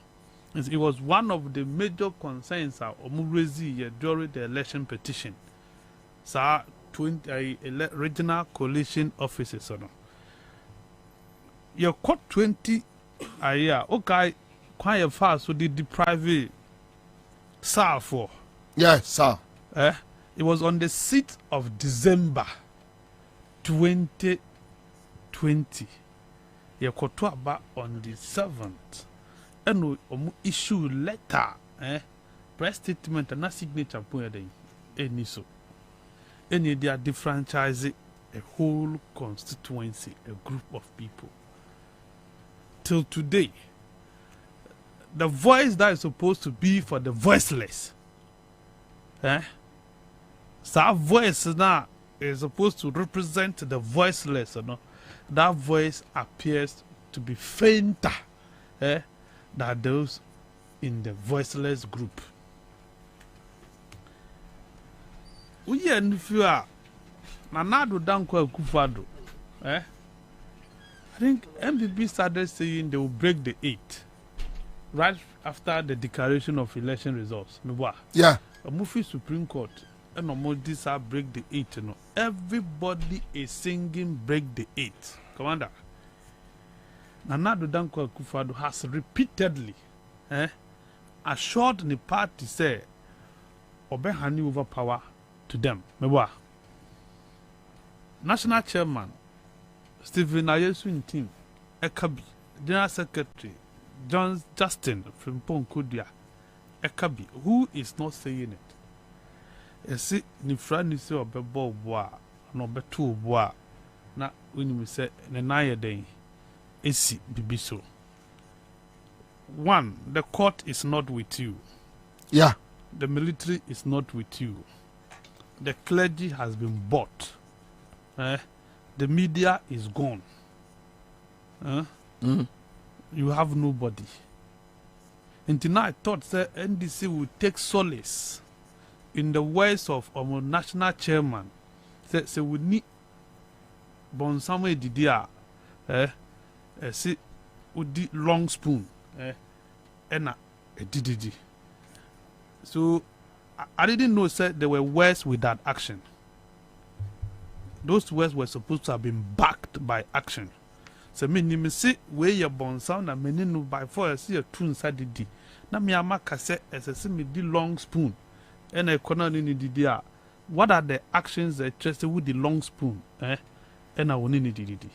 It was one of the major concerns Omurezi during the election petition. So, 20 regional coalition offices. You caught 20 a year. Okay, quite fast. So, they deprive SAR for. Yeah, sir. It was on the 6th of December 2020. You caught about on the 7th. And we issue letter, press statement and a signature point any so. Any they are defranchising a whole constituency, a group of people. Till today, the voice that is supposed to be for the voiceless, so our voice now is supposed to represent the voiceless, that voice appears to be fainter, than those in the voiceless group. We are in fear. Nanado Danko Kufado. I think MPP started saying they will break the 8 right after the declaration of election results. Yeah. A movie Supreme Court and no more this break the 8. No. Everybody is singing break the 8. Commander. Nanado Danko Akufo-Addo has repeatedly assured the party say Obehani over power to them. Mewa. National Chairman Stephen Ayesu team Ekabi, General Secretary Justin from Ponkudia Ekabi, who is not saying it. You see, ni friend say obebo boa, no betu boa. Na when we say nenaye den. Esi bibiso. One, the court is not with you. Yeah. The military is not with you. The clergy has been bought. The media is gone. You have nobody. Until now, I thought that NDC would take solace in the words of our national chairman. Say we need Bonsame Didia. See, with the long spoon, a DDD. So I didn't know said there were words with that action. Those words were supposed to have been backed by action. So me say where your bon sound and many no by for see a tune sadidi. Na me ama kase as me di long spoon. And I corner in the what are the actions that just with the long spoon? And I won't need it.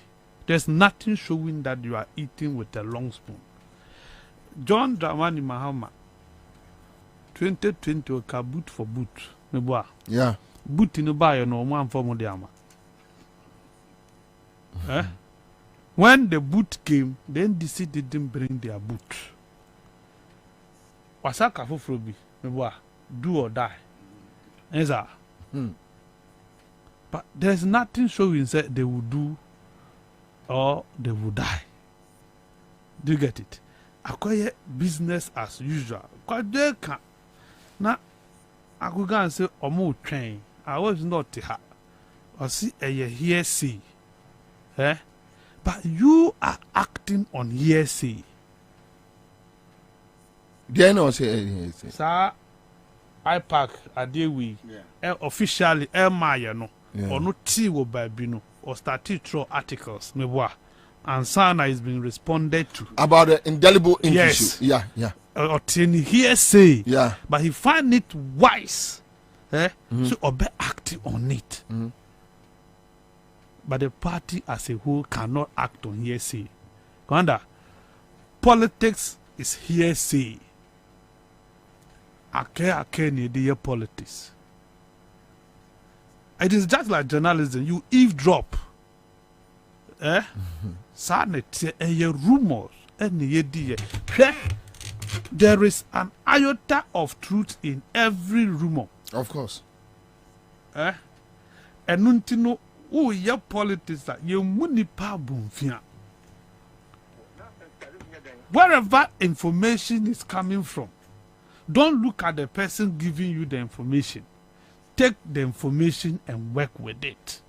There's nothing showing that you are eating with a long spoon. John Dramani Mahama 2020 ka boot for boot. Me boa. Yeah. Boot in the buy no one for Modiama. When the boot came, then DC didn't bring their boot. Wasaka Fufrobi, me boa, do or die. Eza. But there's nothing showing that they will do or they will die. Do you get it? Acquire business as usual. Kwade ka na akuga say omo train. I was not her. Or see a hearsay. But you are acting on hearsay. They know say Sir, I pack a day we officially Maya no or no tea will by bino or started through articles. Me boa. And Sana is being responded to about the indelible ink yes. issue. Yeah. Or hearsay. Yeah. But he find it wise. So obey acting on it. But the party as a whole cannot act on hearsay. Commander, politics is hearsay. Ake need the politics. It is just like journalism. You eavesdrop. Rumors. There is an iota of truth in every rumor. Of course. Enuntino oh ya politics that you muni pa bumfia. Wherever information is coming from, don't look at the person giving you the information. Take the information and work with it.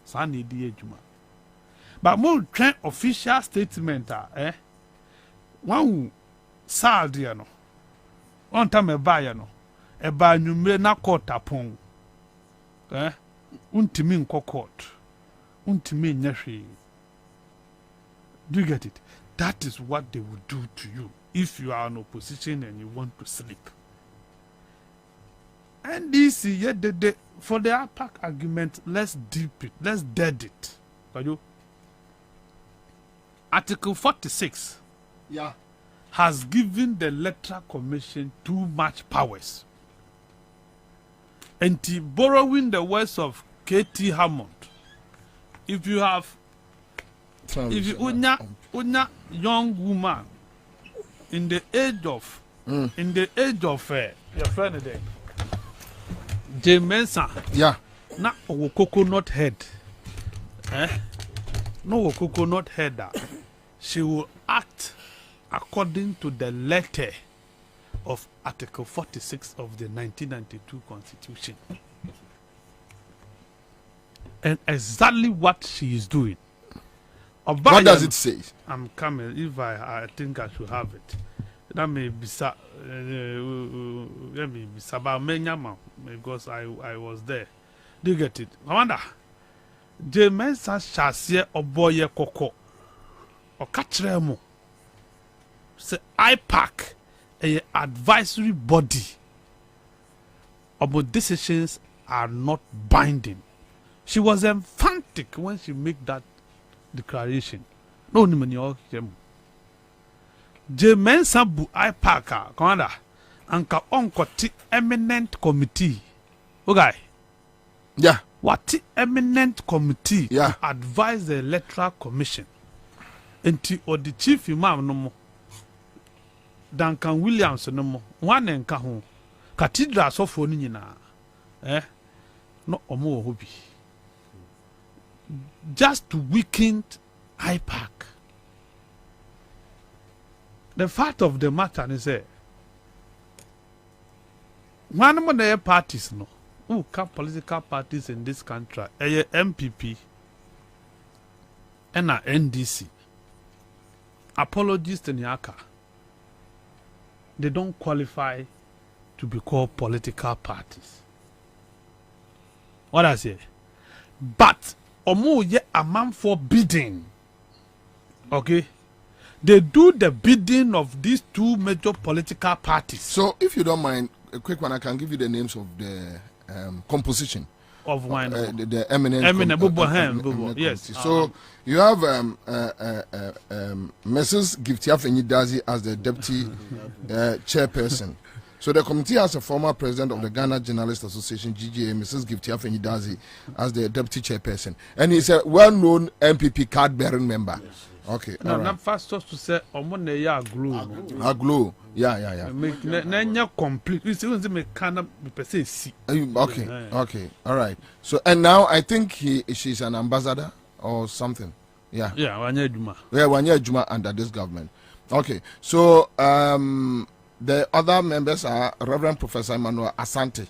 Sani di ejuma. But more train official statement one saldi no. One time e buy no. E buy numre na court upon. Untimi nko court. Untimi nyahwe. Do you get it? That is what they will do to you if you are in opposition and you want to sleep. And this for the APAC argument, let's deep it, let's dead it. Article 46 has given the Electoral Commission too much powers. And borrowing the words of K.T. Hammond, if you unya young woman in the age of your friend there, Mensa, na owo coconut head, no coconut head, she will act according to the letter of Article 46 of the 1992 Constitution. And exactly what she is doing. What does it say? I'm coming. If I think I should have it. That may be because I was there. Do you get it? I wonder. Jemensa Shasia Oboye Koko or Katremo. Say IPAC, a advisory body. About decisions are not binding. She was emphatic when she made that declaration. No ni mani okiem. Jemensa bu IPAC commander anka onkoti eminent committee. Okay. Yeah. What eminent committee to advise the Electoral Commission. Enti or the chief imam no mo. Duncan Williams no mo. One enka ho. Cathedral so for ni nyina. No omo hobi. Just to weaken IPAC. The fact of the matter is one of the parties no who can political parties in this country MPP and NDC apologies to Nyaka, they don't qualify to be called political parties. What I say? But omo ye a man for bidding. Okay? They do the bidding of these two major political parties. So, if you don't mind, a quick one, I can give you the names of the composition of wine. The eminent yes. So, you have Mrs. Giftia Fenyidazi as the deputy chairperson. So the committee has a former president of the Ghana Journalists Association, GGA, Mrs. Giftia Fenyidazi, as the deputy chairperson. And he's a well-known MPP card-bearing member. Yes. Okay. Now, not first just to say, Omone ya glue. Glue. Yeah. Nanya complete. We see when make kind of see. Okay. All right. So and now I think she's an ambassador or something. Yeah. Yeah, Wanya Juma. Yeah, Wanya Juma under this government. Okay. So the other members are Reverend Professor Emmanuel Asante,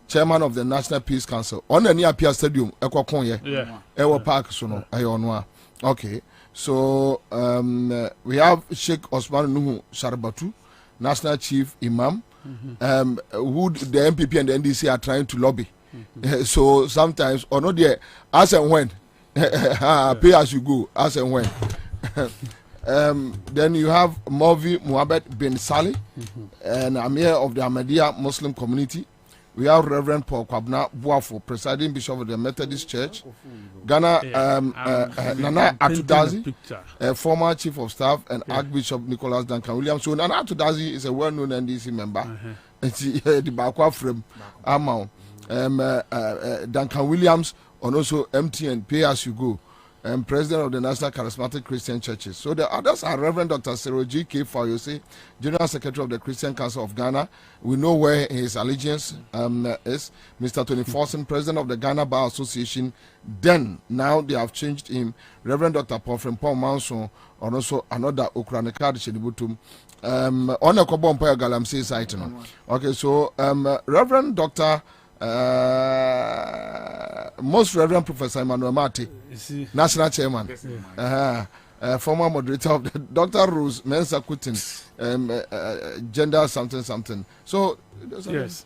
chairman of the National Peace Council. On the near Pia Stadium, Ewa Park, Sono, Ayonwa. Okay. So we have Sheikh Osman Nuhu Sharbatu, National Chief Imam, who the MPP and the NDC are trying to lobby. So sometimes, or not there, as and when, pay as you go, as and when. Then you have Movi Muhammad bin Salih, and Amir of the Ahmadiyya Muslim community. We have Reverend Paul Kwabena Bobie, presiding bishop of the Methodist Church. Ghana, Nana Atudazi, former chief of staff, and Archbishop Nicholas Duncan Williams. So Nana Atudazi is a well-known NDC member. The Bakwa frame, Amount. Duncan Williams, and also MTN, pay as you go. President of the National Charismatic Christian Churches. So the others are Reverend Dr. Seroji K. Fayose, General Secretary of the Christian Council of Ghana. We know where his allegiance is. Mr. Tony Forson, President of the Ghana Bar Association. Then, now they have changed him. Reverend Dr. Paul Manson, and also another Ukranika Shedibutum. On a Kobompa Galamsey site. Okay, so Reverend Dr. Most Reverend Professor Emmanuel Mati, National Chairman, former moderator of the Dr. Rose Mensa Kutin, gender something. So, yes,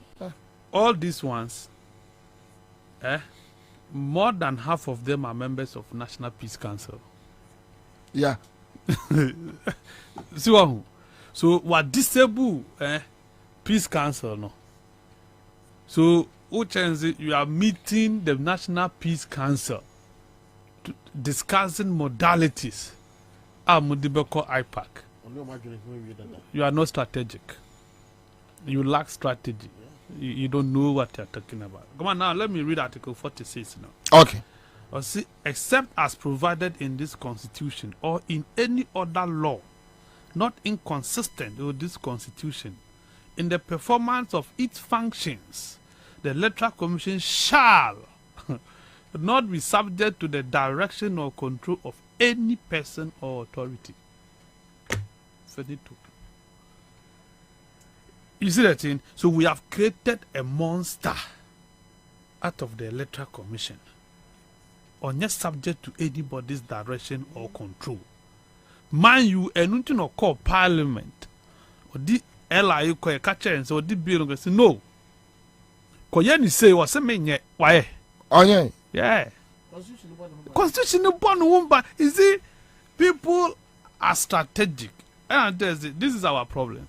all these ones, more than half of them are members of National Peace Council. Yeah. So what disable Peace Council no? So you are meeting the National Peace Council to discussing modalities. Mudibeko IPAC. You are not strategic. You lack strategy. You don't know what you are talking about. Come on now, let me read Article 46 now. Okay. See, except as provided in this Constitution or in any other law not inconsistent with this Constitution, in the performance of its functions, the Electoral Commission shall not be subject to the direction or control of any person or authority. You see that thing? So we have created a monster out of the Electoral Commission, or not subject to anybody's direction or control. Mind you, and no call Parliament or the LIU ko catch and so the bill go say no. Koyeni say was say why? Oh yeah. Constitution born but you see, people are strategic. And this is our problem.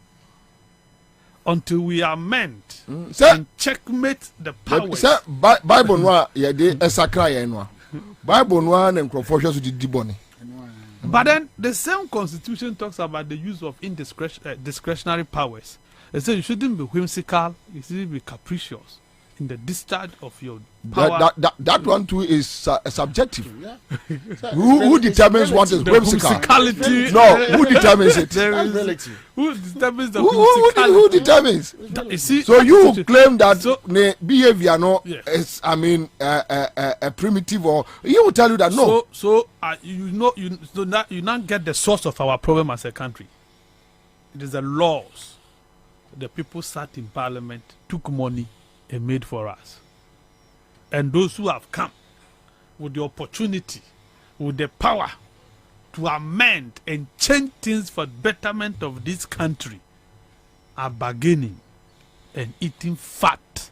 Until we are meant and checkmate the powers. Bible no ya de esakra ya no. Bible no and Crawford di diboni. But then the same Constitution talks about the use of discretionary powers. It says you shouldn't be whimsical, you shouldn't be capricious in the discharge of your power. That one too is subjective. Yeah. Who determines what is whimsical? Whimsicality. No, who determines it? Who determines the whimsicality? Who determines? You see, so you claim that behavior is, I mean, a primitive, or he will tell you that no. So you not get the source of our problem as a country. It is the laws. The people sat in Parliament, took money, and made for us. And those who have come with the opportunity, with the power to amend and change things for the betterment of this country are bargaining and eating fat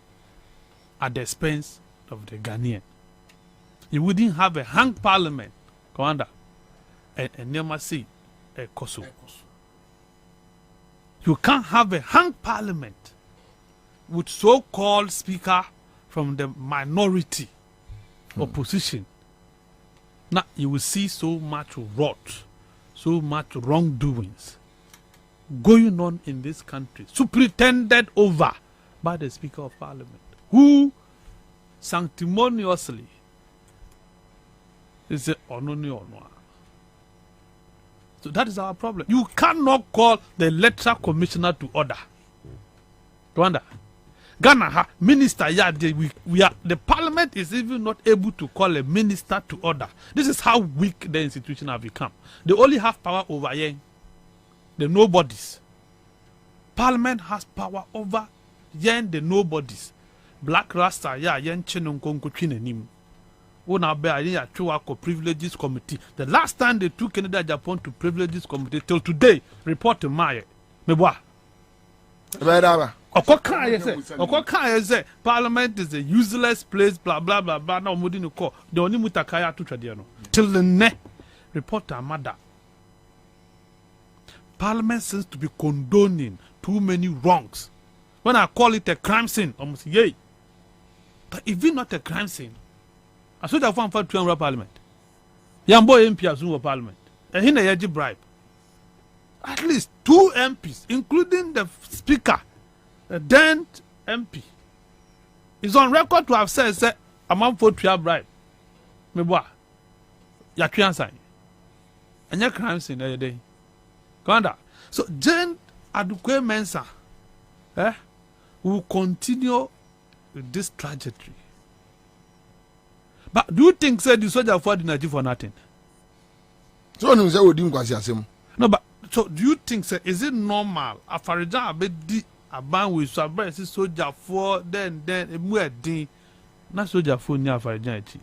at the expense of the Ghanaian. You wouldn't have a hung parliament, Commander, and never see a Kosovo. You can't have a hung parliament with so-called speaker from the minority opposition. Now you will see so much rot, so much wrongdoings going on in this country, superintended over by the Speaker of Parliament, who sanctimoniously is the ononi onwa. So that is our problem. You cannot call the electoral commissioner to order. Rwanda, Ghana, minister, we are, the parliament is even not able to call a minister to order. This is how weak the institution have become. They only have power over the nobodies. Parliament has power over the nobodies. Black Rasta, yen chenonkonko chinenim. Una be a privileges committee. The last time they took Canada Japan to privileges committee till today, report to Maya. Meboa. Say Parliament is a useless place, blah blah blah blah. Now Mudinu call the only mutakaya to tradiano. Till the next report to Amada. Parliament seems to be condoning too many wrongs. When I call it a crime scene, almost yay. But if it's not a crime scene, I should have found for 200 Parliament. Yambo MP as Parliament. And he never bribe. At least 2 MPs, including the Speaker, the then MP, is on record to have said, I'm for 2 bribe. Meboa. Ya triansign. And your crime scene every day. Commander. So Jane Adukwe Mensah will continue with this trajectory. But do you think the soldier fought in Nigeria for nothing? So no, but so do you think is it normal? Afarija abedi aban we so abere si soldier for then emu edin na soldier for ni Afarija echi.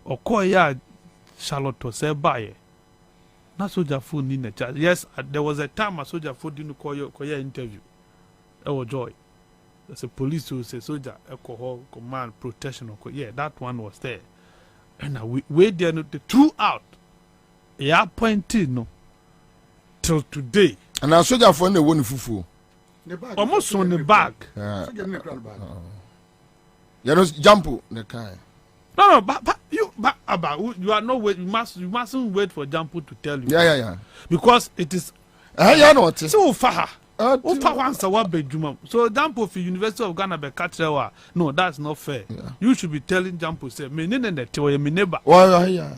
Okoya Charlotte say baye. Na soldier for ni na. Yes, there was a time a soldier for didn't koya interview. It was joy. There's a police who say soldier, alcohol, command, protection. Yeah, that one was there. And we there throughout. He appointed no till today. And our soldier for the one fufu. Almost on the bag. You know, jump the kind. No, but you are not wait. You mustn't wait for Jampu to tell you. Yeah. Because it is. So far. So Jampo for University of Ghana be catch no, that's not fair. Yeah. You should be telling Jampo say me nene te me neighbor. Yeah.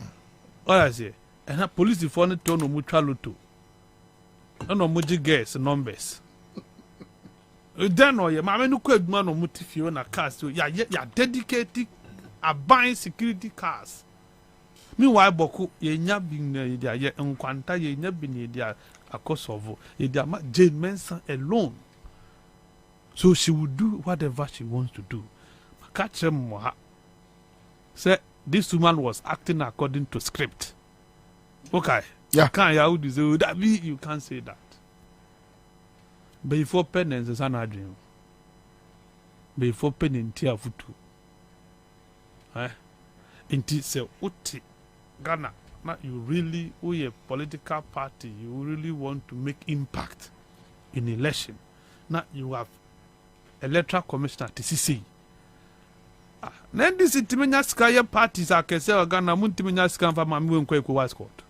What I say? And police if one to no mutual to. No muji guess numbers. Then no ye mama no kwed man no mutifio na cars so ya dedicated a buying security cars. Meanwhile boku ye nya bin na ye enkwanta ye nya bin ye Kosovo, Jane Mensah alone. So she will do whatever she wants to do. Catch him, say this woman was acting according to script. Okay. Yeah. You can't say that. Before penance is an dream. Before penance tia futu. Inti se uti Ghana. Now you really, we a political party, you really want to make impact in election. Now you have electoral commissioner TCC. Then this intimenya skaya parties are kese Ghana muntimenya skam fa mami we nkwe kwa court.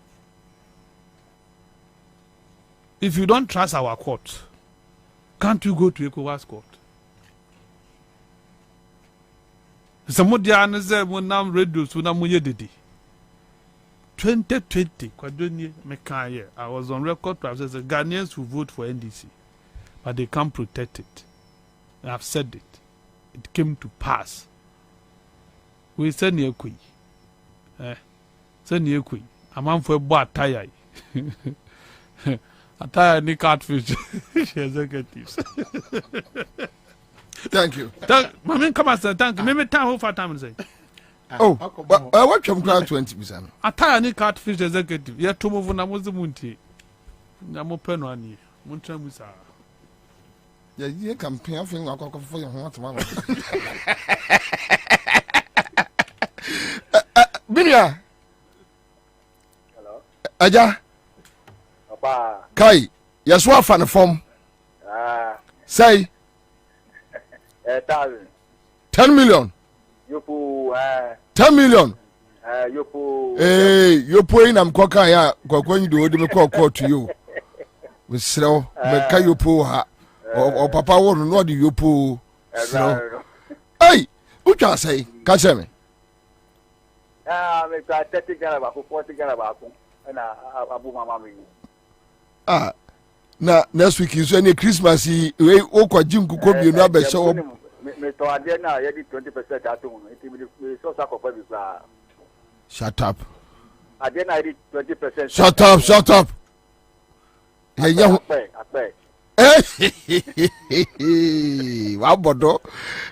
If you don't trust our court, can't you go to ECOWAS court? Somebody anze mo nam radio so na mo yedede. 2020, I was on record to have said the Ghanaians will vote for NDC, but they can't protect it. I have said it. It came to pass. We send you a queen. Send you a queen. A man for a boy attire. Attire ni catfish executives. Thank you. Mami, come and say thank you. Maybe time over time and say. What you grant 20%? A tiny catfish executive. Yet to move on a Muslim munti. Namopenwani. Muntramusa. you campaign for your heart. Binia. Hello. Aja. Papa. Kai, yes, what fan form? Say 1,000. 10 million. Yopo 10 million. Yopo. Hey, Yopo in am kwaka ya kwakwa nyi do me call to you. We slow me ka Yopo ha. O papa won no de Yopo. Slow. Hey, ucha say, catch me. Me ka 30 Ghana ba 40 Ghana ba ko. Na abu mama mi. Na next week is any Christmas we o kwa jim kuko bi no abehye wo. Me to ade na ye di 20% ato. Me so sa ko fa bi kra. Shut up. Ade na ye di 20%. Shut up. Yeah. Wabodo.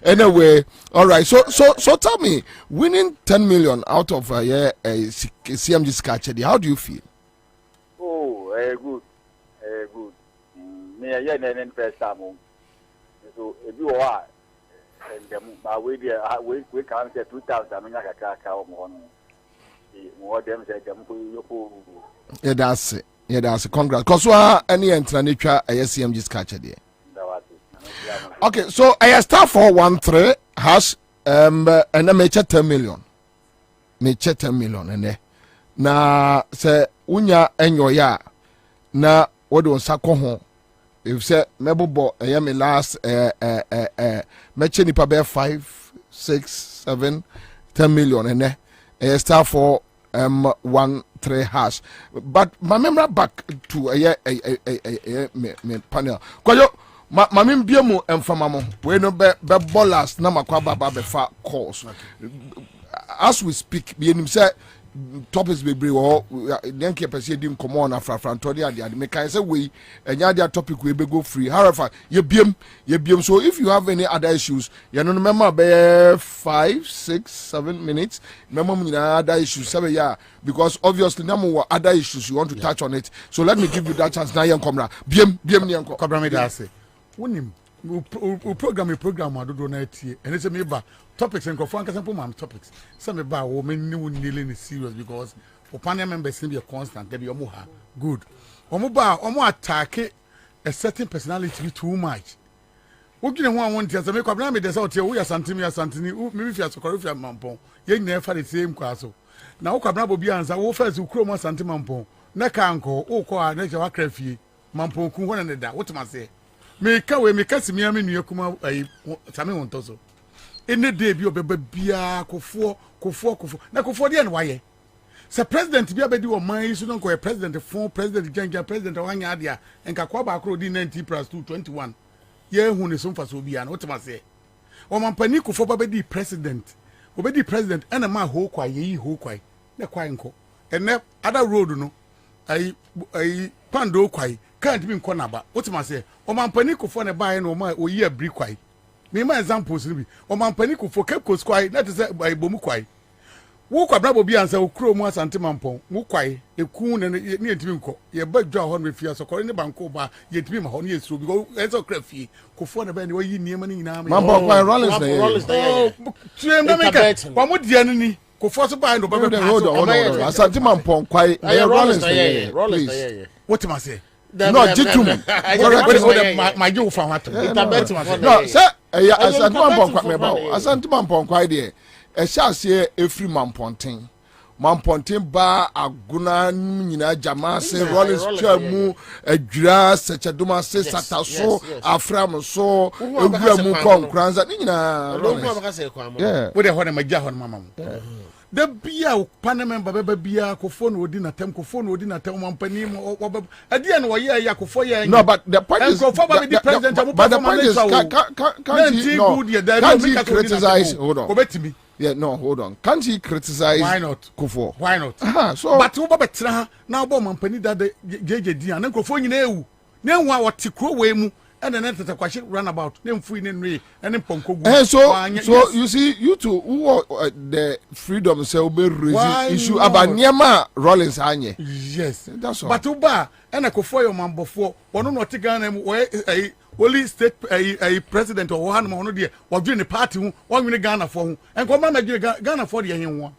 Anyway, all right. So tell me, winning 10 million out of CMG sketch, how do you feel? Oh, good. Good. Me a year first time. So if you are and the we can say 2,000 I mean more them say them yeah, that's it. Yeah, that's a congrats. Because any international CMG sketch there. Okay, so I start 413 hash and then me 10 million. Me 10 million and na say unya enyo ya na what do sako ho if say mebobo me last me che nipa be 5 6 7 10 million and then start for 13 hash, but my memory back to me panel. Kwayo ma mbiemu emfamamo we no be ballers na makwa baba be fa calls. As we speak, be him say topics be bre wo den ke pese di nkomo na frafrantodi ade me kan say we enya dia topic we be go free. However, ye biem so if you have any other issues, you know remember be 5 6 7 minutes remember me other issues say yeah, because obviously now other issues you want to touch on it, so let me give you that chance now. Yen komra biem ni enko kobra me da say wonim program adodo na tie ene se me ba topics and for anka mam topics some me ba wo me ni wonile serious because for panel members be constant be omo ha good omo attack a certain personality too much wogine ho awon tie se me kwabna me de se otie wo ya santini me fi asokoro fi mampon ye nyina fa the same kwaso na wo kwabna Bobie Ansah wo first ukro mo santini mampon na kanko wo ko a na je wa krafie mampon ku ho na ne da wo tuma se me kasi mi ame nua kuma ai same wonto so ene day bi obeba bia kofo na kofo de na waye se president bi abedi o man so no ko president fon president janja president wanya ade a enka kwa ba akro di 90 plus 2 21 ye hu ne so mfa so bia na wotema se o man pani kofo babedi president obedi president ena ma ho kwa ye ho kwa na kwa enko ene other road no ai pando kwa can't be nko naba wotema se o man pani kofo ne bae no ma oyi abri kwai me ma examples ni bi o man pani kofo Cape Coast kwai na te se bomu kwai wo Kwabena Bobie Ansah okro mu asante mampon wo kwai eku ne ne yetimi nko ye badwa ho no fia so kore ne banko ba yetimi ma ho ne yesuro because eso krafie kofo ne ba ne oyi niema ni nyina ma mampon kwai Rollins na tiem na meka kwa mo dia ni kofo so ba no ba hold on asante mampon kwai Rollins na wotema se no jitum my you from what no say asante mampon kwai de e sha se efri mamponten ba aguna nyina jama se Rollins chamu adwira sechaduma se sataso afram so ewura mu konkranza nyina yeah we de ho na magya ho na mama the bia panel member beba bia ko phone odi na tem mampani mo adia no ye ya ko fo ye no but the point is can't he criticize hold on yeah no hold on can't he criticize why not Kofo why not so but wo betra na wo mampani da jeje dia na Kofo nyina ewu na enwa wote kro we mu and then tata kwashi runabout nem free ne nwe and ponko gu so you see you two who the freedom say obe raise issue about niema Rollins anye yes that's all but uba and Kofo yo mambofo wono no tigana mu only state a president or one man there was doing the party one minute Ghana for who and come on Ghana for the one.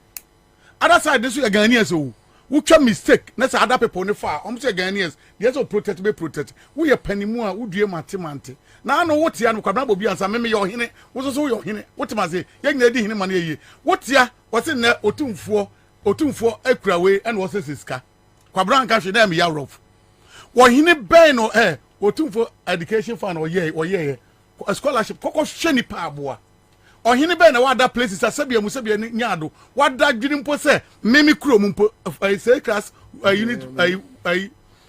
Other side this is a Ghanaian so who can mistake that's other people on the far almost a Ghanaians there's no protect be protect we a penny more who do mante now I know what ya no Kwabena Bobie Ansah me your hine what so your hine what ma say young lady hine man ye what ya what's in there otumfo ekurawe and what's siska Kwabena can she them ya rough what hine ben no otumfo education fund or ye a scholarship koko hwe pa aboa ohini be na wada places asabia musabia nyaado wada dwini mpo se memi kuro mpo say class unit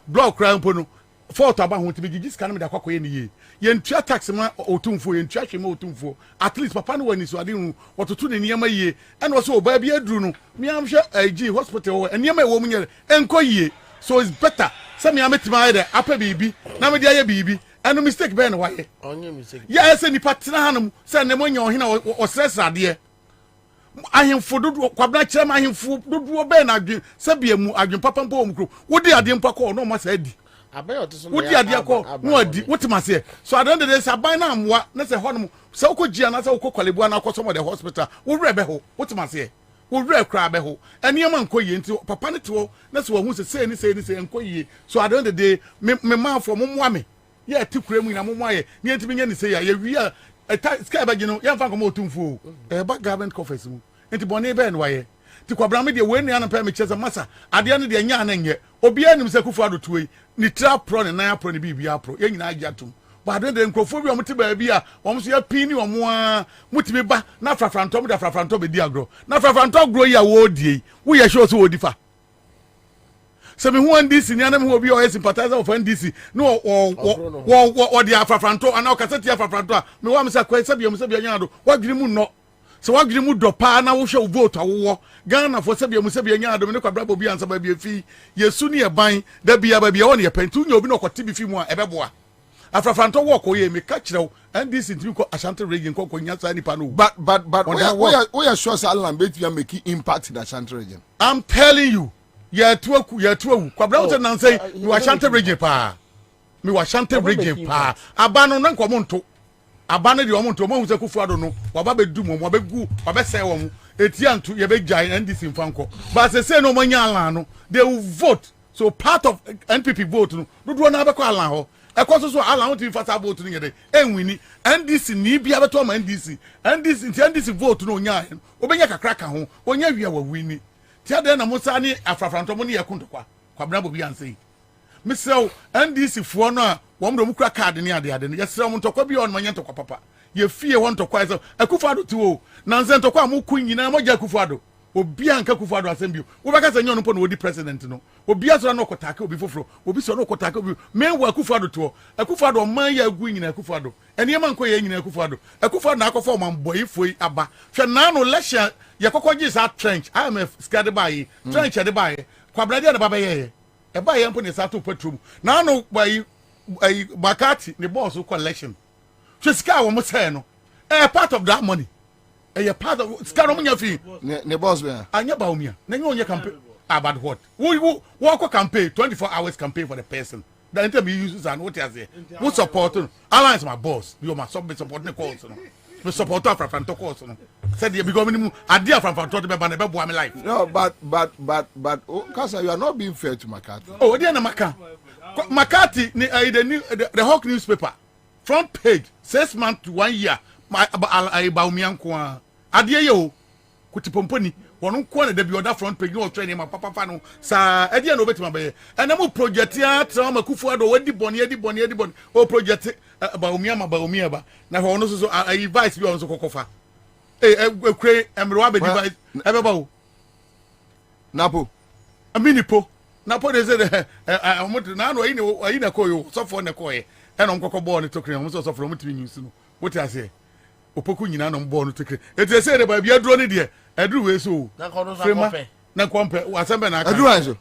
block crown mpo no fort aba ho tibi gigi scan me da kwakoye ni ye yentua tax ma otumfo yentua hwe ma otumfo at least papa no wani so ade hu wototo ne niam yie ene wo so oba bia duru no mi am hwe ag hospital wo niam e wo mu nyere enko yie so it's better say me ametima ide apa bibi na me dia ye bibi eno mistake be na waye onye mistake ya ese ni patena hanum se ne monya ohina o stress ade ahemfo dodo Kwabena kire ma ahemfo dodo be na adwen se bia mu adwen papa mpo omkro wodi ade mpa ko no ma sa adi abayo to so wodi ade ko no adi wotima se so at the end of the day saban na amwa na se honum se ukogia na se ukokwalebu na akoso mo the hospital wo wre be ho wotima se wo wre kra be ho eniam anko ye nti papa ne to na se wo hu se ni enko ye so at the end of the day me man for mo moa me ye tikure mu na mo moa ye ni entimi nya ni se ya ye wi a sky ba gino ya fa ko mo tumfu ba government conference mu enti bone be no ye ti Kwabena me de we nua na pa me chese masa ade ne de nya na nye obi anim se kufu ado tuoi ni tra pro ne na pro ne bibia pro ye nyina agiatum ba de de nkrofo bi o mti ba bia o mso ya pini o mo a mutimi ba na frafrantom da frafrantom be di agro na frafrantom gro ya wo die wo ye sure so wo di fa se me hu NDC ni anam hu obi o sympathizer of NDC no o di afrafrantom ana o kaseti afrafrantom a me wa msa kwa sabia nya do wadwiri mu no se wadwiri mu do pa na wo hwe vote awo Ghana for sabia nya do me Kwabena Bobie Ansah ba bia fi yesu ni e ban da bia ba bia won ye pentu nya obi no kwoti bi fi mu a ebeboa afrafrantom wo ko ye me ka kire wo NDC ntimi ko Ashanti region ko nya sa nipa no but we are sure Alan bet you make impact in Ashanti region. I'm telling you ya tuaku Kwabena Ansah nan say you Ashanti region pa me wa Ashanti region pa abano na nkomo nto abano de omo nto mo hu se kufu ado no waba bedu mo abegu waba se wo mu etiantu ye be jai NDC mfanko but say no manya Alan no they will vote so part of NPP vote no dodo na be ko Alan ho ekoso so Alan to fata vote no yede enwini NDC ni bia beto ma NDC vote no nya obenya kakra ka ho onya wia wa wini tia de na musa ni afrafrantom no ye kuntokwa Kwabena Bobie Ansah misrew NDC fo no a wo mdo mukura card ni ade no yesrew mo ntokwa bi on manya ntokwa papa ye fie won ntokwa eso Akufo-Addo tuo na nze ntokwa mo kunyina mo ja Akufo-Addo obi anka Akufo-Addo asembio wo baka se nyon no po no odi president no obi asora no kotake obi foforo obi so no kotake obi me wo Akufo-Addo tuo Akufo-Addo man ya agu nyina Akufo-Addo eniyema nko ye nyina Akufo-Addo na akofo man boyfoi aba hwe na no lesha ye kokogye sa trench IMF skade bayi trench de bayi Kwabena de baba ye e bayi mpo ne sa to patrum na no bayi Makati the boss collection hwe ska wo mo say no part of that money a part of ska no munya fi ne boss be anya ba umia na nyo campaign about what we ko campaign 24 hours campaign for the person that enter me use and what you say who support alliance my boss you my support ne calls no me support afrafrantom calls no said you become minimum ade afrafrantom be ban be boa me life no but Kasa, you are not being fair to Makati. Oh dey na Makati the Hawk newspaper front page 6 months to 1 year ba umianko ade ye o kutipomponi wono ko na da bi oda front page no training ma papa no sa ade na obetima be ena mo project ya tra ma Akufo-Addo wadi boni o project ba umia ba na ho no so vice bi on so kokofa kre emrewa be device ebe ba o napo aminipo napo de say na no ayi na koyo so for na koye eno nkokọ ball ni tokre mo so from timi news no what you say opoku nyina no ball no tokre eti say de ba bia duro ni de aduru we so na kono so kompe na kompe asembe na aka aduru anso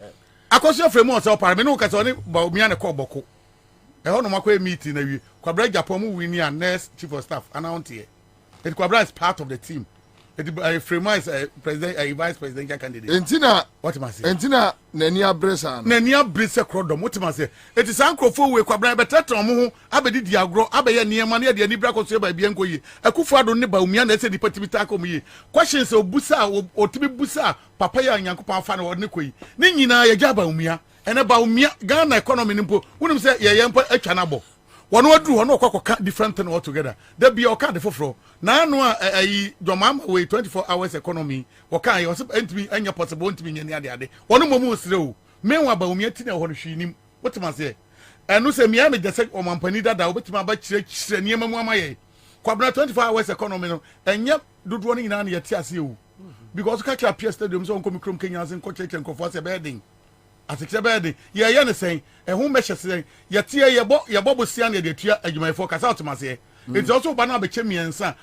akoso frame o so pare me no ka so ni ba omia ne ko boko e ho no makwa meeting na wi Kwabena Japan mu win ya next chief of staff announce here it Kwabena is part of the team it frame president vice presidential candidate. Entina what am I say? Entina nenia bresa. Nenia bresa krodom what am I say? It is Ankrofo we Kwabena beteto mo abedi diagro abeye niema na de anibra ko so ba bienko yi. Akufo-Addo ne Bawumia na se dipatibita ko yi. Questions obusa otimi busa papa ya Nyankopon afa na wode ne koyi. Ne nyina ya gya Bawumia. Ene Bawumia Ghana economy nimpo. Wonim se ye yempo atwa na bo. One word do one okwa different thing altogether. There be your card for na no Jomam way 24 hours economy. Waka you entimi anya possible ntimi nya ne ade. One momu sire meanwa Bawumia ti na ho hwini. What am I say? Enu se me just say o mampani dada obetima ba kire niema mu amaye. Kwabena 24 hours economy no enya dodo no nyina na yeti ase ewu. Because ka kira Pierre Stadium so onkomi krom Kenya sen ko cheke nkofo se bedin. Atikse bedi ye ne sen ehun meche sen yetie yebo bosia na de tua adwumayefo kasa otomase it also ba na beche miensa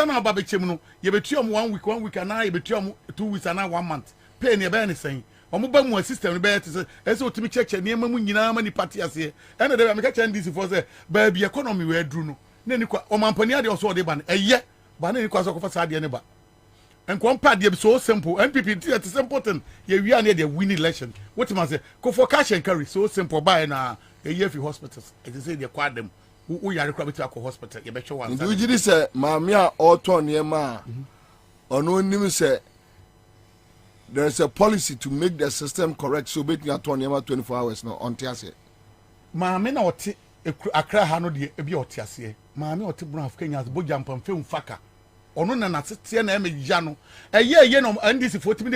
na ba beche mu no ye betua mu 1 week na ye betua mu 2 weeks na 1 month pay ne be ne sen omo ba mu system ne be te ese otimi cheche ne ma mu nyina ma ni party ase e na de me ka chen this for say ba bi economy we adru no ne ni kwa o mampani ade so de ba ne eye ba ne ni kwa so ko fa sa de ne ba and compare they so simple. NPP it's simple thing. You are near the winning election. What am I say? Go for cash and carry so simple buy na a year for hospitals. As they say they acquire them. Who are required to go hospital. You bet you one. Do you say mamia auto niema? Or no name say there is a policy to make the system correct so bet you 24 hours now on Tiase. Mamma na oti akra ha no de e bi otiase. Mamma oti bro of Kenya bojam pam fem faka. Ono na natete na emeja no eye no ndisi fotimi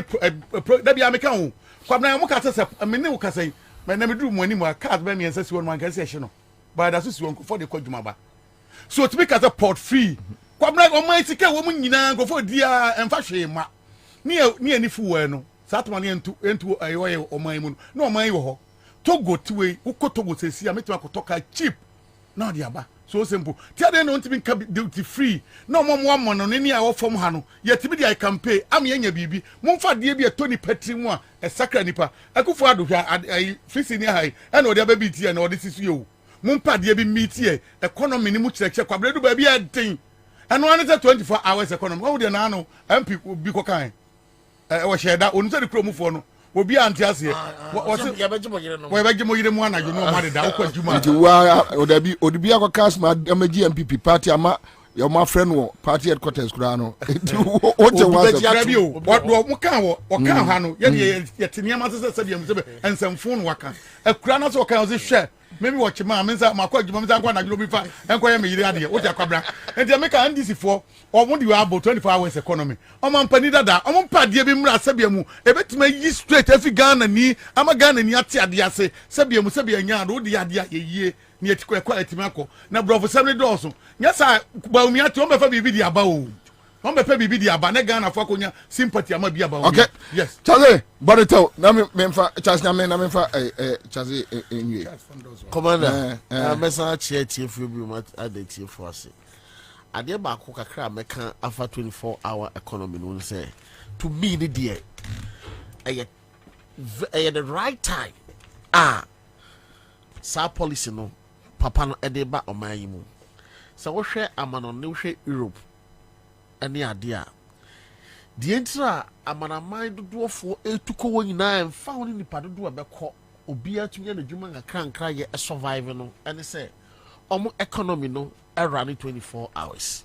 da bia meka ho Kwabena mo ka se me ne wo ka sai me na me duru mo ani mo card ba mi ensa si won man ka se ehye no ba da so si won for de kwadwuma ba so timi ka se port free Kwabena o man sika wo mu nyina go for dia emfa hwe ma ni ani fu we no satoma ne entu ayo o man mu no o man yi wo ho Togo tiwe wo Togo sesi ametima ko toka cheap na dia ba so simple tia dey no ntimi ka duty free no mo no ni a wo fom ha no yetimi dey campaign am yenya bibi momfa de bi etoni patri mu a esakra nipa Akufo-Addo hwa fisi ni hai e na ode aba bi tie na ode sisu yewu mompa de bi meetie economy ni mu kireche Kwabena du ba bi adin eno ane 24 hours economy wo de na no MP bi ko kan wo sheda onu se de kromufo no obi anti ase ya bejimo no wo bejimo yire mu anajo no ma de da ko adwuma nti wa odabi akwa ma amaji MPP party ama your my friend wo party headquarters kura no what the was what mo kan wo kan ha no ye tenia ma se dia mse ensamfo no waka akura na so kan o se hwe maybe watch ma menza makwa adwuma menza kwa anajo bi fa enko ye me yire ade wo ti Kwabena enti me ka ndisi for o mo di we about 24 hours economy o man pani dada o mo pade bi mra sabia mu ebetima yi straight afi Ghana ni ama Ghana ni ate ade ase sabia mu sabia nya do di ade ye ni etiko ekwa etimako na brofo semne doso nya sa Bawumia te o be fa bibi di aba o on be fa bibi di aba na Ghana fo akonya sympathy ama bi aba o okay yes Chaze but tell na me fa Chaze na me fa Chaze enwe Commander mesa tie fu bi ma ade tie fu ase ade ba ko kakra meka afa 24 hour economy no say to me ni there the right time sa policy no papa no ede ba oman yi mu sa wo hwe amano ne hwe Europe ene ade a de entra amanaman dodofo etuko wo nyina emfa wo ni padodo abekọ obi atumye na dwuma nkra ye survive no ene say omo economy no run 24 hours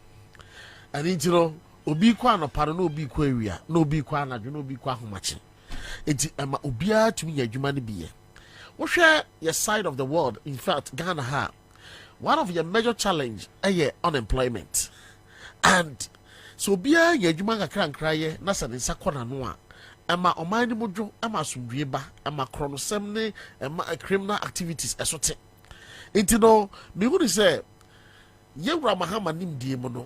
and you know obi kwa no paro no obi kwa awia no obi kwa anadwo no obi kwa ahomache enti ama obi atumi ya dwuma ne biye wo hwe your side of the world in fact Ghana ha one of your major challenge unemployment and so obi ya dwuma nkra ye na se nsa kona no a ama oman ni modwo ama sumdue ba ama kronosem ne ama criminal activities esote enti no me would say Yewra Mahama nimdie mo no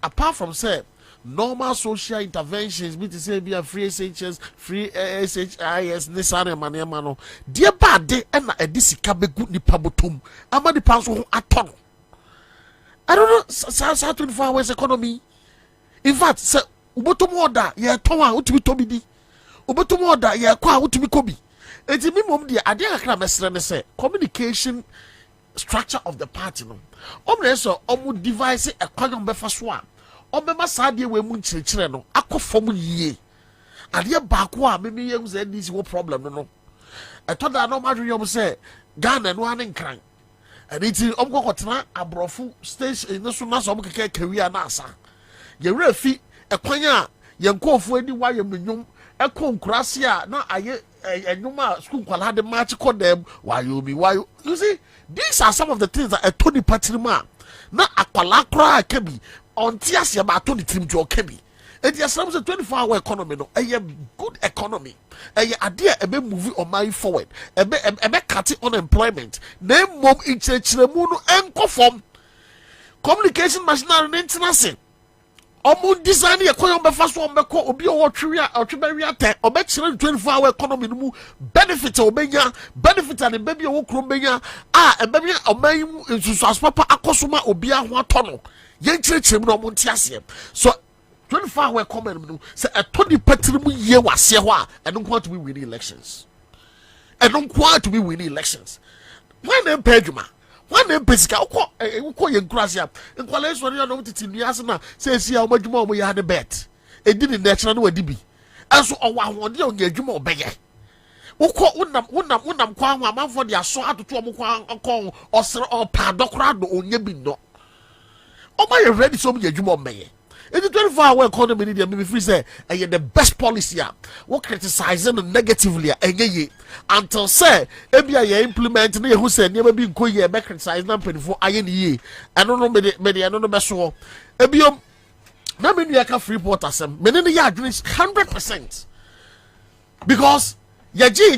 apart from say normal social interventions be to say be a free SHS free SHIS nesane manema no de ba de na edisika begu nipa botom ama di panso ho aton I don't know sa 24 hours economy in fact say ubotom order ye ton a utumi to bi di ubotom order ye kwa utumi kobi enti mi mom de ade akra mesre ne say communication structure of the party no omre so omu device ekwanyom befa so a ɔbɛma saa adeɛ wɔ mu nkyerɛkyerɛ no akɔ fam yie adeɛ baako a meme yɛhu sɛ ndc wɔ problem no ɛtɔ da na ɔmadwene yɛm sɛ ghana no ane nkran ɛne nti ɔmkɔkɔtena aborɔfo station ne so na sɛ ɔmkɛkɛ kawia na asa yɛwerɛ fi ɛkwan a yɛnkɔɔfoɔ ani wa yɛ menwom ɛkɔ nkurase a na ayɛ ɛnwom a school nkwalaa de maakye kɔ dɛm wayo you see these are some of the things that ɛtɔ nipa tirim a na akwalaa koraa ka bi ɔnte aseɛ ma atɔ ne tirim nti ɔka bi enti yɛsrɛ sɛ 24-hour economy no ɛyɛ good economy ɛyɛ adeɛ a ɛbɛ move ɔman forward ɛbɛ cut unemployment na mmom nkyerɛkyerɛmu no ɛnkɔ fam communication machinery ne ntena se ɔmo design yɛ kwan ɔbɛfa so ɔbɛkɔ obi a ɔtwebɛwi atɛ ɔbɛkyerɛ 24-hour economy no mu benefit a ɔbɛnya benefit a ne baabi a ɔwɔ kurom bɛnya a ɛbɛnya ɔman yi mu nsusuaso papa akɔ so ma obi ho atɔ no yɛnkyerɛkyerɛ mu na ɔmo nte aseɛ so 24-hour economy no sɛ ɛtɔ nipa tiri mu yie wɔ aseɛ hɔ a ɛno nko to be winning elections ɛno nko to be winning elections wɔn na mpɛ adwuma wɔn na mpɛ sika wokɔ yɛn nkurase a nkwalaa esɔre yɛ na wɔn tete nnua ase na sɛ esi a wɔn adwuma wɔn yɛ ade bet edi ne nɛkyerɛ no wadi bi ɛnso ɔwɔ ahoɔden a ɔnyɛ adwuma ɔbɛyɛ wokɔ wonam kwan ho amanfoɔ de aso atoto wɔn kwan kɔn ɔsere ɔpɛ adɔkora do ɔnyɛ bi nnɔ ɔmo ayɛ ready sɛ ɔmo yɛ adwuma ɔbɛyɛ. In the 24-hour economy, me free say, the best policy. What criticizing negatively, until say, maybe I implement, who said, never been going here, back criticizing them for INE. I don't know, maybe I don't know best so. Ebium, now many I can free port as them, many the yard is 100%. Because, ya J,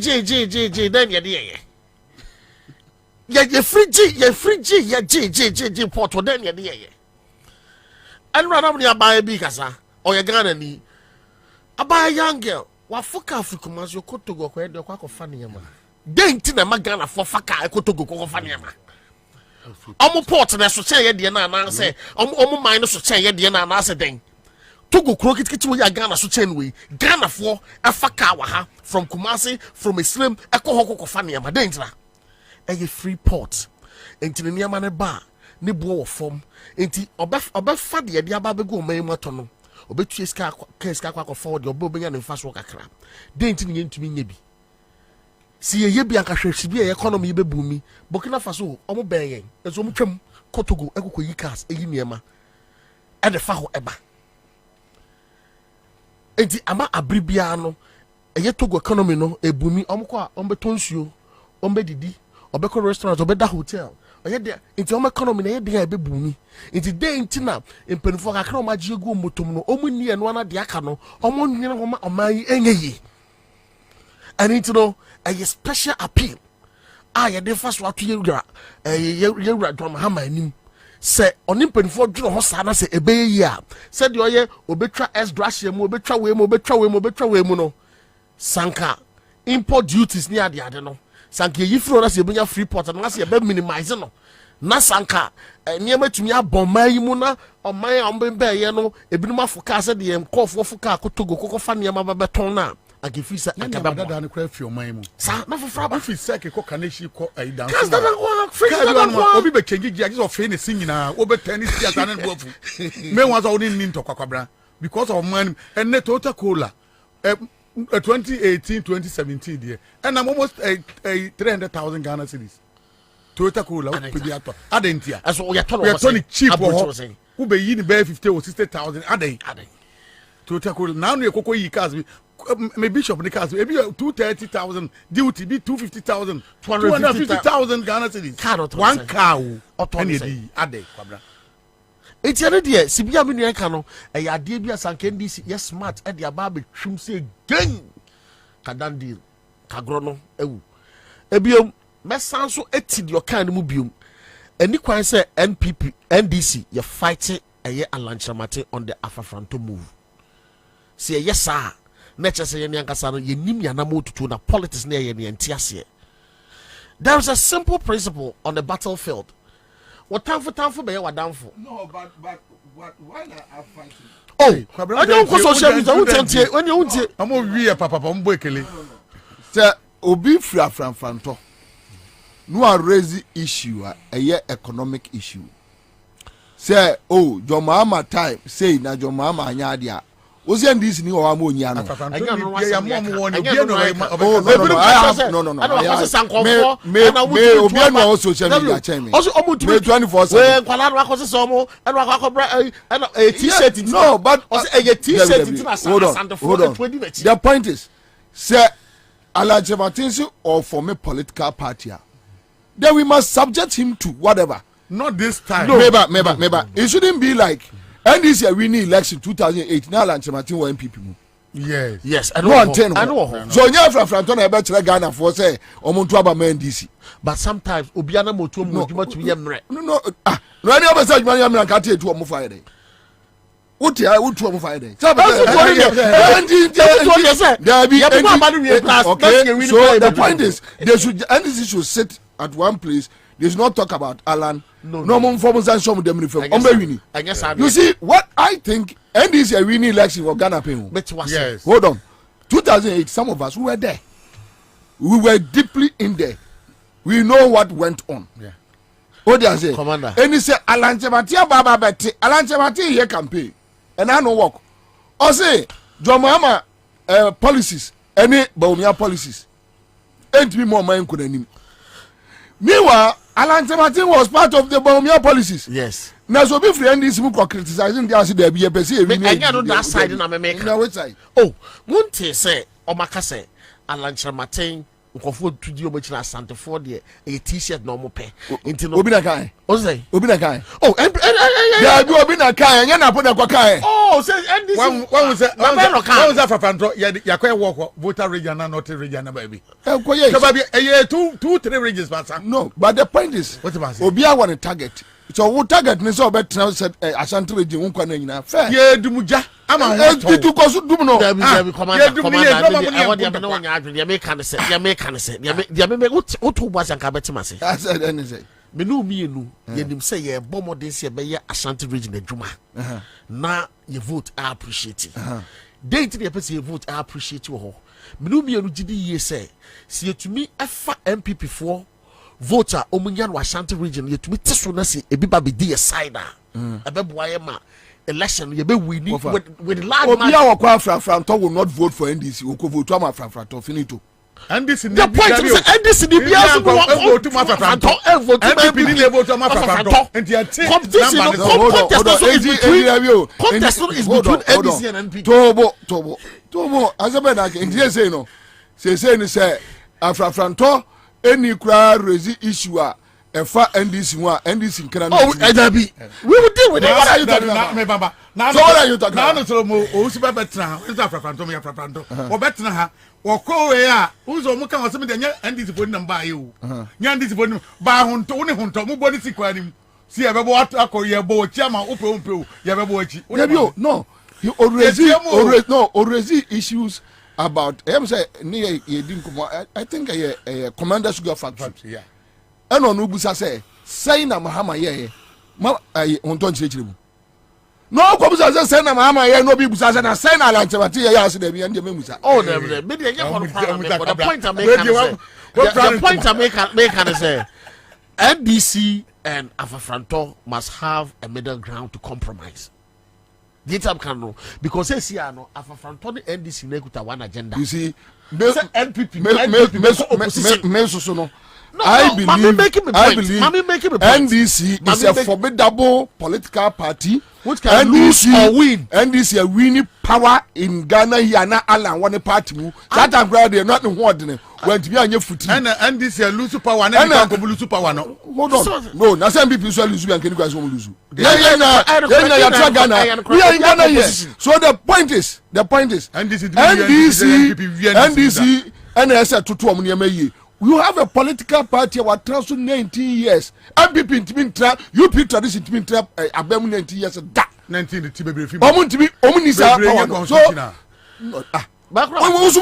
then ya dear. Ya free G, ya J, port, then ya dear. And randomly I buy a big asa or a Ghana ni. I buy a young girl. What fuck African as you could to go where the quack of funny man. Dainty a Magana for fucker I could to go funny man. Omo port and I should say Diana and I say, Omo minus should say Diana and I say then. To go crooked kitchen with Ghana so chain way. Ghana for a fucker from Kumasi, from a slim, a cohoko funny man. Danger. A free port. Into the Niamane bar. Ne bo form enti obefa de ade aba bego man moto no obetue ska kwa forward obo benya ne mfa so kakra de enti ne yentumi nya bi si ye bi ankahwehwe bi economy be bumi Burkina Faso omo ben yen ezo omo twam kotogo ekoko yi cars eyi niema e de fa ho eba enti ama abribia no eye Togo economy no ebumi omo kwa ombe tonsuo ombe didi obekọ restaurant obeda hotel oye de nti o economy na ye de ebe bumi nti de nti na empenfo kakra o magye gu motom no omu nie no na de aka no omo nwene ho ma oman enyeyi and nti no a special appeal ye de fa so ato yewura drum ha manim se oni empenfo dwuro ho sa na se ebe yi a se de oye obetwa S-drashia mu obetwa we mu no sanka import duties ni ade no sanka yifro na se ebenya free port na se ebe minimize no na sanka niema tumi aboma yi mu na oman a ombembe ye no ebinum afoka se de nkofo foka akotogo kokofa niema babeton na agefisa akababa dada ne kra fi oman mu sa na fofra ba fi sek ko kaneshi ko aidan kas dada ko free obi be change gi just fe ne sinyina obe tennis theater na boafu me wan so oni ni ntokwakwabra because of man and net total cola 2018 2017 there and I'm almost 300,000 Ghana cedis Toyota Corolla pediator adentia so we are cheap who be yin be 50 or 60,000 aden Toyota Corolla now you koko yi cars me bishop the cars maybe 230,000 duty be 250,000 250,000 Ghana cedis one car any ade kwabra eti ane de sibia me nua ka no e ya de bia sanka ndc yes smart e de aba be twum se gen kadan deal kagro no ewu ebiom mesan so eti de okan mu biom ani kwan se ndc ye fight eye alanchamate on the afafranto move se ye sa na chese ye nyankasa no ye nim yana motutu na politics na ye ne entiase. There is a simple principle on the battlefield. What time for be wadamfo. No, but why not I fight? Oh, I don't go social media. When you want I'm we papa mbo ekele. Say obi free afranfanto. No a raise issue a economic issue. say oh your mama time say na your mama anya dia o say ndis ni o wa mo nya no obi anu o social media chain me also omo to 24/7 kwala no akoso so mo anu akobra t-shirt no but a t-shirt na sand for the 20 minutes. The point is say Alhaji Martinsi or for me political party then we must subject him to whatever. Not this time. No. Maybe. It shouldn't be like, and this year winning election 2008. Now Alhaji Martin were MPP. Yes. I know. So now from Franton, I bet you Ghana for say, Omuntu aba DC. But sometimes Obiana Motu Mojuma to Yemre. No. No, any other such money I'm not to a Friday. What I would to a Friday. Okay, so the point is, they should, NDC should sit at one place. They should not talk about Alan. No more forms and some of them. You see, what I think, and this is a winning election for Ghana. Yes. Hold on. 2008, some of us who were there. We were deeply in there. We know what went on. Yeah. What do I say? Commander. And he said, Alan Chematia Baba Betty, Alan Chematia here campaign. And I no work. Or say, Jomama policies, any Baumia policies. Ain't me more mind couldn't. Meanwhile, Alan Martin was part of the Baumia policies. Yes. Now, so be free this book criticizing the acid there be a PC. I got that side in America. No, which side? Oh, Monte say, Omakase, Alan Martin, Nkofo to the Obachina Santa Ford, a t-shirt normal pay. Into Obina Kai. Ose. Obina Kai. Oh, and you Obina Kai, and you're not put a Kwakai. Oh, say, and this one was that for Pantro, Yakwe walk, voter region, not a region, baby. A year, 2-3 regions, but no, but the point is, what about Obia want a target. So, what target Niso Bet now said, Ashanti region, Unkanina, fair. Yeah, Dumuja. I'm a to cause Dumno. What was a cabetimasi? I said anything. Menu me nu yenim say ye bomo this ye be Ashanti region adwuma na ye vote I appreciate it date the person ye vote I appreciate you ho menu me nu gidi ye say si yetumi efa MPP for voter omunya no Ashanti region yetumi tiso na se ebi ba be di side ebeboa ye ma election ye be win with large Obi awakwa Franto will not vote for NDC will vote to am Franto finito. And this is the point is NDC the bias vote to Mafranto contest is between NDC and NPP. Tobo azabena ke say no say ni say Afranto any cry raise issue a efa NDC one NDC nkran. Oh Edabi we will deal with it. What are you talking about? Me baba so what are you talking about? Now so mo o super betra o Afranto me Afranto o betra ha Okowe ya uzo muka waseme de nya NDC for number aye o nya NDC for ba honto wo ne honto mo body sikwa nim si e bebo akoye bo chiama ope o ye bebo achi no you already issues about him say near I think a commander sugar factory yeah and on ubusa say na mahama ye ma honto nchirechirimu no ko busa say na mahama ye no bi busa say na say na lanchemati ye ya so da bi ande memusa oh the me dey get for the point I make is say NDC and Afafranto must have a middle ground to compromise. The time can know because say see no Afafranto and NDC na kuta one agenda. You see NPP no I believe NDC is a formidable political party which can lose or win. NDC a winning power in Ghana here na Alan one party mu that time crowd they not one when to be anya futi and NDC lose power and can lose power no hold on no na some people so lose and can guys won't lose Ghana we are in Ghana here so the point is NDC and as a tutu omunye yi you have a political party what transfer 19 years MPP intimi tra UP tradition intimi tra abem 19 years da 19 ti bebre fi omuni sa power so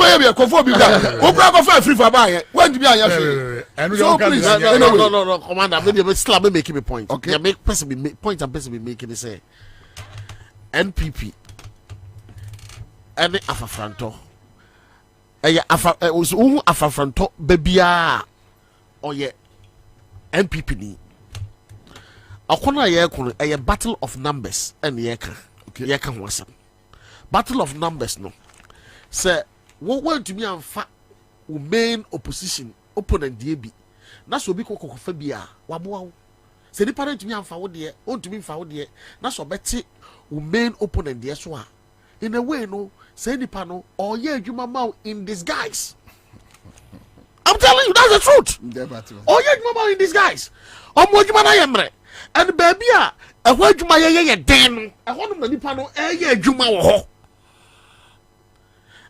we be confirm bi da o bra go fa free for buy when be anya free so please no commander me slap me make me point okay make person be point and person be making say NPP any Afafranto Afafranto bebia or ye NPP ni akɔnɔ a yɛrekɔ no battle of numbers ɛna yɛka ho asɛm battle of numbers no sɛ wɔntumi amfa wo main opposition opponent deɛ bi na sɛ obi kɔkɔfa bi a waboa wo sɛ nipa no ntumi amfa wo deɛ ɔntumi mfa wo deɛ na sɛ ɔbɛte wo main opponent deɛ so a in a way no sɛ nipa no ɔyɛ adwuma ma wo in disguise. I'm telling you, that's the truth. Oh, yeah, in disguise. What you man and baby, a word you may den, I want to manipano, juma ho.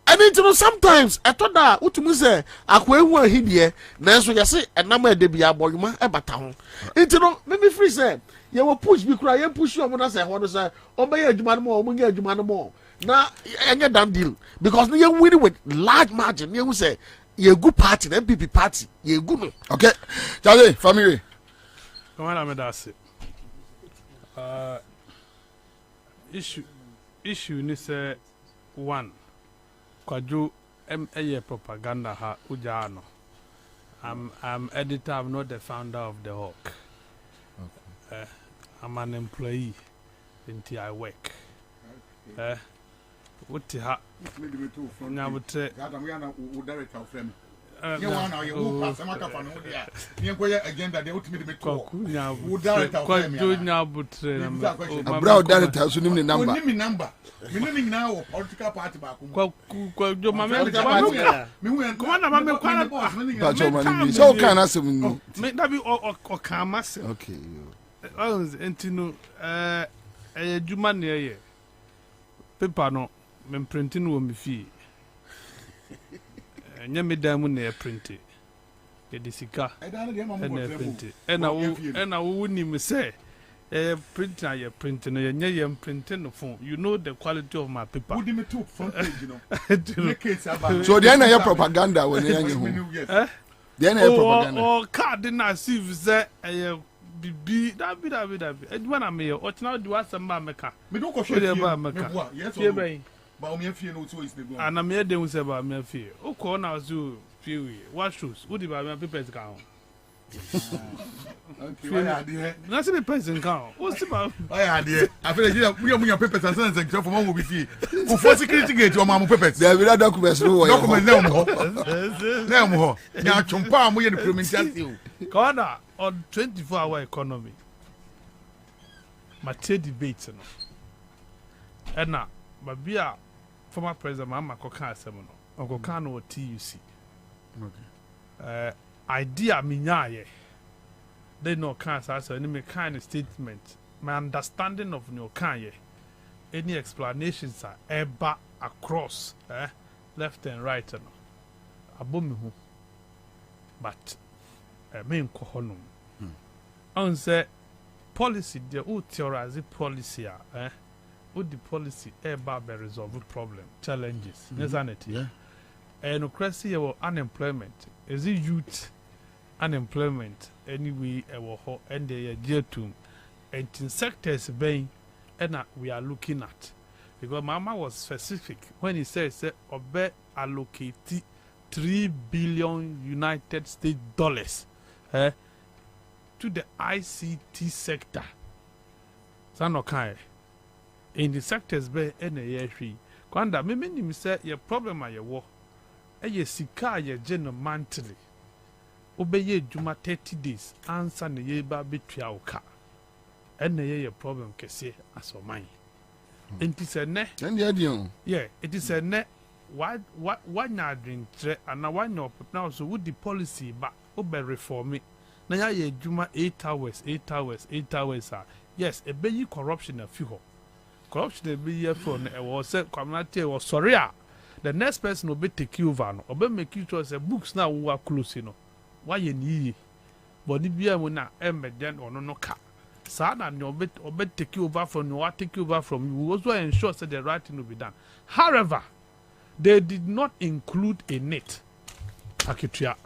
And you know, sometimes I thought that what you say, I will him here, Nancy, I say, and number de be a boy, a baton. You know, maybe free said, you will push me cry and push you when I say, what to say, obey a juman more, we get juman more. Now, I get done deal because you win with large margin, you say. Ye good party, the MPP party. Ye good no. Okay, Charlie, family. Come on, I'm that's it. Issue ni say one. Kwaju MA propaganda ha ujano. I'm editor. I'm not the founder of the Hawk. Okay. I'm an employee until I work. What ha? Now we say. Agenda they ultimately make talk. Abroad director so nim number. Nim number. Me no now political party back. Kwajo mama. Come on, mama kwana. So can asem. Me that be o kan mase. Okay. Entino adwuma ne ye. Paper no me printing wo me fie. Nya me dan mu na e print. Ye disika. E print. Ena wo ni me say print na ye print no ye nya ye print no phone. You know the quality of my paper. Would me too front page, you know. So the na propaganda when you nya. The na propaganda. Oh card na receive say bibi that be edwa na me o tina do asamba meka me do ko hwe meka yes o ba o me fie no so is the go ana me dey say ba me fie o ko na so fie we what shoes wo di ba me papers ka ho okay na se me papers ka ho o si ba oya ade I feel like we am papers and sense and for mo be fie o for security gate o ma mo papers there be documents no document na mo na mo ho nya chompa mo ye no prominency Corner on 24-hour economy. Mate debate no. Ena babia former president Mama Koka asem no. Koka no TUC. Okay. Idea minyaye. They no can say any me kind statement. My understanding of no can any explanations are eba across left and right no. Abomi hu. But main kohonom on say policy the o theorize policy o the policy eba be resolve problem challenges insanity and ocracy or unemployment is it youth unemployment anyway ho and they are to and in sectors being and we are looking at because Mama was specific when he says obe allocate 3 billion United States dollars to the ICT sector. Sanokai in the sectors be NASH. Kwanda, me say your problem are your war. A sika ye general monthly. Obey juma 30 days. Answer ne yeba betriauka. Your problem kese as o mine. It is a ne. Yeah, it is a ne. What na drink and now one up now so would the policy but obe reform it. Now ya juma 8 hours. Yes, a be corruption a few. Corruption a be for was said community was sorry. The next person will be take you over or be make you to say books now who are close, you know. Why you need but if you are not then or no car. Sad and your bit or bet take you over from you or take you over from you also ensure that the right thing will be done. However, they did not include in it Akituya.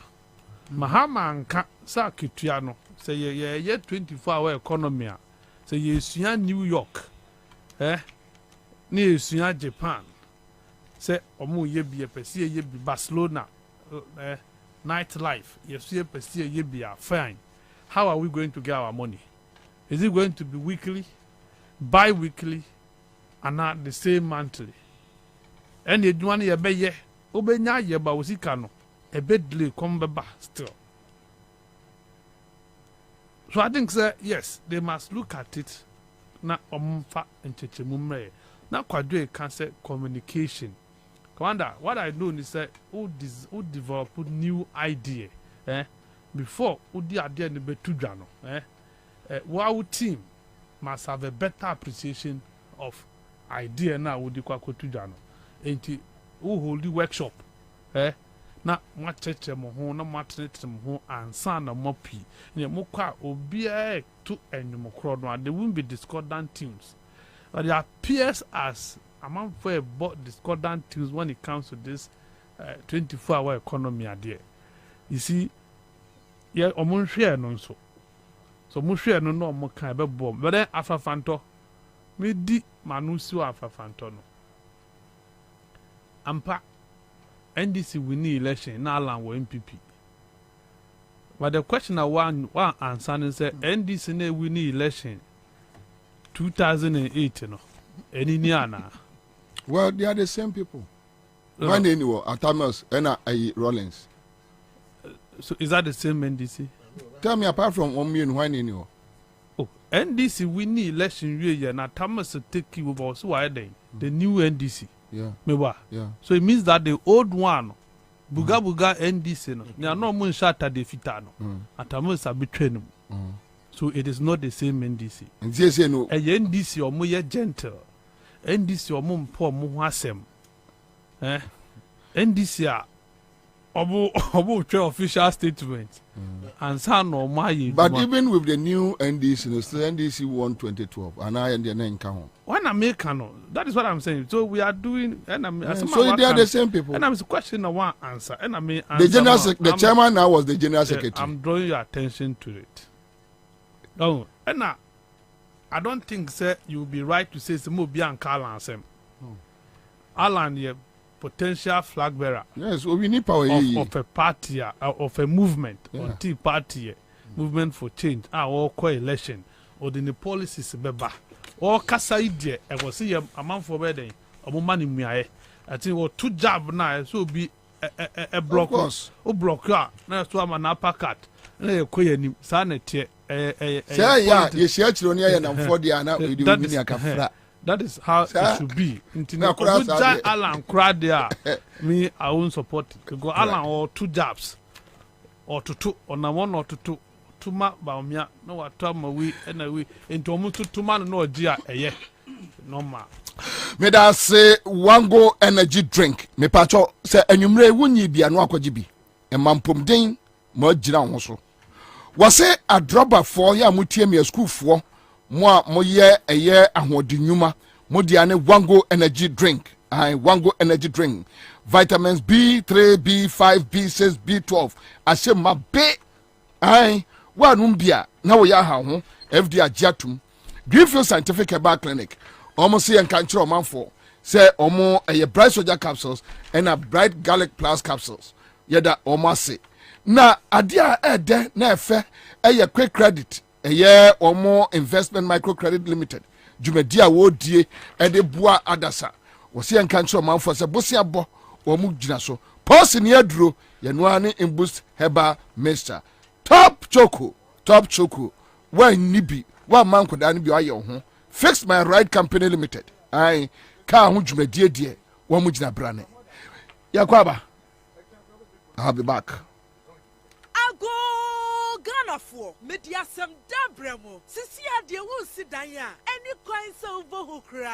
Mahama anka sa Akituya no say ye 24-hour economy say ye suya New York ni suya Japan say omo ye bi pese ye bi Barcelona nightlife ye suya pese ye bi fine. How are we going to get our money? Is it going to be weekly, bi-weekly, and not the same monthly? And you want to be ye, obenya ye ba usikano, a bit delay come back still. So I think, sir, yes, they must look at it. Na omfa enchechemumre. Na kwadwe cancer communication. Commander, what I know is that who develop new idea, before who the idea ni betujano, our team must have a better appreciation of idea now who di kwa kotujano. Enti who hold the workshop, na mwacheche mo ho na mwacheche mo ho ansa na mopi. Nye mukwa obia to enyumokro no there won't be discordant teams. But it appears as among for about discordant teams when it comes to this 24-hour economy idea. You see, yeah, omun share no so. So mu share no no mo kan be bom. But then afafanto me di manusu afafanto no. Ampa NDC winning election na Alan wo MPP. But the question I one answer is NDC na winning election 2008 no. Any niana. Well, they are the same people. When anyway, Atamas and Rollins. So is that the same NDC? Tell me apart from Omi and when anyway. Oh, NDC winning election year na Thomas take you over so why then the new NDC. Yeah. Mewa. Yeah. So it means that the old one, Buga NDC no. They are not mun shata de fitano. Atamas are betraying them. So it is not the same NDC. And yes, you know. A NDC or more gentle. NDC or mum poor muhasem. NDC are obu official statement. And son or my. But even with the new NDC, still NDC won 2012, and I and the name count. When American, that is what I'm saying. So we are doing, and so they are the same people. And I'm questioning one answer, and I mean the chairman now was the general secretary. I'm drawing your attention to it. Oh, and now. I don't think, sir, you will be right to say some more beyond Alan Sem. Alan, ye potential flag bearer. Yes, we need power of a party, of a movement, or Tea Party, movement for change, or coalition, or the policies beba, or Casa idea. I was see a month for wedding, or money me. I think or 2 jab now, so be a block, or block, now swam an uppercut, and a queer sanity. Yeah, you share Chironia and I'm for the Anna. That is how it should be. Alan cried there. Me, I won't support it. Go Alan or 2 jabs, or to 2, or na 1 or to 2. 2 ma baumia. No, what time we and we into almost 2 man no dear a year. No ma. Me da say Wango energy drink. Me pacho say enyumre wunyi bia no akwajibi. E mampom den mo jira ho so. Wase a dropper for ya mutie me school for mo ye eye ahodi nyuma mo dia ne Wango energy drink. Wango energy drink. Vitamins B3, B5, B6, B12. Ashe ma be wa numbia na wo ya ha ho FD agiatum. Greenfield Scientific Herbal Clinic. Almost see and country or man for say omo a bright soja capsules and a bright garlic plus capsules. Yeda almost say. Na adia ede na efe eye quick credit eye omo investment microcredit limited jumedia wo die ede bua adasa wosi en kancho man for se bosi abo omu gina so pause ni aduro ye no ani imboost herbal mixture top choco wa nibi wa man ko dan bi aye ho fix my right company limited ai ka ho jumedia die wo mu gina brane yakwaba I'll be back. Ago Ghana for media some dabremo. Sisi ade wo si dan ya. Any coins over who cry.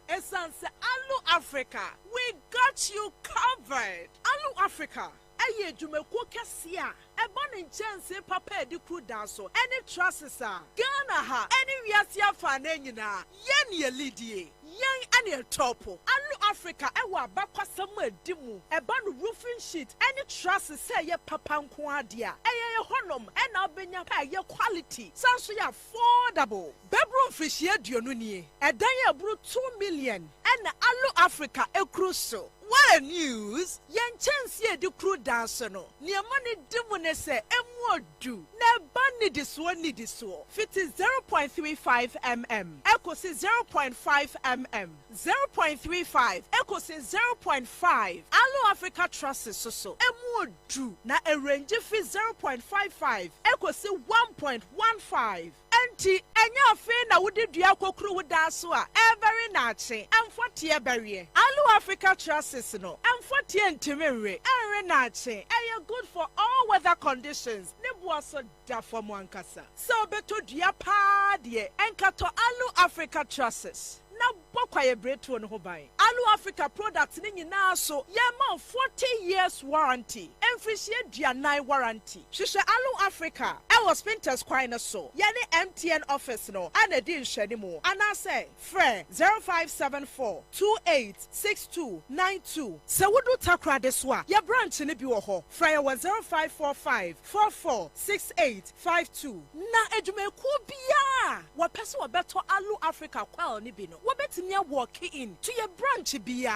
Essence Alu Africa. We got you covered. Alu Africa. Aye jumeko kesia. Eba ne chance papa edi kru danso. Any trusses are. Ghana ha. Any wiasia fa na nyina. Yen ye lidie. Yen ane topo. Alu Africa ewa bakwa samu edimu. Eba no roofing sheet. Any trusses say ye papa nko adia. Eye honum ena obenya pa ye quality sanso ya affordable bedroom fish ye duonu nie edan ye buru 2 million ena Allo Africa ekruso. What a news! Yen chance ye do crew dance no. Ni money dimune se emodu. Ne bani diswo ni diswo. Fit is 0.35 mm. Echo si 0.5 mm. 0.35. Echo si 0.5. Allo Africa Trust so emodu. Na a range fi 0.55. Echo si 1.15. Enti enya fe na wudi dua kokru wudaso a very nache. Amfotie berie. Allo Africa Trust no. Amfotie ntimere. Enre nache. Eye good for all weather conditions. Ne boaso da for mo ankasa. So beto dua pa de enkato Allo Africa Trust. Na bokwaye bretu no ho ban. Allo Africa products ni nyina so ye ma 40 years warranty. Emfishie duanai warranty. Hwehwe Allo Africa. E was Spinters kwan so. Ye ne MTN office no. Ana di nhwani mu. Ana say frɛ 0574 286292. Se wudu takra de so a ye branch ni bi wo ho. Frɛ ye 0545 446852. Na edumeku bia. Wa pese wo beto Allo Africa kwal ni bi no. Wobetimi walk in to your branch bia.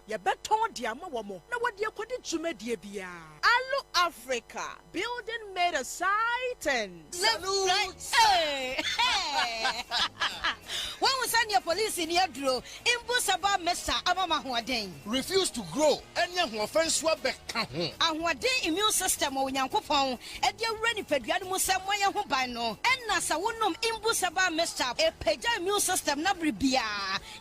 Ye beton dia ma wo mo. Na wode akodi dwumadie bia. Allo Africa, building made a sighting. Salute. Hey. When we send your police in your draw, Imbusaba Mesa Amama Huaden. Refuse to grow. Any offense will be and what day immune system or Yankopon, and your ready Pedrian Musamaya Hubano, and Nasa Wunum Imbusaba Mesa, a Peja immune system Nabribia.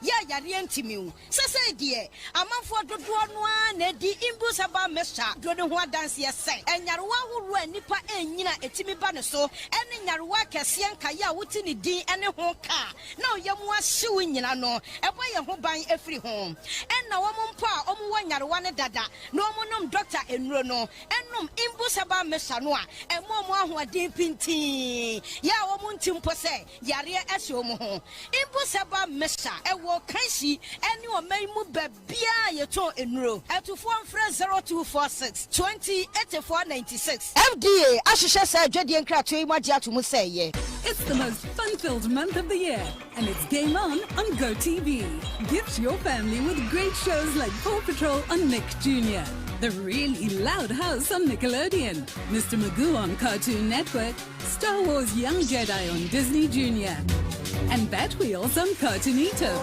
Ya Yarientimu. Sasa dear, a month for the one, the Imbusaba Mesa, Drodon dance yes, and Yarwa who ran Nipa and Nina Etimi Banaso, and in Yarwa Cassian Kaya Wutini D and a home car. No, Yamwa suing Yano, a boy who buy every home. And now one pa, one Yarwana Dada, no monum doctor in Rono, and num Imbusaba Mesanoa, and Momo who are deep in tea. Ya woman Timpose, Yaria Esomo, Imbusaba Mesa, a walk Kansi, and you are may move Bia Yato in row, at to 0246 208496. FDA, Ashisha said, Jedi and Kratui Maja to Musay. It's the most fun-filled month of the year, and it's game on GoTV. Gift your family with great shows like Paw Patrol on Nick Jr., The Really Loud House on Nickelodeon, Mr. Magoo on Cartoon Network, Star Wars Young Jedi on Disney Jr., and Batwheels on Cartoonito.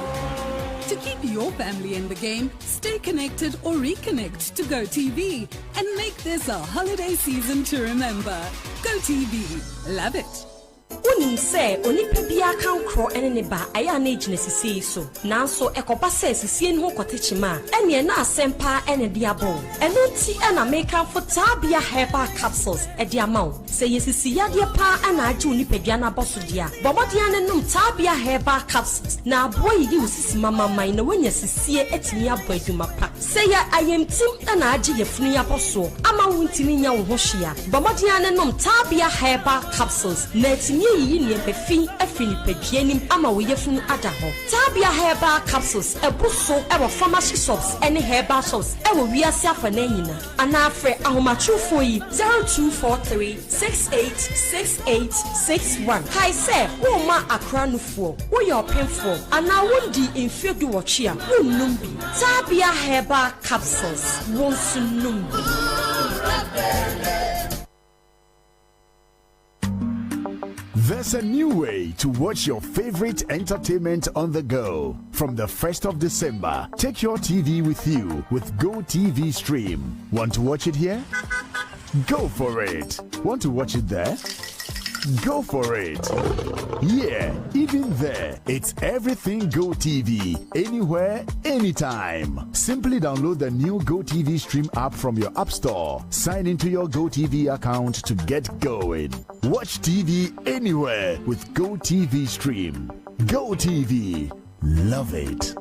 To keep your family in the game, stay connected or reconnect to GoTV and make this a holiday season to remember. GoTV. Love it. Unim say onipa bia kan kro ene ne ba aya na ejinasisi so nanso ekopa say sisi ne ho kotechima ene na asempa ene dia bon eno ti na make for tabia herbal capsules e dia maw say yesisi yade pa ana age onipa bia na boso dia bomodia ne num tabia herbal capsules na aboyi di usisi mama mai na wonya sisi etimi abo aduma pa say ya ayemtim na age yefunu ya boso ama wuntimi nya wo ho hia bomodia ne num tabia herbal capsules na etimi yi ni epefi afini pedienim ama wo yefunu ada ho tabia herbal capsules ebuso ebo pharmacy shops any herbal shops ewo wiase afa na nyina ana afre ahomatrufo yi 0243 686861 kai se wo ma akranufo wo your penfo ana wondi infedu wochia wo numbi tabia herbal capsules won sunumbi. There's a new way to watch your favorite entertainment on the go. From the 1st of December, take your TV with you with GoTV Stream. Want to watch it here? Go for it. Want to watch it there? Go for it. Yeah, even there, it's everything GoTV. Anywhere, anytime. Simply download the new GoTV Stream app from your app store. Sign into your GoTV account to get going. Watch TV anywhere with GoTV Stream. GoTV. Love it.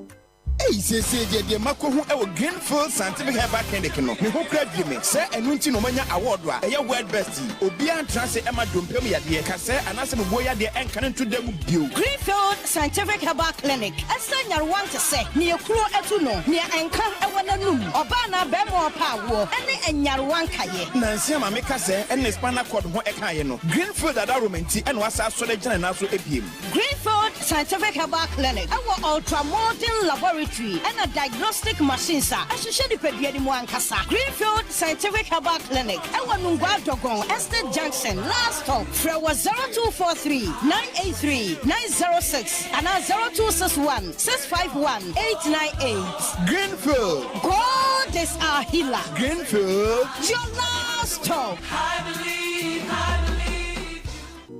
say the Mako who our Greenfield Scientific Herbal Clinic no. Me who crave me. Say and winti no manya award wa. Eya word bestie. Obia transe Emma Dumpem ya de kase anase me boya de enkan to dem bio. Greenfield Scientific Herbal Clinic. Asanya want to say near kuro etu no near enkan ewana num. Obana bemo pa wo. Ene enyaruwan kaye. Nansi ama me kase ene spinal cord ho ekaye no. Greenfield adaromenti ene wasa so de jana na so ebiem. Greenfield Scientific Herbal Clinic. Our ultra modern laboratory and a diagnostic machines are associated with the Muankasa. Greenfield Scientific Herbal Clinic. Our Nungwa Dogon Estate Junction. Last stop. Frewa 0243 983 906 and 0261 651 898. Greenfield. God is our healer. Greenfield. Your last stop. I believe.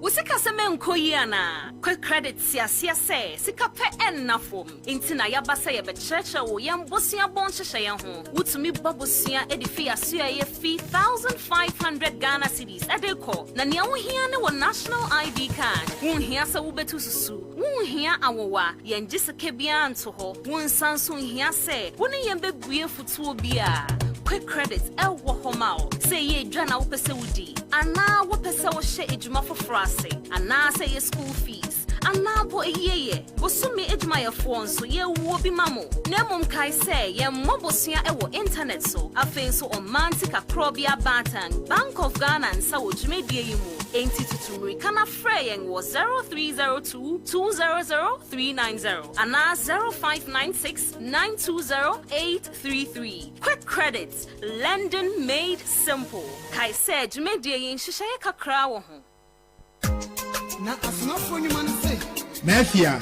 Usika seme nkoyiana quick credit siasia say sika pe ennafom intina yabasa ye becheche wo yambosia bonhyehyɛ ye ho wutumi babosia edifi aso ye fee 1500 Ghana cedis edeko na nea wo hia ne wo national ID card wo hia sa wo betu susu wo hia awowa ye ngiseke bia nto ho wo nsanso hia say wo ne yembe bue futuo bia quick credit ewo homao say ye dwana wo pese wudi ana wo pese wo hye ejuma fofrase ana say ye school fees ana bo eyeye wo sumi ejuma ye fo nso ye wo bi mamo na mom kai say ye mobosua ewo internet so afenso o mantika krobia batan Bank of Ghana nsa wo dwumedie yimu enti tutumri kana freyen wo 0302 200 390 ana 0596 920 833 quick credit London made simple kai say dwumedie yin hyehyɛ kakra wo ho na asnafo nyuma no say Mafia.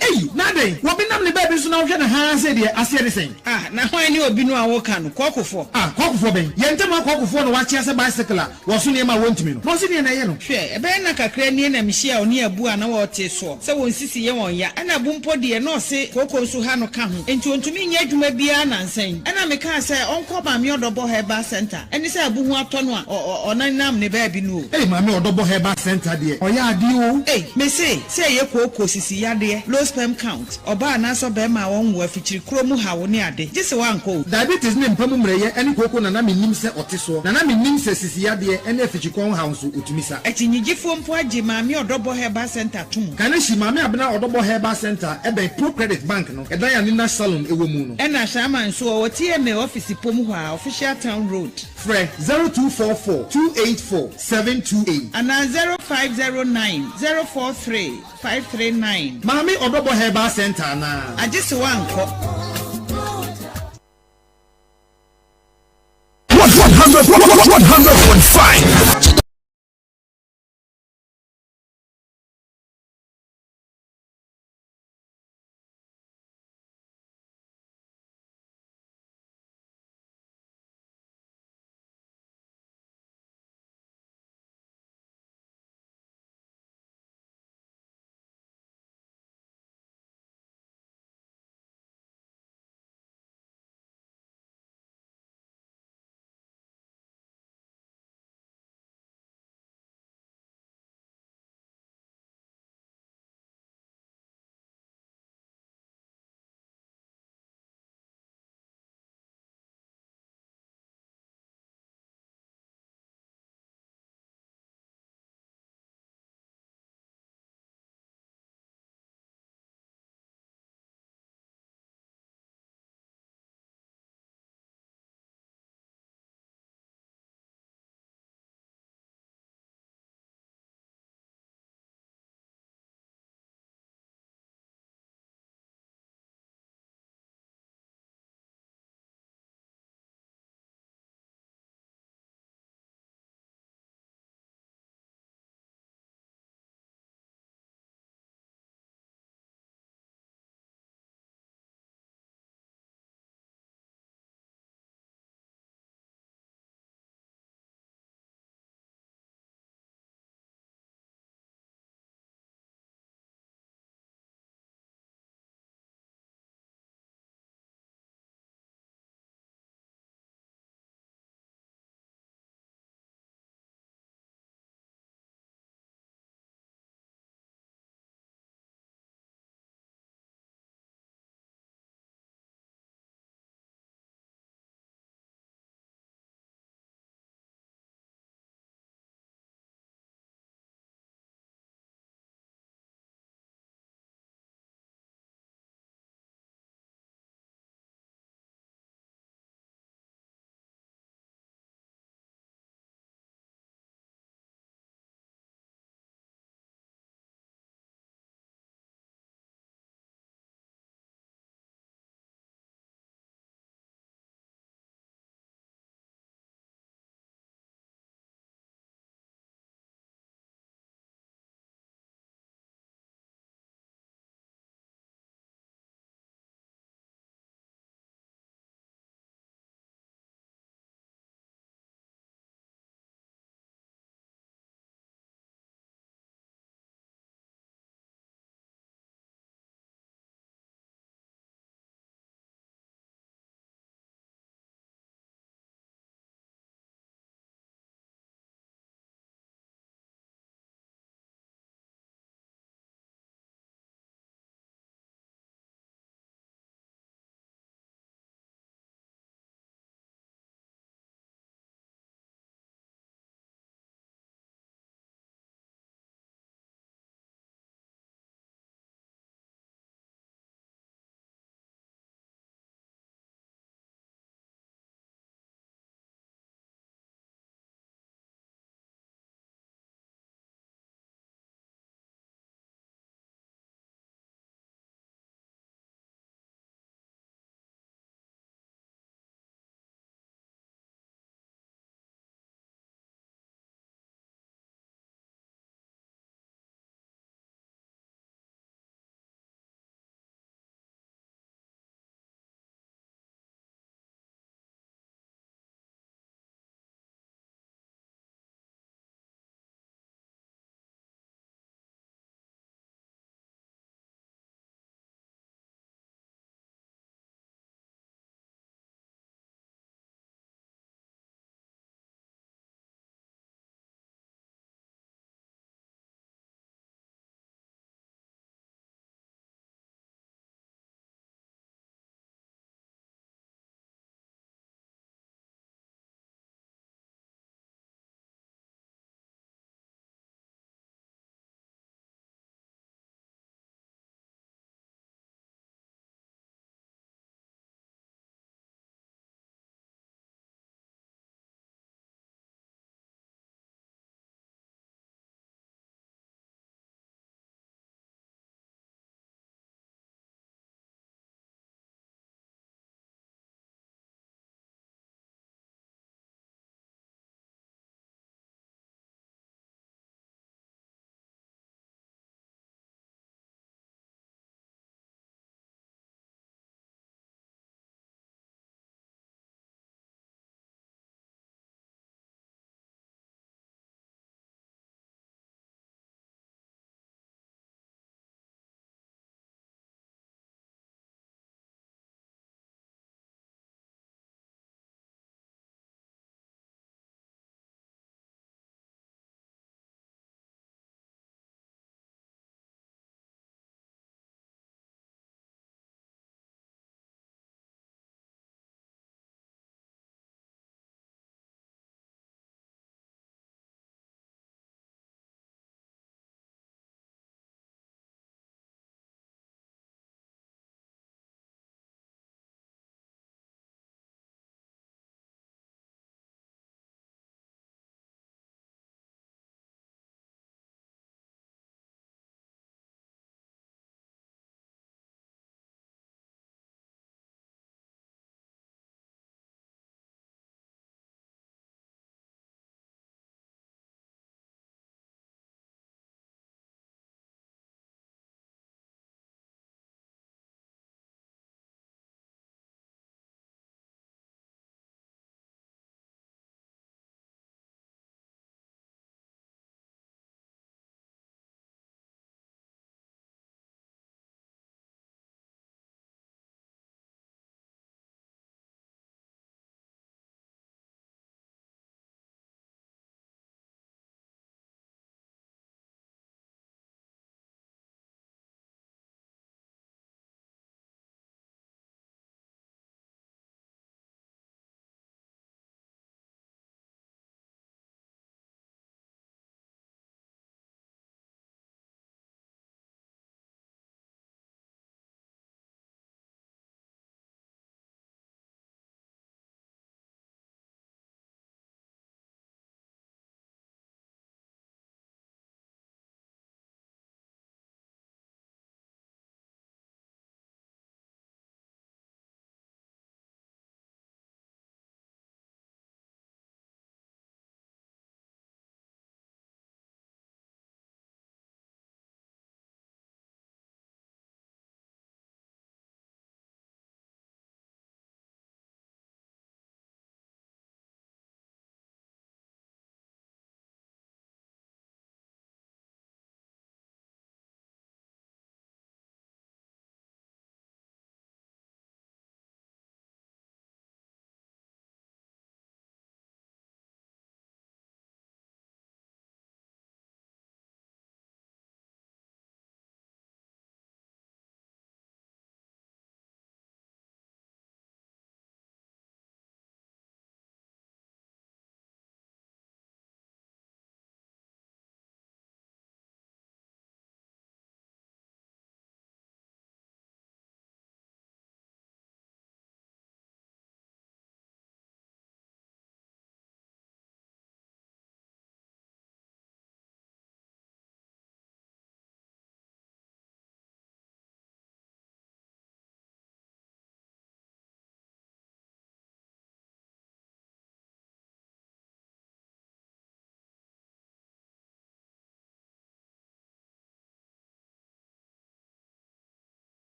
Hey, nade. Wobi nam ne baby so na wo hwe ne han se de ase de sen. Na hwan ni obi no a wo ka no kokofo. Kokofo ben. Yente ma kokofo no wa chia se bicycle a wo so ne ma wontimi no. No se ne na ye no. Hwe, ebe na kakra ni na mihia oni abu a na wo te so. Se won sisi ye won ya. Ana bu mpo de no se koko so ha no ka ho. Enti ontumi nya adwuma bia na nsen. Ana me ka se onko ba me odobo herbal center. Eni se abu hu ato no a onanam ne baby no. Hey, ma me odobo herbal center de. Oya ade o. Hey, me say ye koko sisi yade low sperm count oba na so be ma won wo afichiri kromu ha wo ne ade gise wanko diabetes ne mpamu mreye ene koko na menim se oteso na menim se sisi yade ene afichikon ha nso otumisa etinyigifo mpo age ma me odobo herbal center tum kana shi ma me abena odobo herbal center ebe pro credit bank no edan ya ni salon ewo mu no ena shama nso wo tie me office pomu ha official town road fre 0244 284 728 ana 0509 043 539 Mami Odobo Herbal Center na ajisi wanko 100.5